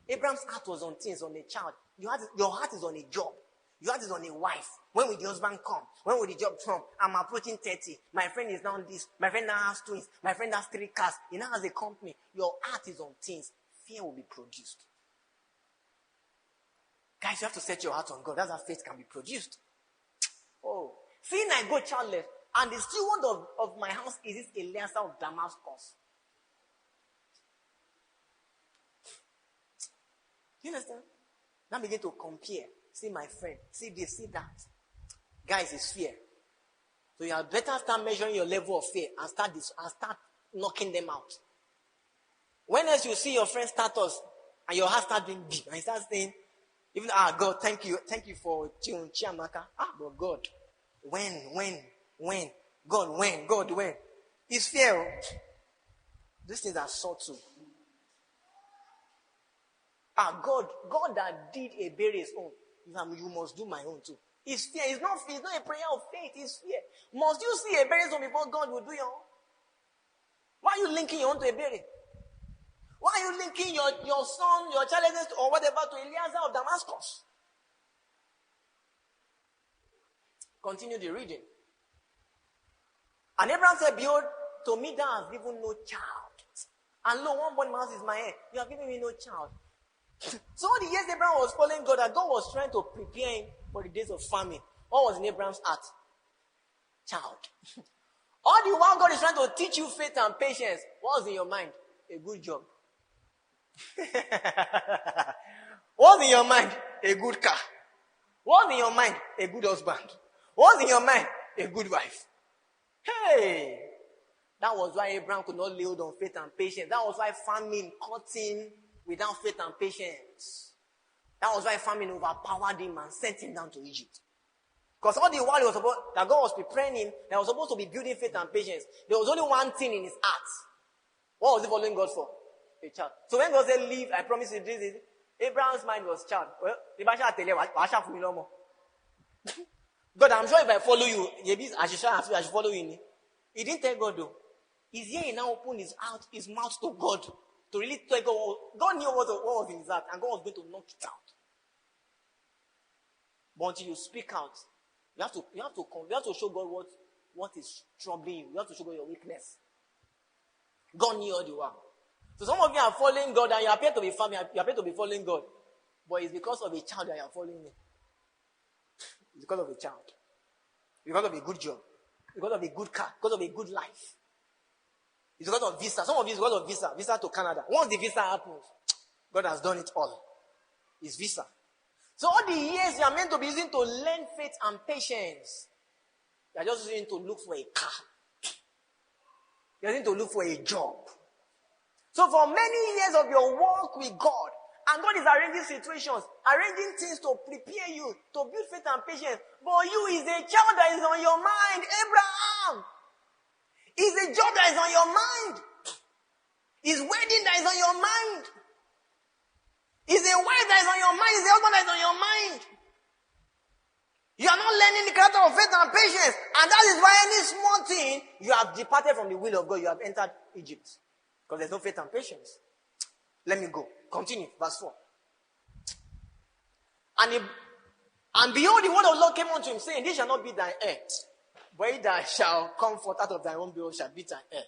Abraham's heart was on things, on a child. Your heart is on a job. Your heart is on a wife. When will the husband come? When will the job come? I'm approaching 30. My friend is now this. My friend now has twins. My friend has 3 cars. He now has a company. Your heart is on things. Fear will be produced. Guys, you have to set your heart on God. That's how faith can be produced. Oh. Seeing I go childless, and the steward of my house is this Eliezer of Damascus. You understand? Now begin to compare. See my friend. See this, see that. Guys, it's fear. So you had better start measuring your level of fear and start knocking them out. When else you see your friend's status and your heart start being deep and you start saying, even God, thank you for Chiamaka. But God, when? God, when? It's fear. These things are subtle. God that did a burial's own. You must do my own too. It's fear. It's not a prayer of faith. It's fear. Must you see a burial's own before God will do your own? Why are you linking your own to a burial? Why are you linking your son, your challenges or whatever to Eliezer of Damascus? Continue the reading. And Abraham said, behold, to me thou hast given no child. And lo, one born in my house is my heir. You have given me no child. So all the years Abraham was following God, and God was trying to prepare him for the days of famine. What was in Abraham's heart? Child. All the while God is trying to teach you faith and patience. What was in your mind? A good job. What's in your mind? A good car. What's in your mind? A good husband. What's in your mind? A good wife. Hey! That was why Abraham could not lay hold on faith and patience. That was why famine caught him without faith and patience. That was why famine overpowered him and sent him down to Egypt. Because all the while that God was preparing him, that was supposed to be building faith and patience. There was only one thing in his heart. What was he following God for? A child. So when God said, leave, I promise you this, Abraham's mind was child. Well, God, I'm sure if I follow you, I should follow you. He didn't tell God though. His ear now opened his mouth to God. To really tell God. God knew what was in his heart, and God was going to knock it out. But until you speak out, you have to show God what is troubling you. You have to show God your weakness. God knew all the while. So some of you are following God and you appear to be family, you appear to be following God. But it's because of a child that you are following him. It's because of a child. Because of a good job. Because of a good car. Because of a good life. It's because of visa. Some of you is because of visa. Visa to Canada. Once the visa happens, God has done it all. It's visa. So all the years you are meant to be using to learn faith and patience, you are just using to look for a car. You are using to look for a job. So for many years of your walk with God, and God is arranging situations, arranging things to prepare you, to build faith and patience. But you is a child that is on your mind. Abraham is a job that is on your mind. Is wedding that is on your mind. Is a wife that is on your mind. Is a husband that is on your mind. You are not learning the character of faith and patience. And that is why any small thing, you have departed from the will of God. You have entered Egypt. Because there's no faith and patience. Let me go. Continue. Verse 4. And behold, the word of the Lord came unto him, saying, this shall not be thy heir. But he that shall come forth out of thy own behold shall be thy heir.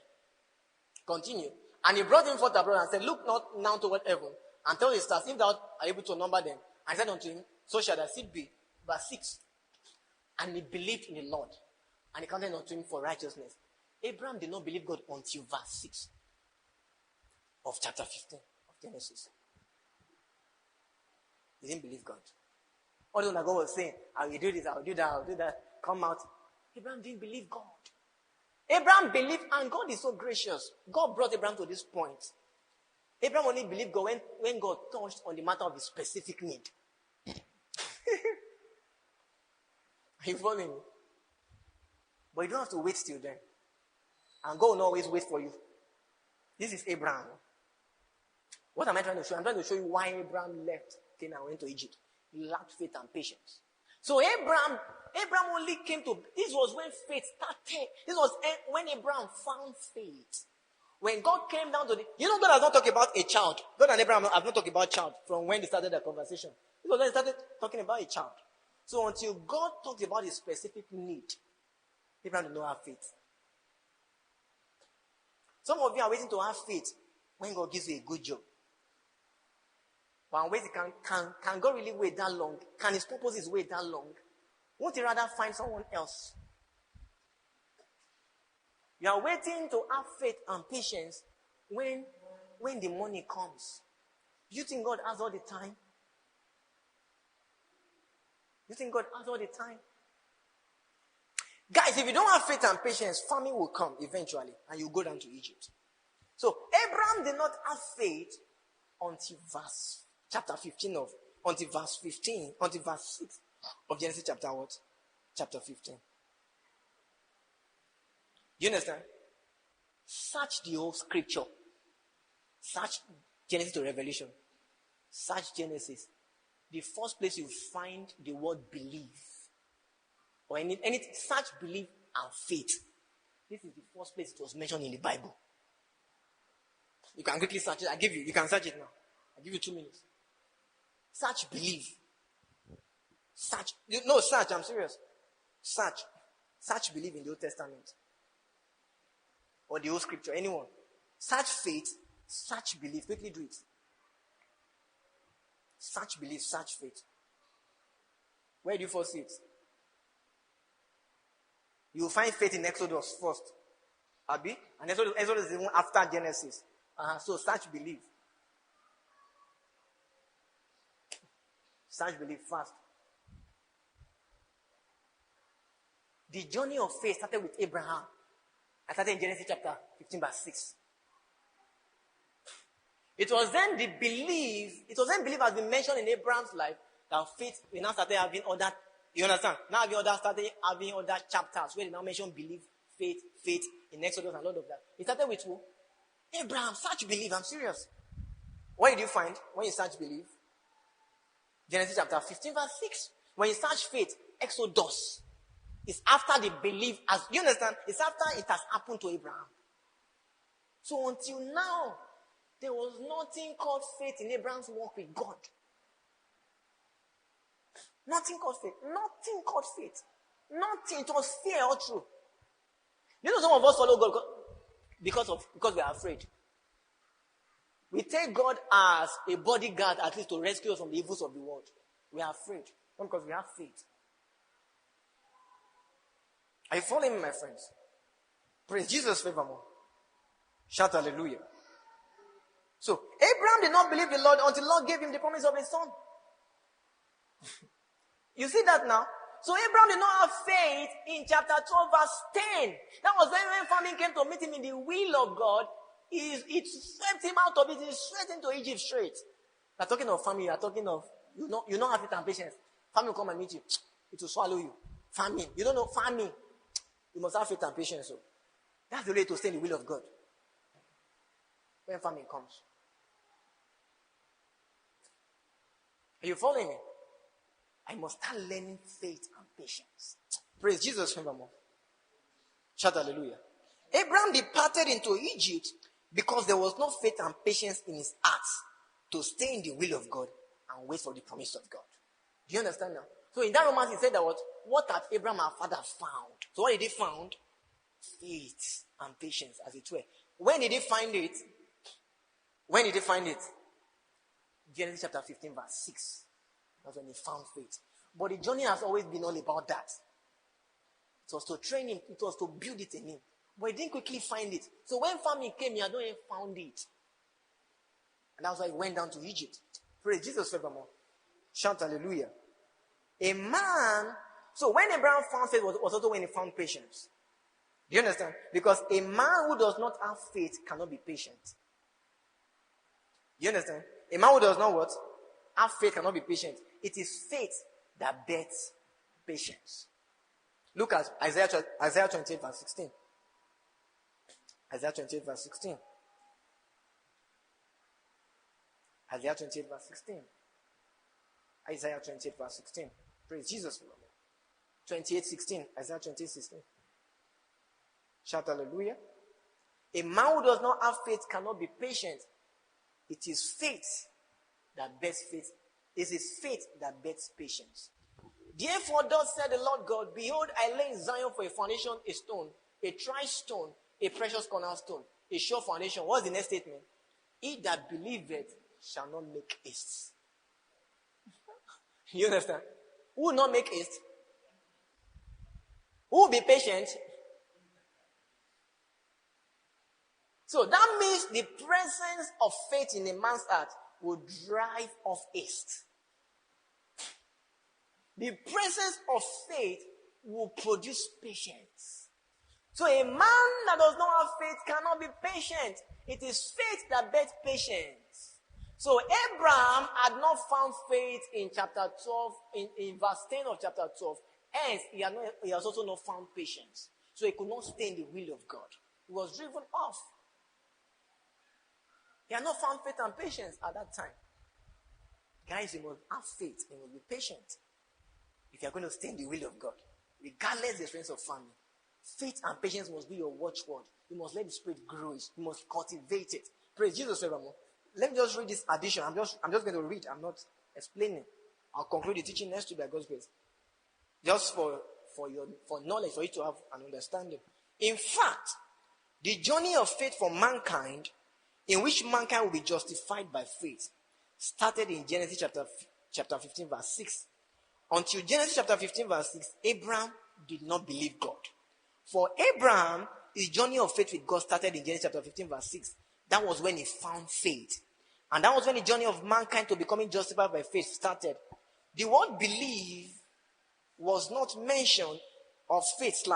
Continue. And he brought him forth abroad and said, look not now toward heaven, and tell the stars, if thou art able to number them. And he said unto him, so shall thy seed be. Verse 6. And he believed in the Lord, and he counted unto him for righteousness. Abraham did not believe God until verse 6 of chapter 15 of Genesis. He didn't believe God. All that God was saying, I will do this, I will do that, I will do that, come out. Abraham didn't believe God. Abraham believed, and God is so gracious. God brought Abraham to this point. Abraham only believed God when God touched on the matter of his specific need. Are you following me? But you don't have to wait till then. And God will not always wait for you. This is Abraham. What am I trying to show you? I'm trying to show you why Abraham left Canaan and went to Egypt. He lacked faith and patience. So Abraham only came to, this was when faith started. This was when Abraham found faith. When God came down to God has not talked about a child. God and Abraham have not talked about child from when they started their conversation. This was when they started talking about a child. So until God talked about his specific need, Abraham did not have faith. Some of you are waiting to have faith when God gives you a good job. But I'm waiting, can God really wait that long? Can his purposes wait that long? Won't he rather find someone else? You are waiting to have faith and patience when the money comes. Do you think God has all the time? You think God has all the time? Guys, if you don't have faith and patience, famine will come eventually and you go down to Egypt. So Abraham did not have faith until verse 6 of Genesis chapter what? Chapter 15. Do you understand? Search the whole scripture. Search Genesis to Revelation. Search Genesis. The first place you find the word believe. Or anything, search belief and faith. This is the first place it was mentioned in the Bible. You can quickly search it. You can search it now. I'll give you 2 minutes. Search believe. Search, I'm serious. Search believe in the Old Testament. Or the old scripture, anyone. Search faith, search belief. Quickly do it. Search belief, search faith. Where do you first see it? You will find faith in Exodus first. Abi? And Exodus is even after Genesis. So search belief. Search belief fast. The journey of faith started with Abraham. I started in Genesis chapter 15 verse 6. It was then belief has been mentioned in Abraham's life that faith, we now started having other, you understand? Now started having other chapters where they now mention belief, faith in Exodus and a lot of that. It started with who? Abraham, search belief, I'm serious. What did you find when you search belief? Genesis chapter 15 verse 6. When you search faith, Exodus. It's after the belief, as you understand, it's after it has happened to Abraham. So until now, there was nothing called faith in Abraham's walk with God. Nothing called faith. Nothing called faith. Nothing. It was fear all true. You know, some of us follow God because we are afraid. We take God as a bodyguard, at least to rescue us from the evils of the world. We are afraid. Not because we have faith. Are you following me, my friends? Praise Jesus forevermore. Shout hallelujah. So, Abraham did not believe the Lord until the Lord gave him the promise of a son. You see that now? So, Abraham did not have faith in chapter 12 verse 10. That was when famine came to meet him in the will of God. It swept him out of it. He straight into Egypt straight. You're talking of famine. You're talking of, you don't have faith and patience. Famine will come and meet you. It will swallow you. Famine. You don't know famine. You must have faith and patience. So that's the way to stay in the will of God. When famine comes. Are you following me? I must start learning faith and patience. Praise Jesus forevermore. Shout hallelujah. Abraham departed into Egypt because there was no faith and patience in his heart to stay in the will of God and wait for the promise of God. Do you understand now? So in that romance, he said that what had Abraham our father found? So what did he found? Faith and patience, as it were. When did he find it? When did he find it? Genesis chapter 15 verse 6. That's when he found faith. But the journey has always been all about that. It was to train him. It was to build it in him. But he didn't quickly find it. So when famine came, he had not even found it. And that's why he went down to Egypt. Praise Jesus forevermore. Shout hallelujah. A man, so when Abraham found faith was also when he found patience. Do you understand? Because a man who does not have faith cannot be patient. Do you understand? A man who does not what? Have faith cannot be patient. It is faith that bears patience. Look at Isaiah 28 verse 16. Isaiah 28 verse 16. Isaiah 28 verse 16. Isaiah 28 verse 16. Praise Jesus. 28:16. Isaiah 28:16. Shout hallelujah. A man who does not have faith cannot be patient. It is faith that bears faith. It is faith that bears patience. Therefore, thus said the Lord God, behold, I lay in Zion for a foundation, a stone, a tried stone, a precious cornerstone, a sure foundation. What's the next statement? He that believeth shall not make haste. You understand? Who will not make haste? Who will be patient? So that means the presence of faith in a man's heart will drive off haste. The presence of faith will produce patience. So a man that does not have faith cannot be patient. It is faith that bears patience. So Abraham had not found faith in chapter 12, in verse 10 of chapter 12. Hence, he has also not found patience. So he could not stay in the will of God. He was driven off. He had not found faith and patience at that time. Guys, you must have faith. You must be patient. If you are going to stay in the will of God, regardless of the strength of family, faith and patience must be your watchword. You must let the Spirit grow it. You must cultivate it. Praise Jesus forevermore. Let me just read this addition. I'm just going to read. I'm not explaining. I'll conclude the teaching next week by God's grace. Just for knowledge, for you to have an understanding. In fact, the journey of faith for mankind, in which mankind will be justified by faith, started in Genesis chapter 15 verse 6. Until Genesis chapter 15 verse 6, Abraham did not believe God. For Abraham, his journey of faith with God started in Genesis chapter 15 verse 6. That was when he found faith. And that was when the journey of mankind to becoming justified by faith started. The word believe was not mentioned, of faith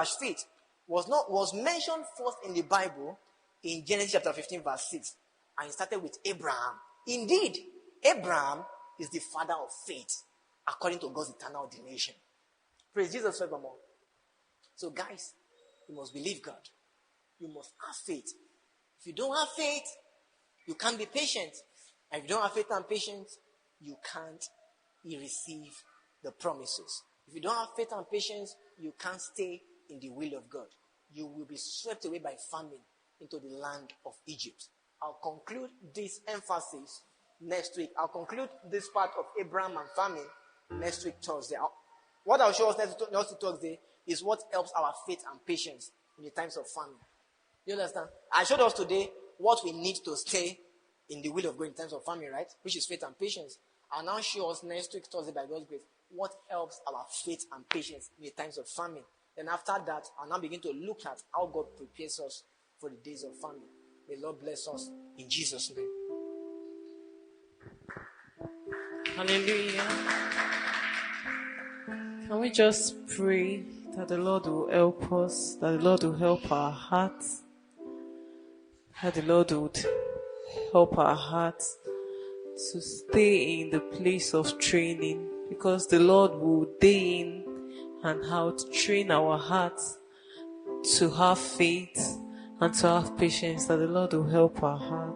was mentioned first in the Bible in Genesis chapter 15 verse 6. And it started with Abraham. Indeed, Abraham is the father of faith, according to God's eternal ordination. Praise Jesus forevermore. So guys, you must believe God. You must have faith. If you don't have faith, you can't be patient. And if you don't have faith and patience, you can't receive the promises. If you don't have faith and patience, you can't stay in the will of God. You will be swept away by famine into the land of Egypt. I'll conclude this emphasis next week. I'll conclude this part of Abraham and famine next week, Thursday. What I'll show us next week, Thursday, is what helps our faith and patience in the times of famine. You understand? I showed us today what we need to stay in the will of God in times of famine, right? Which is faith and patience. I'll now show us next week, Thursday, by God's grace, what helps our faith and patience in the times of famine. Then after that, I'll now begin to look at how God prepares us for the days of famine. May the Lord bless us in Jesus' name. Hallelujah. Can we just pray that the Lord will help us, that the Lord will help our hearts, that the Lord would help our hearts to stay in the place of training, because the Lord will day in and out train our hearts to have faith and to have patience, that the Lord will help our hearts.